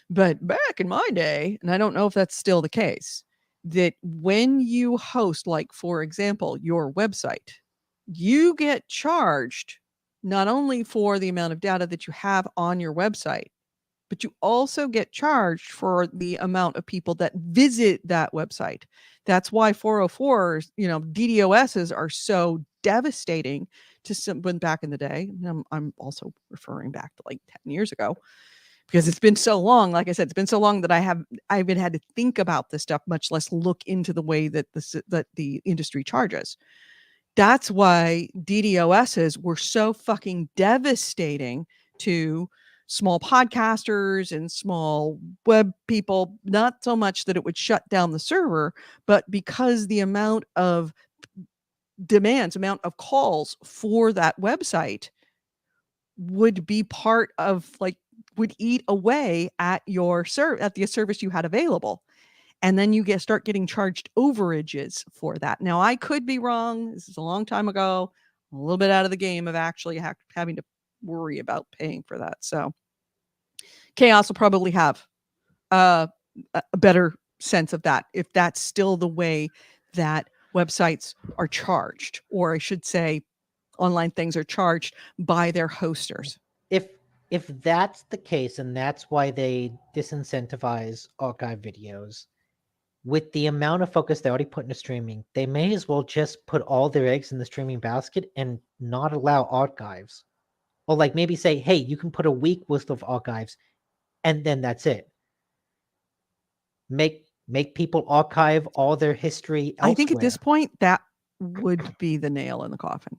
A: But back in my day, and I don't know if that's still the case, that when you host, like, for example, your website, you get charged not only for the amount of data that you have on your website, but you also get charged for the amount of people that visit that website. That's why 404s, DDoSs are so devastating to someone back in the day. I'm also referring back to like 10 years ago. Because it's been so long, like I said, it's been so long that I haven't had to think about this stuff, much less look into the way that the industry charges. That's why DDoSs were so fucking devastating to small podcasters and small web people. Not so much that it would shut down the server, but because the amount of calls for that website would be part of would eat away at your at the service you had available. And then you start getting charged overages for that. Now, I could be wrong. This is a long time ago. I'm a little bit out of the game of actually having to worry about paying for that. So Chaos will probably have a better sense of that, if that's still the way that websites are charged, or I should say online things are charged by their hosters.
B: If if that's the case, and that's why they disincentivize archive videos, with the amount of focus they already put into streaming, they may as well just put all their eggs in the streaming basket and not allow archives. Or like maybe say, hey, you can put a week worth of archives, and then that's it. Make people archive all their history elsewhere.
A: I think at this point that would be the nail in the coffin.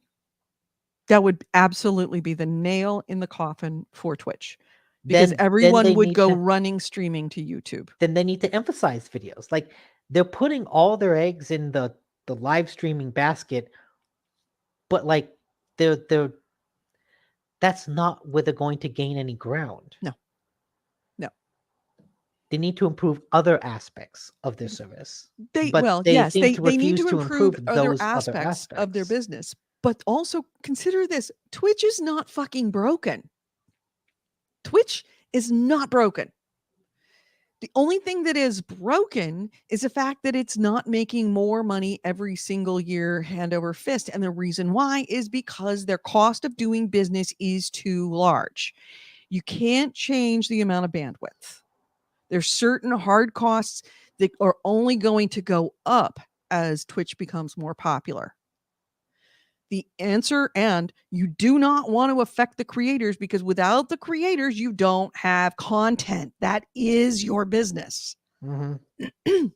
A: That would absolutely be the nail in the coffin for Twitch, because
B: then
A: everyone
B: they
A: would
B: need
A: go
B: to,
A: running streaming to YouTube.
B: then they need to emphasize videos. Like they're putting all their eggs in the live streaming basket, but like they're that's not where they're going to gain any ground.
A: No.
B: They need to improve other aspects of their service.
A: They
B: But
A: well,
B: they
A: yes,
B: seem
A: they
B: to
A: need
B: refuse
A: to improve other
B: those other
A: aspects of their
B: aspects.
A: business. But also consider this, Twitch is not fucking broken. Twitch is not broken. The only thing that is broken is the fact that it's not making more money every single year hand over fist. And the reason why is because their cost of doing business is too large. You can't change the amount of bandwidth. There's certain hard costs that are only going to go up as Twitch becomes more popular. The answer, and you do not want to affect the creators, because without the creators, you don't have content. That is your business.
B: Mm-hmm.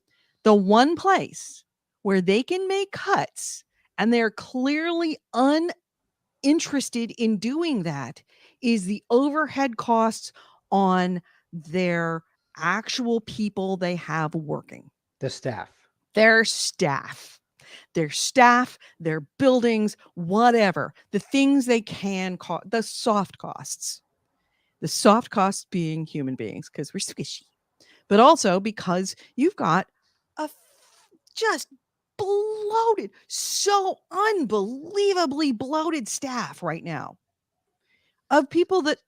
A: The one place where they can make cuts, and they're clearly uninterested in doing that, is the overhead costs on their actual people they have working.
B: The staff.
A: Their staff, their buildings, whatever, the things they can cost, the soft costs being human beings, because we're squishy, but also because you've got a just bloated, so unbelievably bloated staff right now of people that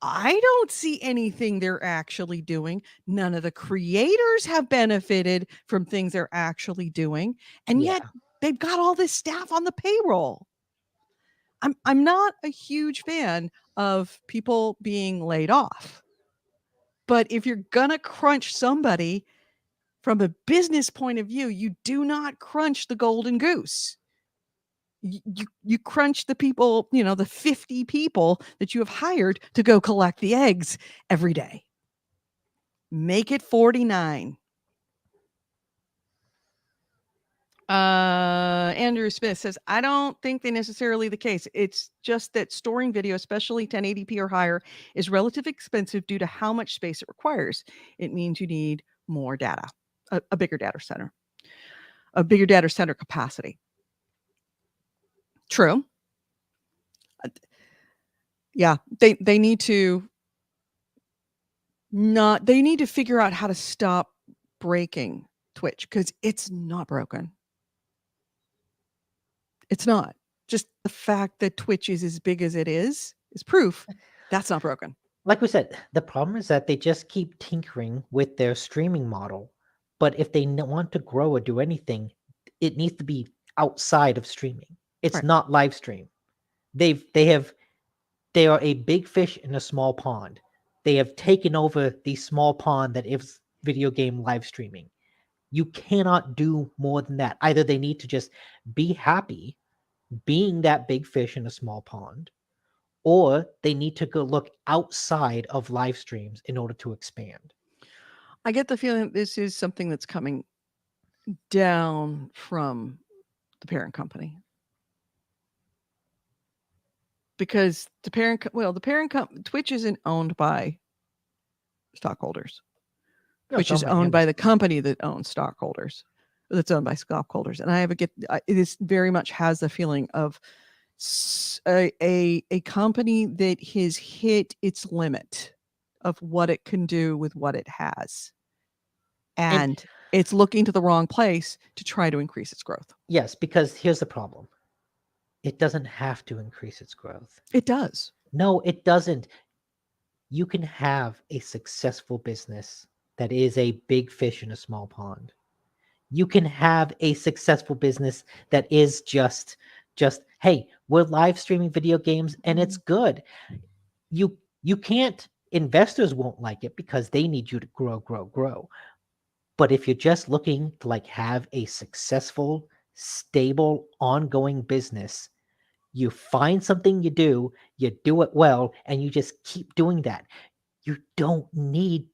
A: I don't see anything they're actually doing. None of the creators have benefited from things they're actually doing. And yet they've got all this staff on the payroll. I'm not a huge fan of people being laid off. But if you're going to crunch somebody from a business point of view, you do not crunch the golden goose. You crunch the people, the 50 people that you have hired to go collect the eggs every day. Make it 49. Andrew Smith says, I don't think they necessarily the case. It's just that storing video, especially 1080p or higher, is relatively expensive due to how much space it requires. It means you need more data, a bigger data center, capacity. True. Yeah, they need to figure out how to stop breaking Twitch, because it's not broken. It's not. Just the fact that Twitch is as big as it is proof that's not broken.
B: Like we said, the problem is that they just keep tinkering with their streaming model. But if they want to grow or do anything, it needs to be outside of streaming. It's
A: Right.
B: not live stream. They are a big fish in a small pond. They have taken over the small pond that is video game live streaming. You cannot do more than that. Either they need to just be happy being that big fish in a small pond, or they need to go look outside of live streams in order to expand.
A: I get the feeling that this is something that's coming down from the parent company. Because Twitch isn't owned by stockholders.
B: No,
A: Twitch
B: it's
A: is
B: owned by
A: owned by the
B: Amazon.
A: company that owns stockholders. That's owned by stockholders. And it very much has the feeling of a company that has hit its limit of what it can do with what it has. And it's looking to the wrong place to try to increase its growth.
B: Yes, because here's the problem. It doesn't have to increase its growth.
A: It does.
B: No, it doesn't. You can have a successful business that is a big fish in a small pond. You can have a successful business that is just hey, we're live streaming video games and it's good. you can't, investors won't like it because they need you to grow. But if you're just looking to like have a successful, stable, ongoing business, you find something you do it well, and you just keep doing that. You don't need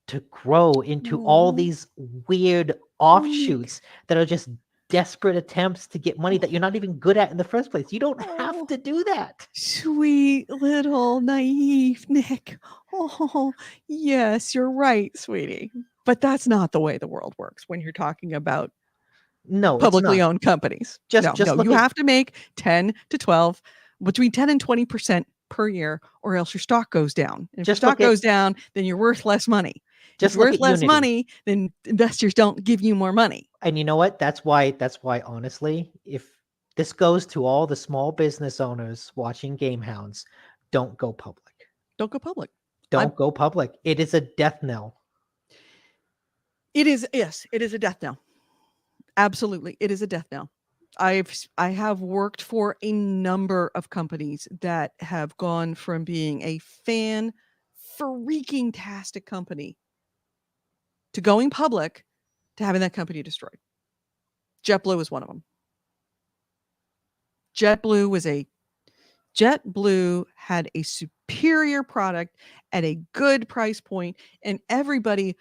B: to grow into all
A: Oh,
B: these weird
A: Nick.
B: offshoots that are just desperate attempts to get money that you're not even good at in the first place. You don't have
A: Oh,
B: to do that.
A: sweet little naive Nick. Oh, yes, you're right, sweetie. But that's not the way the world works when you're talking about
B: No, it's
A: publicly
B: not.
A: owned companies.
B: Just
A: No,
B: just
A: no, you
B: looking
A: have to make 10 to 12, between 10 and 20% per year, or else your stock goes down. And if your
B: just
A: stock
B: look at
A: goes down, then you're worth less money. If
B: just
A: you're
B: look
A: worth
B: at
A: less
B: Unity.
A: money, then investors don't give you more money.
B: And you know what? That's why honestly, if this goes to all the small business owners watching GameHounds, don't go public.
A: Don't go public.
B: Don't go public. It is a death knell.
A: It is, yes, it is a death knell. Absolutely, it is a death knell. I have worked for a number of companies that have gone from being a fan freaking tastic company to going public to having that company destroyed. JetBlue was one of them. JetBlue had a superior product at a good price point, and everybody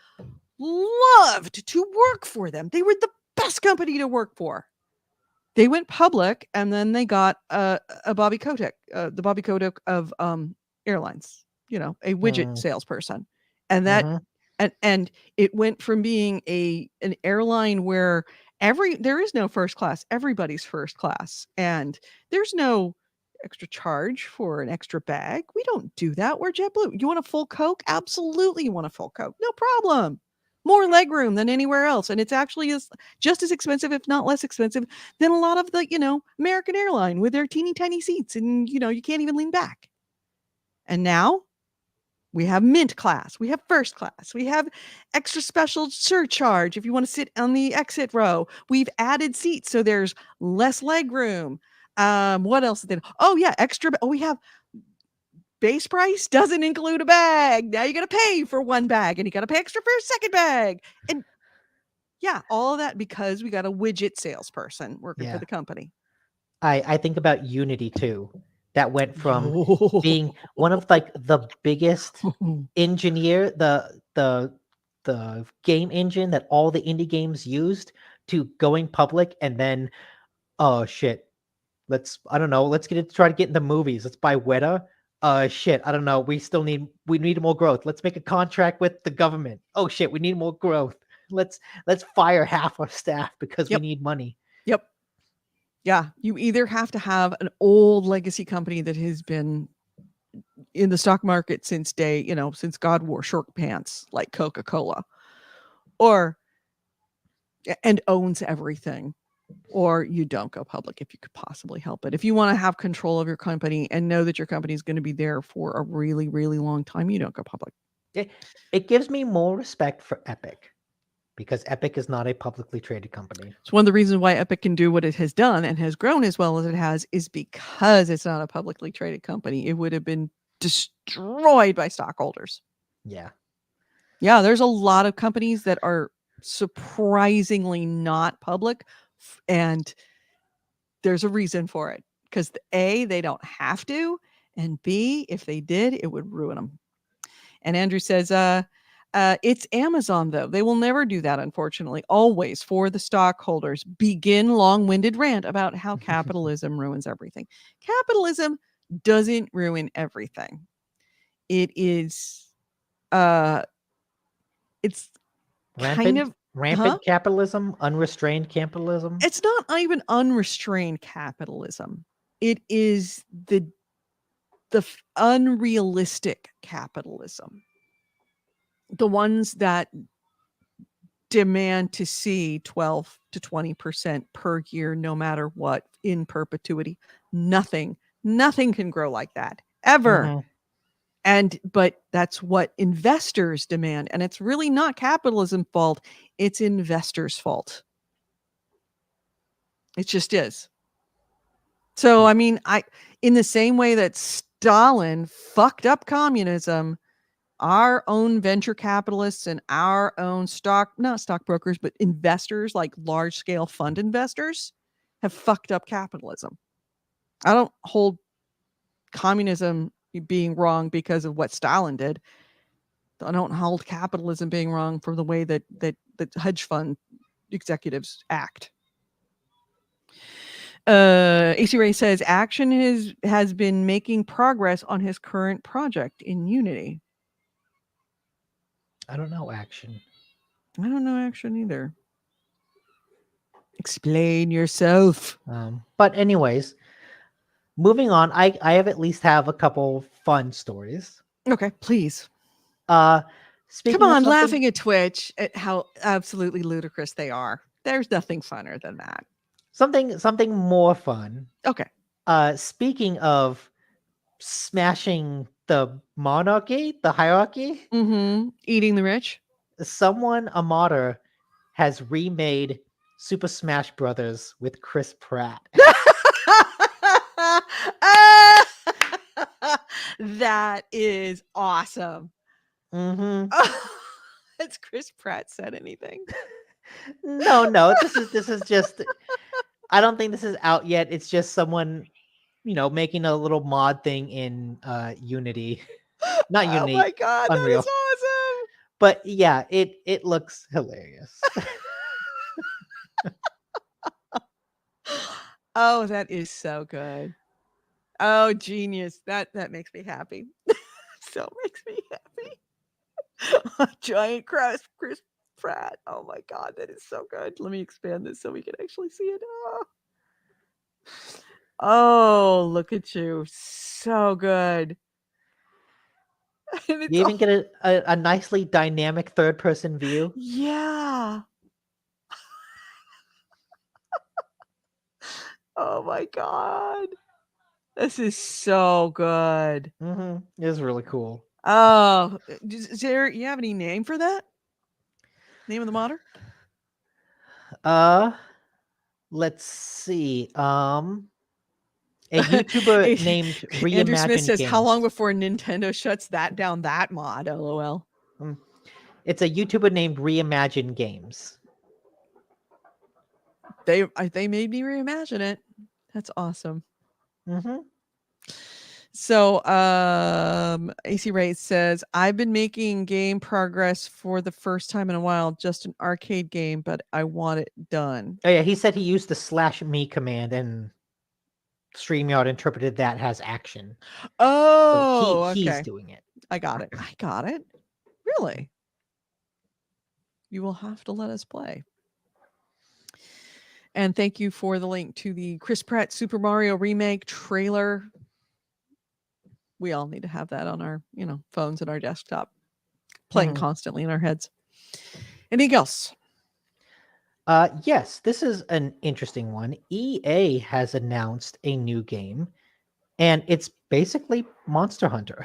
A: loved to work for them. They were the best company to work for. They went public, and then they got a Bobby Kotick, the Bobby Kotick of airlines, a widget
B: Mm,
A: salesperson. And that
B: mhm.
A: and it went from being an airline where there is no first class, everybody's first class, and there's no extra charge for an extra bag. We don't do that. We're JetBlue. You want a full Coke? Absolutely, you want a full Coke. No problem. More legroom than anywhere else, and it's actually just as expensive, if not less expensive, than a lot of the American airline with their teeny tiny seats, and you can't even lean back. And now we have mint class, we have first class, we have extra special surcharge if you want to sit on the exit row. We've added seats so there's less leg room. What else? Oh yeah, extra. Oh, we have base price doesn't include a bag. Now you got to pay for one bag, and you got to pay extra for a second bag. And yeah, all of that because we got a widget salesperson working for
B: Yeah.
A: the company.
B: I think about Unity too. That went from being one of
A: Oh.
B: like the biggest engineer, the game engine that all the indie games used, to going public, and then, oh shit, I don't know, try to get into movies. Let's buy Weta. Shit, I don't know. We need more growth. Let's make a contract with the government. Oh shit, we need more growth. Let's fire half our staff because we
A: Yep.
B: need money.
A: Yep. Yeah, you either have to have an old legacy company that has been in the stock market since since God wore short pants, like Coca-Cola, or and owns everything, or you don't go public if you could possibly help it. If you want to have control of your company and know that your company is going to be there for a really, really long time, you don't go public.
B: It gives me more respect for Epic, because Epic is not a publicly traded company.
A: So one of the reasons why Epic can do what it has done and has grown as well as it has is because it's not a publicly traded company. It would have been destroyed by stockholders.
B: Yeah.
A: Yeah, there's a lot of companies that are surprisingly not public, and there's a reason for it. Because A, they don't have to, and B, if they did, it would ruin them. And Andrew says, it's Amazon, though. They will never do that, unfortunately. Always for the stockholders. Begin long-winded rant about how capitalism ruins everything. Capitalism doesn't ruin everything. It is, it's kind
B: Rampant
A: of, huh?
B: rampant capitalism, unrestrained capitalism.
A: It's not even unrestrained capitalism. It is the unrealistic capitalism. The ones that demand to see 12 to 20% per year, no matter what, in perpetuity. Nothing can grow like that ever. But that's what investors demand. And it's really not capitalism's fault. It's investors' fault. It just is. So, I mean, in the same way that Stalin fucked up communism, our own venture capitalists and our own not stockbrokers, but investors, like large scale fund investors, have fucked up capitalism. I don't hold communism being wrong because of what Stalin did. I don't hold capitalism being wrong for the way that hedge fund executives act. AC Ray says Action has been making progress on his current project in Unity.
B: I don't know Action.
A: I don't know Action either. Explain yourself.
B: But anyways, moving on, I at least have a couple fun stories.
A: Okay, please.
B: Speaking
A: Come
B: of
A: on,
B: something,
A: laughing at Twitch at how absolutely ludicrous they are. There's nothing funner than that.
B: something more fun.
A: Okay.
B: Speaking of smashing the monarchy, the hierarchy,
A: Eating the rich.
B: a modder, has remade Super Smash Brothers with Chris Pratt.
A: That is awesome.
B: Mm-hmm.
A: Has Chris Pratt said anything?
B: No. This is just. I don't think this is out yet. It's just someone, making a little mod thing in Unity, not
A: Oh
B: Unity,
A: my god,
B: Unreal.
A: that is awesome.
B: But yeah, it looks hilarious.
A: Oh, that is so good. Oh, genius. That makes me happy. So makes me happy. A giant Chris Pratt. Oh my god, that is so good. Let me expand this so we can actually see it. Oh, look at you. So good. And it's
B: You even get a nicely dynamic third person view.
A: Yeah. Oh my god. This is so good.
B: Mm-hmm. It is really cool.
A: Oh, you have any name for that? Name of the modder?
B: Let's see. A YouTuber named
A: Andrew Smith
B: Reimagine
A: says,
B: Games.
A: how long before Nintendo shuts that down, that mod? LOL.
B: It's a YouTuber named Reimagine Games.
A: They made me reimagine it. That's awesome.
B: Mm-hmm.
A: So, AC Ray says, I've been making game progress for the first time in a while, just an arcade game, but I want it done.
B: Oh yeah, he said he used the /me command and StreamYard interpreted that as action.
A: Oh,
B: so he's
A: okay.
B: doing it.
A: I got it. Really? You will have to let us play. And thank you for the link to the Chris Pratt Super Mario remake trailer. We all need to have that on our, phones and our desktop, playing constantly in our heads. Anything else?
B: Yes, this is an interesting one. EA has announced a new game, and it's basically Monster Hunter.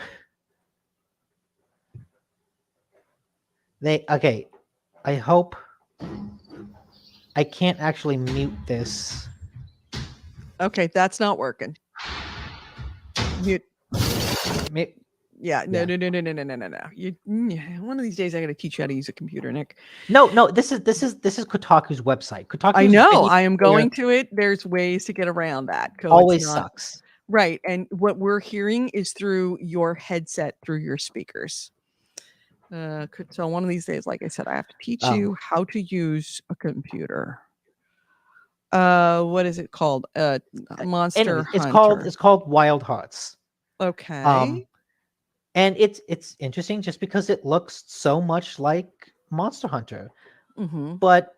B: I hope I can't actually mute this.
A: Okay, that's not working. Mute. Yeah, no. One of these days I got to teach you how to use a computer, Nick.
B: No. This is Kotaku's website.
A: I know. I am going to it. There's ways to get around that.
B: Always sucks.
A: Right, and what we're hearing is through your headset, through your speakers. So one of these days, like I said, I have to teach you how to use a computer. What is it called? Monster Hunter.
B: It's called Wild Hearts.
A: Okay.
B: And it's interesting just because it looks so much like Monster Hunter. But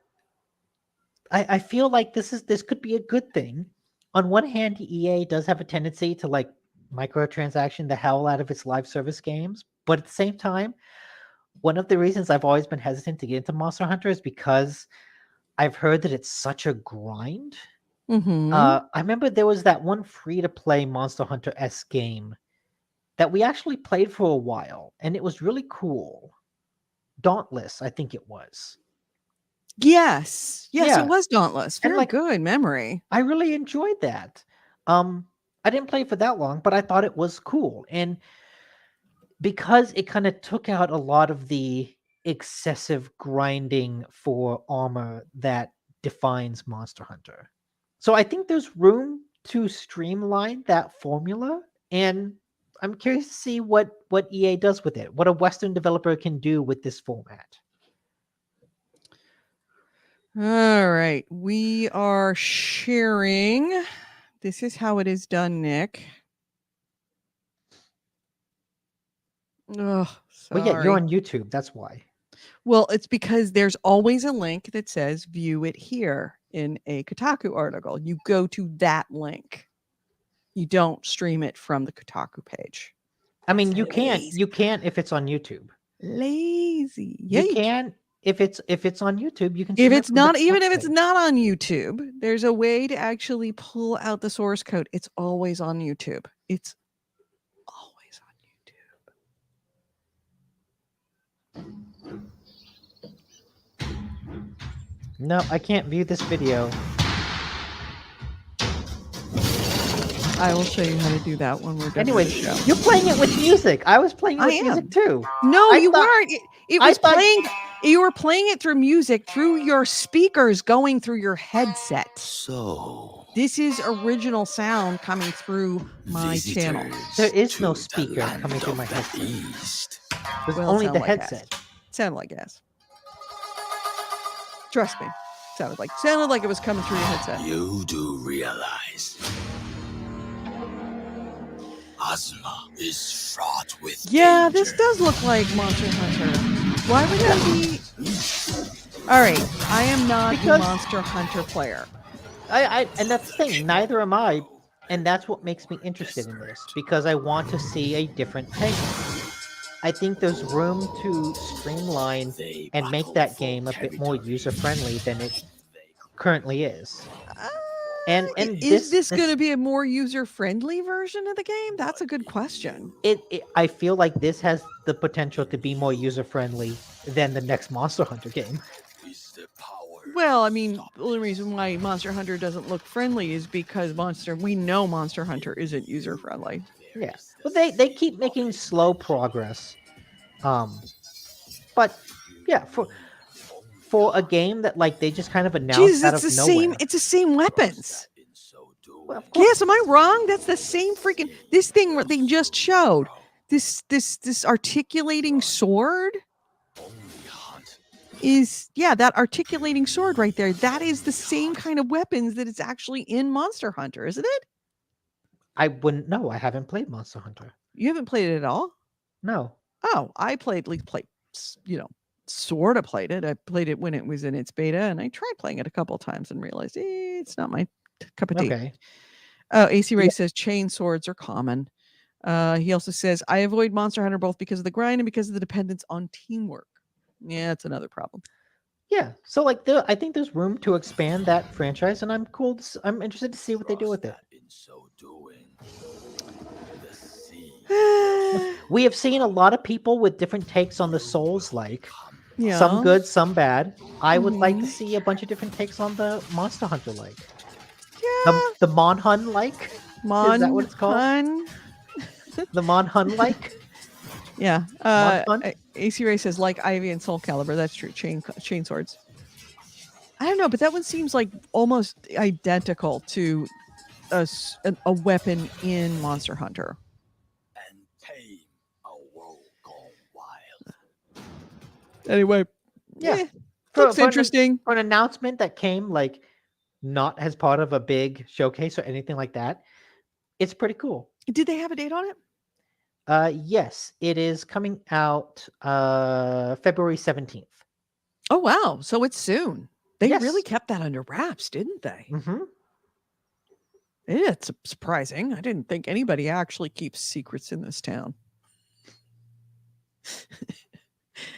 B: I feel like this could be a good thing. On one hand, EA does have a tendency to like microtransaction the hell out of its live service games, but at the same time, one of the reasons I've always been hesitant to get into Monster Hunter is because I've heard that it's such a grind. I remember there was that one free-to-play Monster Hunter-esque game that we actually played for a while, and it was really cool. Dauntless, I think it was.
A: Yes,
B: Yeah.
A: it was Dauntless. Very
B: And,
A: good memory.
B: I really enjoyed that. I didn't play it for that long, but I thought it was cool. And because it kind of took out a lot of the excessive grinding for armor that defines Monster Hunter. So I think there's room to streamline that formula, and I'm curious to see what EA does with it, what a Western developer can do with this format.
A: All right. We are sharing. This is how it is done, Nick. Oh, sorry.
B: Well, yeah, you're on YouTube. That's why.
A: Well, it's because there's always a link that says view it here in a Kotaku article. You go to that link. You don't stream it from the Kotaku page.
B: I mean, you
A: Lazy.
B: can't if it's on YouTube.
A: Lazy. Yeah,
B: You can if it's on YouTube. You can.
A: If
B: stream it
A: it's
B: from the
A: not, even
B: Kotaku
A: if it's
B: page.
A: not on YouTube, there's a way to actually pull out the source code. It's always on YouTube. It's always on YouTube.
B: No, I can't view this video.
A: I will show you how to do that when we're done.
B: Anyway,
A: with the show.
B: you're playing it with music. I was playing it with music too.
A: No,
B: I
A: you
B: thought-
A: weren't. It
B: I
A: was
B: thought-
A: playing. You were playing it through music, through your speakers going through your headset.
D: So,
A: This is original sound coming through my channel.
B: There is no
D: to the
B: speaker
D: land
B: coming through
D: of
B: my
D: the
B: headset.
D: East.
B: There's
A: Well,
B: only
A: sound
B: the
A: like
B: headset.
A: Sounded like gas. Trust me. Sounded like it was coming through your headset.
D: You do realize Ozma is fraught with
A: Yeah,
D: danger.
A: this does look like Monster Hunter. Why would that be? All right, I am not a
B: Because-
A: Monster Hunter player.
B: And that's the thing. Neither am I, and that's what makes me interested in this because I want to see a different take. I think there's room to streamline
D: They
B: and make
D: battle
B: that
D: for
B: game a bit more
D: territory.
B: user friendly than it currently is.
A: And
B: And
A: is
B: this-
A: this going to be a more user friendly version of the game? That's a good question.
B: I feel like this has the potential to be more user friendly than the next Monster Hunter game.
D: Is the power
A: Well, I mean, the only reason why Monster Hunter doesn't look friendly is because we know Monster Hunter isn't user friendly.
B: Yeah, but they keep making slow progress. But yeah, for a game that like they just kind of announced
A: Jesus,
B: out
A: it's
B: of
A: the
B: nowhere.
A: same. It's the same weapons.
D: in so doing?
B: Well, of course.
A: Yes, am I wrong? That's the same freaking. This thing what they just showed. This articulating sword
D: Only hunt.
A: is that articulating sword right there. That is the same kind of weapons that is actually in Monster Hunter, isn't it?
B: I wouldn't know. I haven't played Monster Hunter.
A: You haven't played it at all?
B: No.
A: Oh, I played, sort of played it. I played it when it was in its beta, and I tried playing it a couple times and realized it's not my cup of tea.
B: Okay.
A: Oh, AC Ray says chain swords are common. He also says, I avoid Monster Hunter both because of the grind and because of the dependence on teamwork. Yeah, that's another problem.
B: Yeah. So like, I think there's room to expand that franchise, and I'm I'm interested to see what they do with it.
D: In so doing, the sea
B: We have seen a lot of people with different takes on the Souls, like
A: Yeah.
B: some good, some bad. I would like to
A: Mhm.
B: see a bunch of different takes on the Monster Hunter, like
A: Yeah.
B: the Monhun, like
A: Mon
B: that what it's called?
A: Hun.
B: the Monhun, like.
A: Yeah.
B: Mon-hun?
A: AC Ray says like Ivy and Soul Calibur. That's true. Chain swords. I don't know, but that one seems like almost identical to a weapon in Monster Hunter.
D: and tame a world gone wild.
A: Anyway,
B: Yeah.
A: looks
B: For an-
A: interesting.
B: For an announcement that came like not as part of a big showcase or anything like that, it's pretty cool.
A: Did they have a date on it?
B: Yes, it is coming out February 17th.
A: Oh wow, so it's soon. They really
B: Yes.
A: kept that under wraps, didn't they?
B: Mm-hmm.
A: It's surprising. I didn't think anybody actually keeps secrets in this town.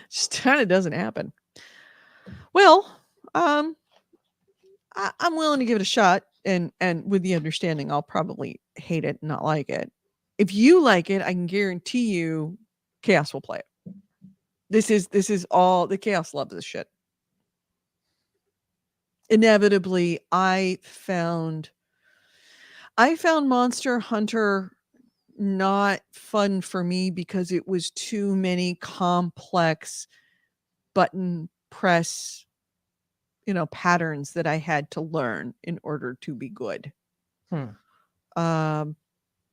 A: Just kind of doesn't happen. Well, I'm willing to give it a shot, and with the understanding I'll probably hate it, and not like it. If you like it, I can guarantee you, Chaos will play it. This is all the Chaos loves this shit. Inevitably, I found I found Monster Hunter not fun for me because it was too many complex button press, patterns that I had to learn in order to be good.
B: Hmm.
A: Um,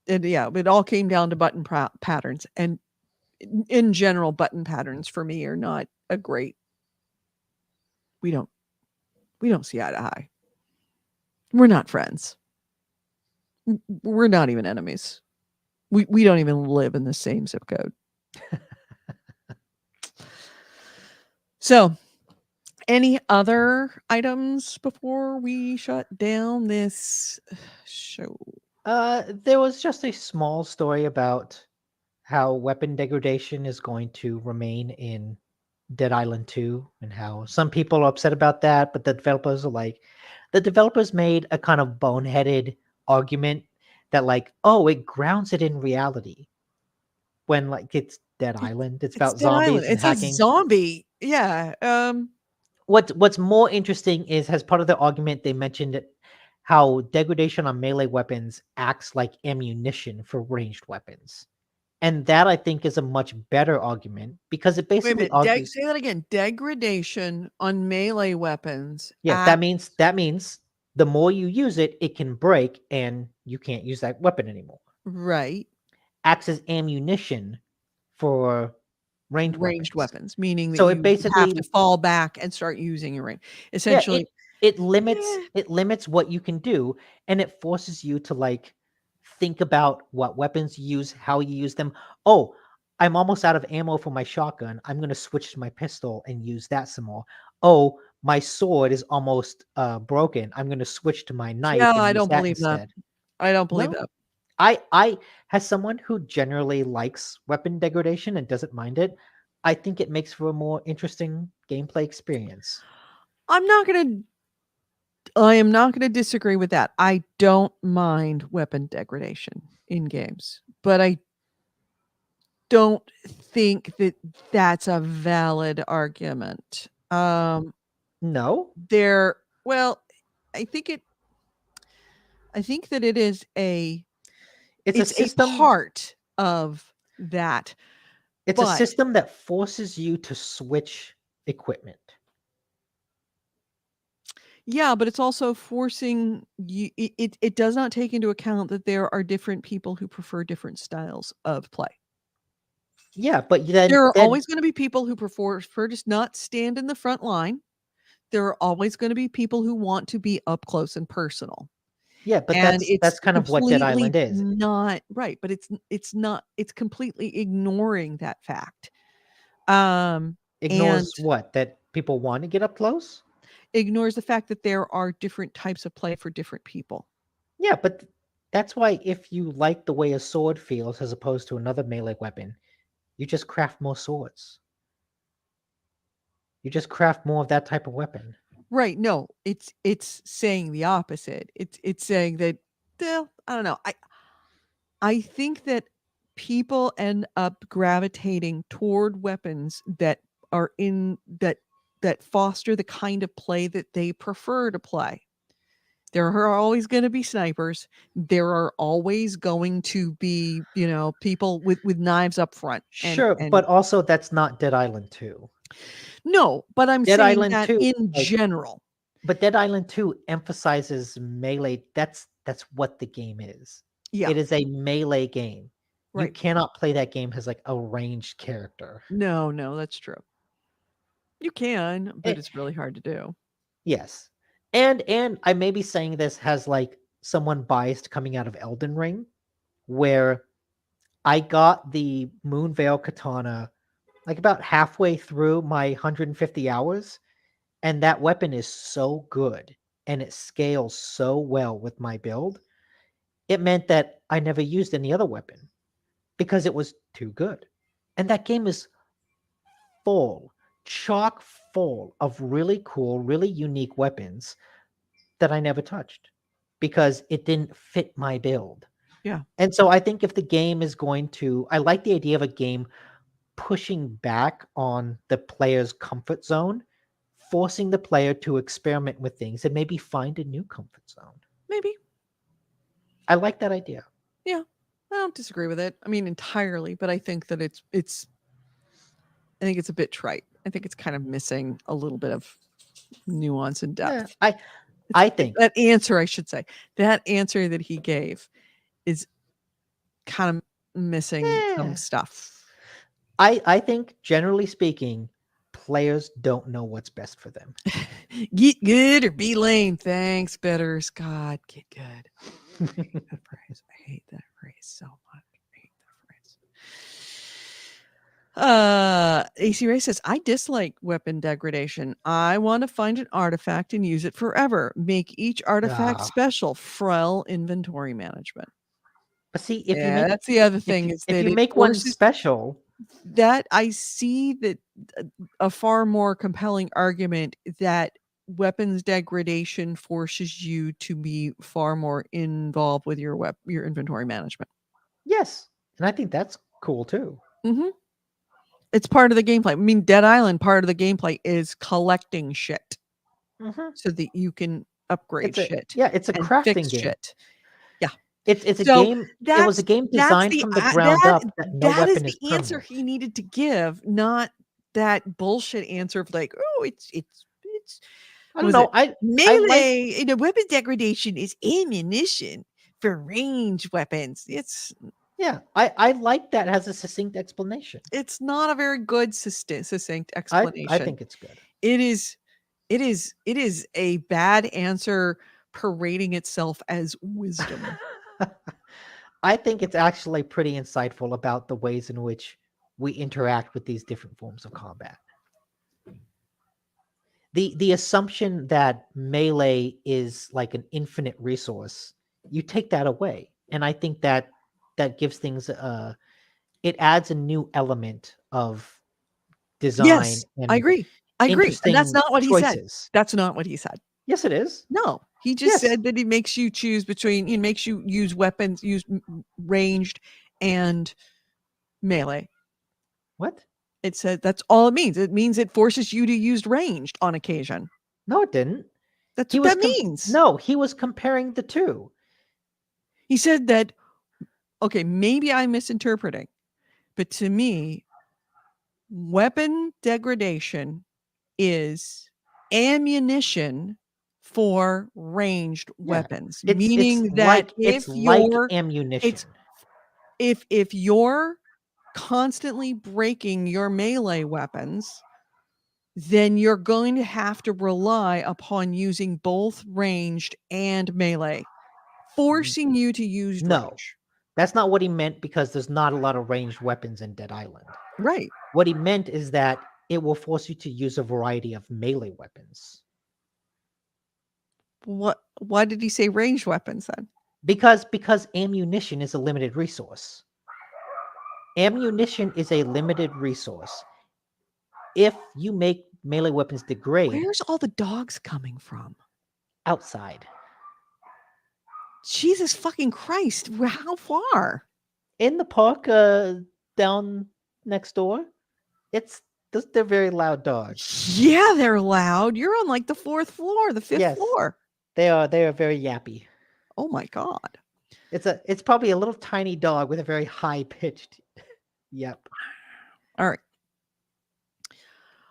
A: and yeah, it all came down to button patterns, and in general, button patterns for me are not a great. We don't see eye to eye. We're not friends. We're not even enemies. We don't even live in the same zip code. So, any other items before we shut down this show?
B: There was just a small story about how weapon degradation is going to remain in Dead Island 2 and how some people are upset about that, but the developers made a kind of boneheaded argument that oh, it grounds it in reality when it's Dead Island. It's
A: It's
B: about
A: Dead Island.
B: zombies and
A: It's a
B: hacking.
A: zombie. Yeah.
B: What's more interesting is as part of the argument they mentioned how degradation on melee weapons acts like ammunition for ranged weapons. And that I think is a much better argument because it
A: Wait a
B: basically
A: minute.
B: argues
A: Say that again. Degradation on melee weapons.
B: yeah, that means the more you use it, it can break and you can't use that weapon anymore.
A: Right.
B: Acts as ammunition for ranged
A: Ranged
B: weapons.
A: weapons, meaning that
B: So it
A: you have
B: basically
A: to fall back and start using your range.
B: yeah,
A: Essentially,
B: it limits
A: eh,
B: it limits what you can do and it forces you to think about what weapons you use, how you use them. Oh, I'm almost out of ammo for my shotgun. I'm going to switch to my pistol and use that some more. Oh, my sword is almost broken. I'm going to switch to my
A: yeah,
B: knife and
A: I
B: use
A: don't
B: that
A: believe that.
B: instead.
A: I don't believe
B: No.
A: that.
B: I as someone who generally likes weapon degradation and doesn't mind it, I think it makes for a more interesting gameplay experience.
A: I am not gonna disagree with that. I don't mind weapon degradation in games, but I don't think that that's a valid argument.
B: No,
A: There well, I think it I think that it is
B: it's a
A: it's a
B: system
A: part of that,
B: It's a
A: but
B: system that forces you to switch equipment.
A: yeah, but it's also forcing you it does not take into account that there are different people who prefer different styles of play.
B: Yeah, but
A: There are
B: then
A: always gonna be people who prefer to not stand in the front line. There are always gonna be people who want to be up close and personal.
B: yeah, but
A: And it's
B: that's kind of what Dead
A: completely
B: Island is.
A: not right, but it's not it's completely ignoring that fact. Um, and
B: Ignores what? That people want to get up close?
A: ignores the fact that there are different types of play for different people.
B: Yeah, but that's why if you like the way a sword feels as opposed to another melee weapon, you just craft more swords. You just craft more of that type of weapon.
A: Right, no, it's saying the opposite. It's saying that, well, I don't know. I think that people end up gravitating toward weapons that are in that foster the kind of play that they prefer to play. There are always gonna be snipers. There are always going to be, people with knives up front
B: Sure,
A: and
B: but also that's not Dead Island 2.
A: no, but I'm
B: Dead
A: saying
B: Island
A: that
B: 2
A: in
B: like
A: general.
B: But Dead Island 2 emphasizes melee. That's what the game is.
A: Yeah,
B: It is a melee game. You
A: right.
B: cannot play that game as a ranged character.
A: No, no, that's true. You can, but
B: Eh,
A: it's really hard to do.
B: yes. And I may be saying this as someone biased coming out of Elden Ring, where I got the Moonveil katana about halfway through my 150 hours, and that weapon is so good and it scales so well with my build. It meant that I never used any other weapon because it was too good. And that game is full, chock full of really cool, really unique weapons that I never touched because it didn't fit my build.
A: Yeah.
B: And so I think if the game is going to, I like the idea of a game pushing back on the player's comfort zone, forcing the player to experiment with things and maybe find a new comfort zone.
A: Maybe.
B: I like that idea.
A: Yeah, I don't disagree with it. I mean, entirely, but I think that I think it's a bit trite. I think it's kind of missing a little bit of nuance and
B: Yeah,
A: depth.
B: I think
A: That answer, I should say, that answer that he gave is kind of missing some
B: Yeah.
A: stuff.
B: I think generally speaking, players don't know what's best for them.
A: Get good or be lame. Thanks, better Scott. Get good. I hate that phrase. I hate that phrase so much. I hate that phrase. AC Ray says, I dislike weapon degradation. I want to find an artifact and use it forever. Make each artifact
B: Ah.
A: special. Frel inventory management.
B: But see, if you
A: Yeah,
B: make
A: that's the other
B: if
A: thing
B: you,
A: is
B: if
A: that
B: you
A: it
B: make one
A: forces
B: special,
A: that I see that a far more compelling argument that weapons degradation forces you to be far more involved with your your inventory management.
B: yes, and I think that's cool too.
A: Mhm. It's part of the gameplay. I mean, Dead Island, part of the gameplay is collecting shit
B: Mhm.
A: so that you can upgrade shit
B: It's a
A: and
B: crafting
A: fix
B: game.
A: shit. Yeah.
B: It's a
A: So
B: game. It was a game
A: that's
B: designed
A: the
B: from the ground up that no
A: that is
B: weapon is
A: the answer
B: permanent.
A: he needed to give, not that bullshit answer of like, "Oh, it's
B: I
A: what
B: don't
A: was it?
B: know. I like.
A: Melee, weapon degradation is ammunition for ranged weapons."
B: Yeah, I like that as a succinct explanation.
A: It's not a very good succinct
B: I
A: explanation.
B: think it's good.
A: It is a bad answer parading itself as wisdom.
B: I think it's actually pretty insightful about the ways in which we interact with these different forms of combat. The assumption that melee is like an infinite resource, you take that away, and I think that that gives things it adds a new element of design
A: Yes, I
B: and
A: agree. I agree. And that's
B: interesting
A: not what he said.
B: choices.
A: That's not what he said.
B: Yes, it is.
A: No, he just
B: Yes.
A: said that he makes you choose between, he makes you use weapons, use ranged and melee.
B: What?
A: It said that's all it means. It means it forces you to use ranged on occasion.
B: No, it didn't.
A: That's
B: He
A: what
B: was
A: that means.
B: no, he was comparing the two.
A: He said that, okay, maybe I'm misinterpreting, but to me, weapon degradation is ammunition for ranged
B: Yeah.
A: weapons,
B: It's
A: meaning that
B: it's like ammunition.
A: if you're constantly breaking your melee weapons, then you're going to have to rely upon using both ranged and melee, forcing you to use
B: No.
A: range.
B: That's not what he meant because there's not a lot of ranged weapons in Dead Island.
A: Right.
B: What he meant is that it will force you to use a variety of melee weapons.
A: Why did he say ranged weapons then?
B: Because ammunition is a limited resource. Ammunition is a limited resource. If you make melee weapons degrade
A: Where's all the dogs coming from?
B: outside
A: Jesus fucking Christ. How far?
B: in the park down next door, they're very loud dogs.
A: Yeah, they're loud. You're on like the 4th floor, the 5th
B: Yes.
A: floor.
B: They are very yappy.
A: Oh my God.
B: It's probably a little tiny dog with a very high pitched yep.
A: All right.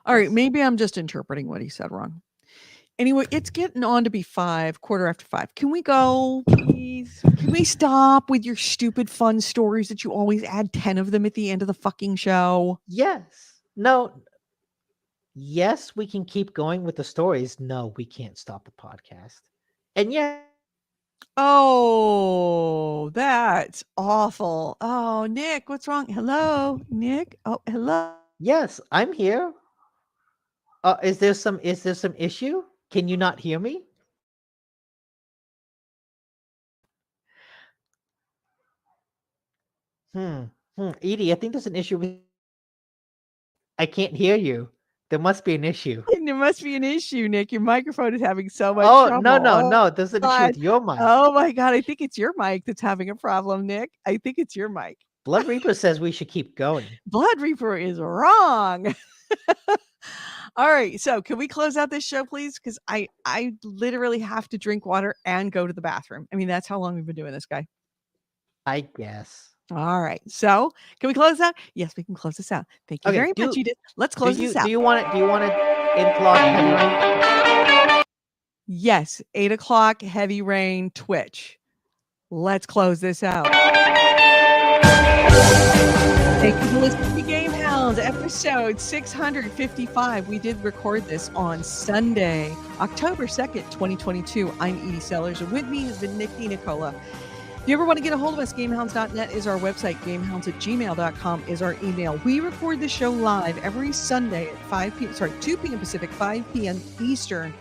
A: All right.
B: Yes.
A: Maybe I'm just interpreting what he said wrong. Anyway, it's getting on to be 5:15. Can we go, please? Can we stop with your stupid fun stories that you always add 10 of them at the end of the fucking show?
B: Yes. No. Yes, we can keep going with the stories. No, we can't stop the podcast. And yeah,
A: Oh, that's awful. Oh, Nick, what's wrong? Hello, Nick. Oh, hello.
B: yes, I'm here. Is there some issue? Can you not hear me? Edie, I think there's an issue with I can't hear you. There must be an issue.
A: There must be an issue, Nick. Your microphone is having so much
B: Oh,
A: trouble.
B: no. There's an issue with your mic.
A: Oh my God. I think it's your mic that's having a problem, Nick. I think it's your mic.
B: Blood Reaper says we should keep going.
A: Blood Reaper is wrong. All right. So can we close out this show, please? Because I literally have to drink water and go to the bathroom. I mean, that's how long we've been doing this, guy.
B: I guess.
A: All right. So can we close out? Yes, we can close this out. Thank you
B: Okay,
A: very much, Edith. Let's
B: Do
A: close
B: you
A: this out.
B: do you want it? Do you want it 8 o'clock heavy rain?
A: Yes, 8 o'clock, heavy rain, Twitch. Let's close this out. Thank you for listening to GameHounds, episode 655. We did record this on Sunday, October 2nd, 2022. I'm Edie Sellers, and with me has been Nikki Nicola. If you ever want to get a hold of us, gamehounds.net is our website. Gamehounds@gmail.com is our email. We record the show live every Sunday at 2 p.m. Pacific, 5 p.m. Eastern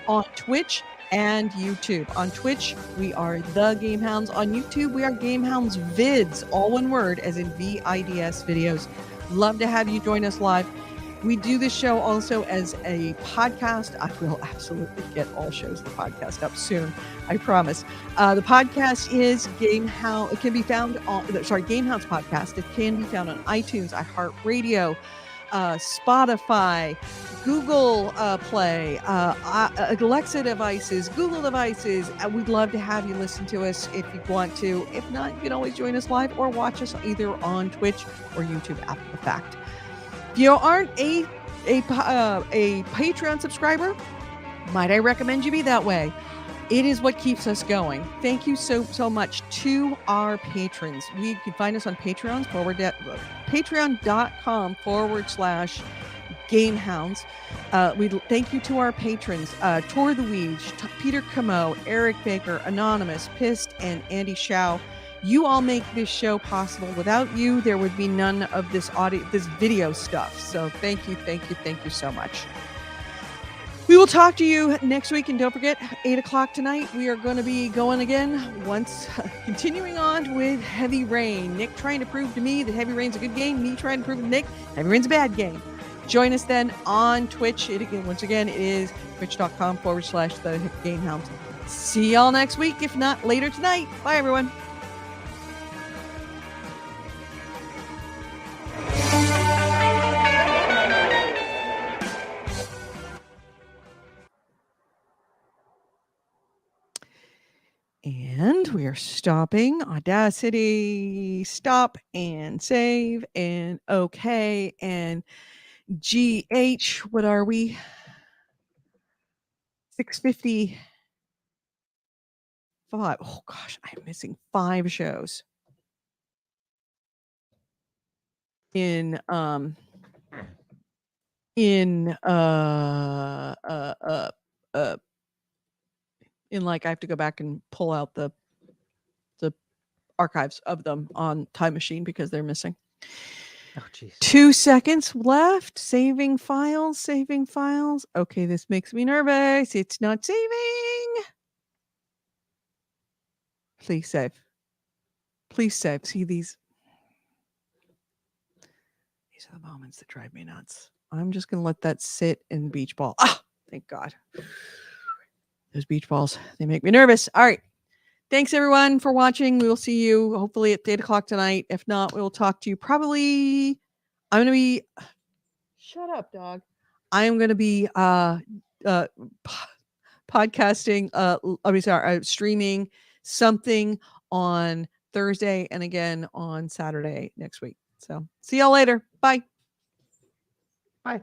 A: on Twitch and YouTube. On Twitch, we are the GameHounds. On YouTube, we are GameHounds Vids, all one word, as in VIDS videos. Love to have you join us live. We do this show also as a podcast. I will absolutely get all shows of the podcast up soon. I promise. The podcast is GameHound. It can be found on, GameHounds podcast. It can be found on iTunes, iHeartRadio, Spotify, Google Play, Alexa devices, Google devices. We'd love to have you listen to us if you want to. If not, you can always join us live or watch us either on Twitch or YouTube after the fact. If you aren't a Patreon subscriber, might I recommend you be that way? It is what keeps us going. Thank you so much to our patrons. You can find us on patreon.com/GameHounds. We thank you to our patrons, Tor the Weege, Peter Camo, Eric Baker, Anonymous, Pissed, and Andy Shao. You all make this show possible. Without you, there would be none of this video stuff. So thank you so much. We will talk to you next week, and don't forget, 8 o'clock tonight, we are going to be going again continuing on with Heavy Rain. Nick trying to prove to me that Heavy Rain's a good game. Me trying to prove to Nick Heavy Rain's a bad game. Join us then on Twitch. Once again, it is twitch.com/the GameHounds. See y'all next week, if not later tonight. Bye, everyone. And we are stopping. Audacity, stop and save and okay. And GH, what are we? 655. Oh gosh, I'm missing 5 shows. In like I have to go back and pull out the archives of them on Time Machine because they're missing.
B: Oh, jeez.
A: 2 seconds left. Saving files. Okay, this makes me nervous. It's not saving. Please save. See, these are the moments that drive me nuts. I'm just going to let that sit in beach ball. Ah, thank God. Those beach balls, they make me nervous. All right. Thanks, everyone, for watching. We will see you hopefully at 8 o'clock tonight. If not, we will talk to you probably. I'm going to be. Shut up, dog. I am going to be podcasting. Streaming something on Thursday and again on Saturday next week. So see y'all later. Bye.
B: Bye.